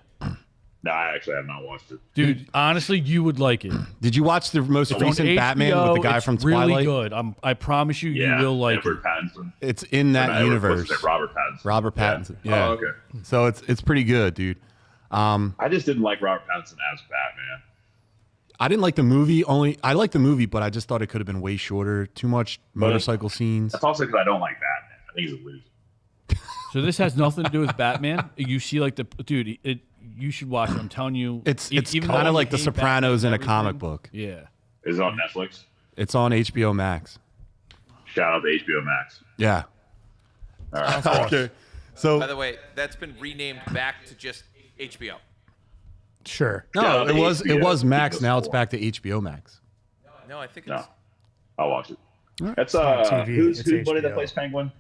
No, I actually have not watched it. Dude, honestly, you would like it. Did you watch the most On recent Batman HBO, with the guy it's from really Twilight? good. I promise you, Yeah, you will like Edward it. Pattinson. It's in that What's universe. his name? Robert Pattinson. Robert Pattinson. Yeah. Oh, okay. So it's pretty good, dude. I just didn't like Robert Pattinson as Batman. I didn't like the movie. I liked the movie, but I just thought it could have been way shorter. Too much motorcycle scenes. That's also because I don't like Batman. I think he's a loser. So this has nothing to do with Batman. You see, like dude, you should watch it. I'm telling you, It's even kind though of you like The hate Sopranos in Batman a comic and everything, book. Yeah. Is it on Netflix? It's on HBO Max. Shout out to HBO Max. Yeah. All right. Okay. So By the way, that's been renamed back to just HBO. Sure. no, Shout out it to was HBO. Max. Because Now it's four. back to HBO Max. No, I think No, it's... I'll watch it. That's not TV, who's it's buddy that HBO. plays Penguin?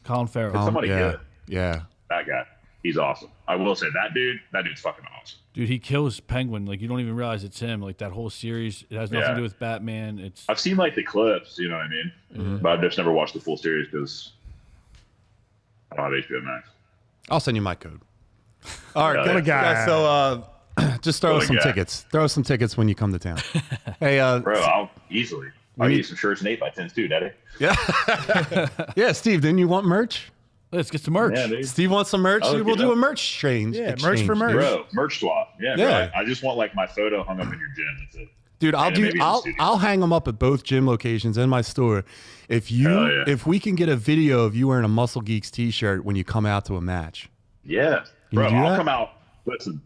Colin Farrell. Somebody yeah. good. Yeah. That guy. He's awesome. I will say that dude's fucking awesome. Dude, he kills Penguin. Like, you don't even realize it's him. Like, that whole series, it has nothing Yeah. to do with Batman. It's I've seen like the clips, you know what I mean? Mm-hmm. But I've just never watched the full series because I don't have HBO Max. I'll send you my code. All right, Yeah, good yeah. guys. So just throw us some Yeah. tickets. Throw us some tickets when you come to town. Hey, Bro, I'll easily. I'll get you some shirts and 8x10s too, Daddy. yeah, Steve, didn't you want merch? let's get some merch. Yeah, dude. Steve wants some merch. Oh, We'll yeah. do a merch exchange. Yeah, merch for merch. Bro, merch swap. Yeah, Yeah. bro. I just want like my photo hung up in your gym. That's it. Dude, And maybe in the studio. I'll hang them up at both gym locations and my store. If Hell yeah. if we can get a video of you wearing a Muscle Geeks t-shirt when you come out to a match. Yeah. you Bro, do I'll that? come out. Listen,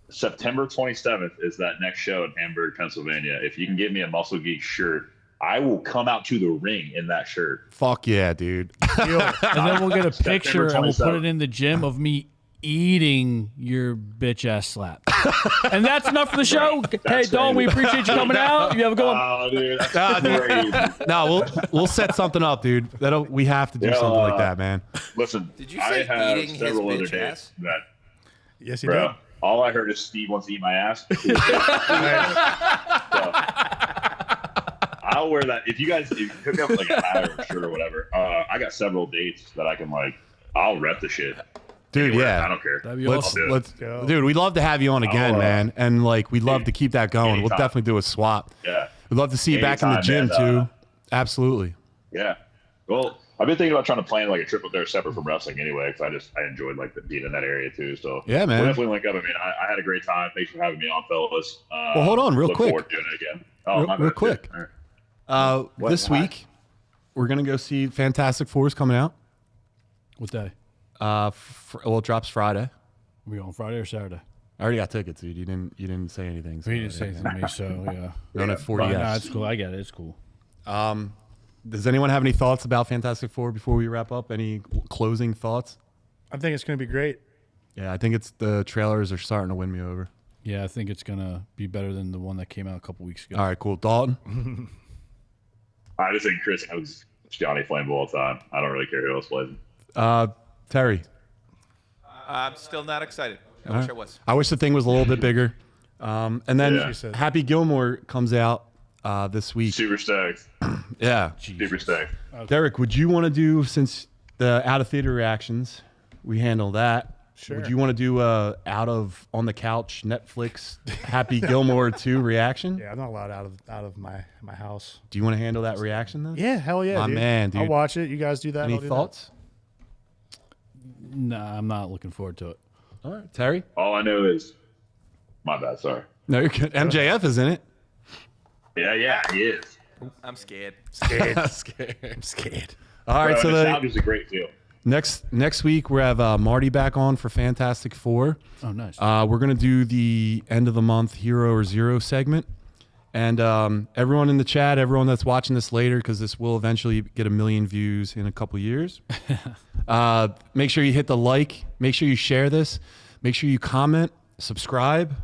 September 27th is that next show in Hamburg, Pennsylvania. If you can get me a Muscle Geek shirt, I will come out to the ring in that shirt. Fuck yeah, dude. And then we'll get a picture and we'll put 27th. it in the gym of me eating your bitch ass slap. And that's enough for the show. Hey, Don, we appreciate you coming out. You have a good one. Oh, dude. That's crazy. No, we'll set something up, dude. We have to do Yeah, something like that, man. Listen, Did you I say have eating his several other bitch days ass? that, Yes, he bro, did. all I heard is Steve wants to eat my ass. So, I'll wear that. If you hook up like a hat or a shirt or whatever, I got several dates that I can I'll rep the shit. Dude, Anywhere. yeah. I don't care. That'd be Let's awesome. let's go. dude, we'd love to have you on again, I'll, man. And we'd love dude, to keep that going. We'll anytime. definitely do a swap. Yeah. We'd love to see you back in the Anytime, gym man. too. Absolutely. Yeah. Well, I've been thinking about trying to plan like a trip up there separate from wrestling anyway, because I enjoyed being in that area too. So Yeah, man. we'll definitely link up. I mean, I had a great time. Thanks for having me on, fellas. Well, hold on, real look quick. forward to doing it again. Oh, Real- my real bad. quick. All right. What? This Why? week we're gonna go see Fantastic Four is coming out. What day? It drops Friday. Are we on Friday or Saturday? I already got tickets, dude. You didn't say anything. So He didn't say anything to me, so yeah. Not at 40 But, yes. nah, it's cool. I get it. It's cool. Does anyone have any thoughts about Fantastic Four before we wrap up? Any closing thoughts? I think it's going to be great. Yeah, I think the trailers are starting to win me over. Yeah, I think it's gonna be better than the one that came out a couple weeks ago. All right, cool. Dalton? I just think Chris knows Johnny Flammable all the time. I don't really care who else plays him. Terry? I'm still not excited. I wish I was. I wish the thing was a little bit bigger. And then Happy Gilmore comes out this week. Super stoked. Yeah. Super stoked. Derek, would you want to do, since the out-of-theater reactions, we handle that. Sure. Would you want to do on the couch Netflix Happy Gilmore 2 reaction? Yeah, I'm not allowed out of my house. Do you want to handle that reaction then? Yeah, hell yeah, My dude. man, dude. I'll watch it. You guys do that. Any I'll do thoughts? Nah, I'm not looking forward to it. All right, Terry? All I know is, my bad, sorry. No, you're good. MJF is in it. Yeah, he is. I'm scared. That. Scared. I'm scared. All right, Bro, so the the sound is a great deal. next week we have Marty back on for Fantastic Four. Oh, nice. We're gonna do the end of the month Hero or Zero segment, and everyone in the chat, everyone that's watching this later, because this will eventually get 1 million views in a couple years. Make sure you hit the like. Make sure you share this. Make sure you comment, subscribe.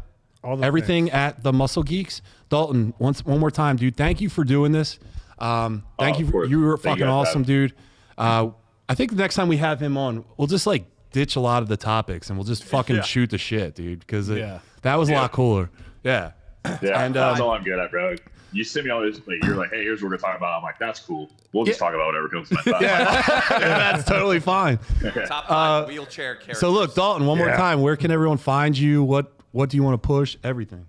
All the Everything things. at the Muscle Geeks. Dalton, one more time, dude. Thank you for doing this. Thank you. Of course. You were Thank fucking you guys. awesome, dude. I think the next time we have him on, we'll just like ditch a lot of the topics and we'll just fucking shoot the shit, dude. Because that was a lot cooler. Yeah. Yeah, And, that's all I'm good at, bro. You send me all this, like, you're like, hey, here's what we're gonna talk about. I'm like, that's cool. We'll just talk about whatever comes to my thought. Yeah, that's totally fine. Top 5 wheelchair characters. So look, Dalton, one more time. Where can everyone find you? What do you want to push? Everything.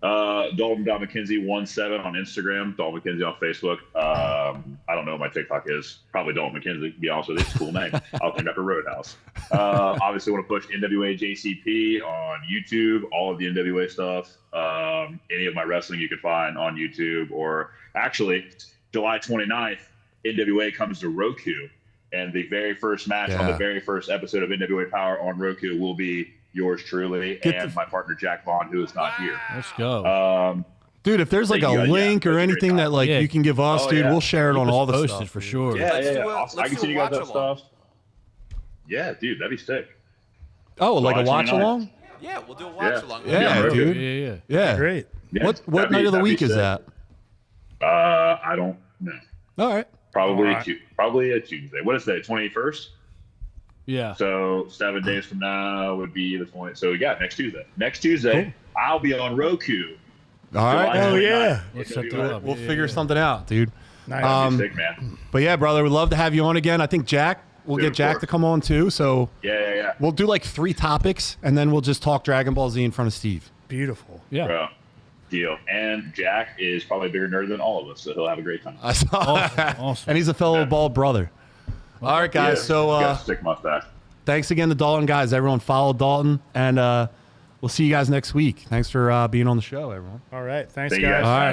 Dalton.McKenzie17 on Instagram, Dalton McKenzie on Facebook. I don't know what my TikTok is. Probably Dalton McKenzie, to be honest with you. It's a cool name. I'll clean up a Roadhouse. Obviously want to push NWA JCP on YouTube, all of the NWA stuff. Any of my wrestling you can find on YouTube, or actually July 29th, NWA comes to Roku, and the very first match on the very first episode of NWA Power on Roku will be yours truly and my partner Jack Vaughn, who is not here. Let's go. Dude, if there's like a link or anything that like you can give us, dude, we'll share it on all the Posted stuff for sure. Awesome. I can do see a you guys that watch-along. stuff. Yeah, dude, that'd be sick. Oh, like a July watch 29th. along? Yeah, we'll do a watch along. Yeah, Roku. dude. Yeah. Great. Yeah, What that'd night of the that'd be week is sick. that? I don't know. All right. Probably a Tuesday. What is that? 21st. Yeah. So 7 days from now would be the 20th. So yeah, next Tuesday. Next Tuesday, I'll be on Roku. All right. July Oh, 29th. yeah. Let's set that up. We'll figure something out, dude. Nice. That'd be sick, man. But yeah, brother, we'd love to have you on again. I think we'll Dude, get of Jack course. to come on too. So Yeah. we'll do like 3 topics and then we'll just talk Dragon Ball Z in front of Steve. Beautiful. Yeah. Bro, deal. And Jack is probably a bigger nerd than all of us, so he'll have a great time. I saw that. Awesome. And he's a fellow bald brother. All right, guys. Yeah, So he's got a sick mustache. thanks again to Dalton, guys. Everyone follow Dalton, and we'll see you guys next week. Thanks for being on the show, everyone. All right. Thanks, Thank you guys. guys. All right.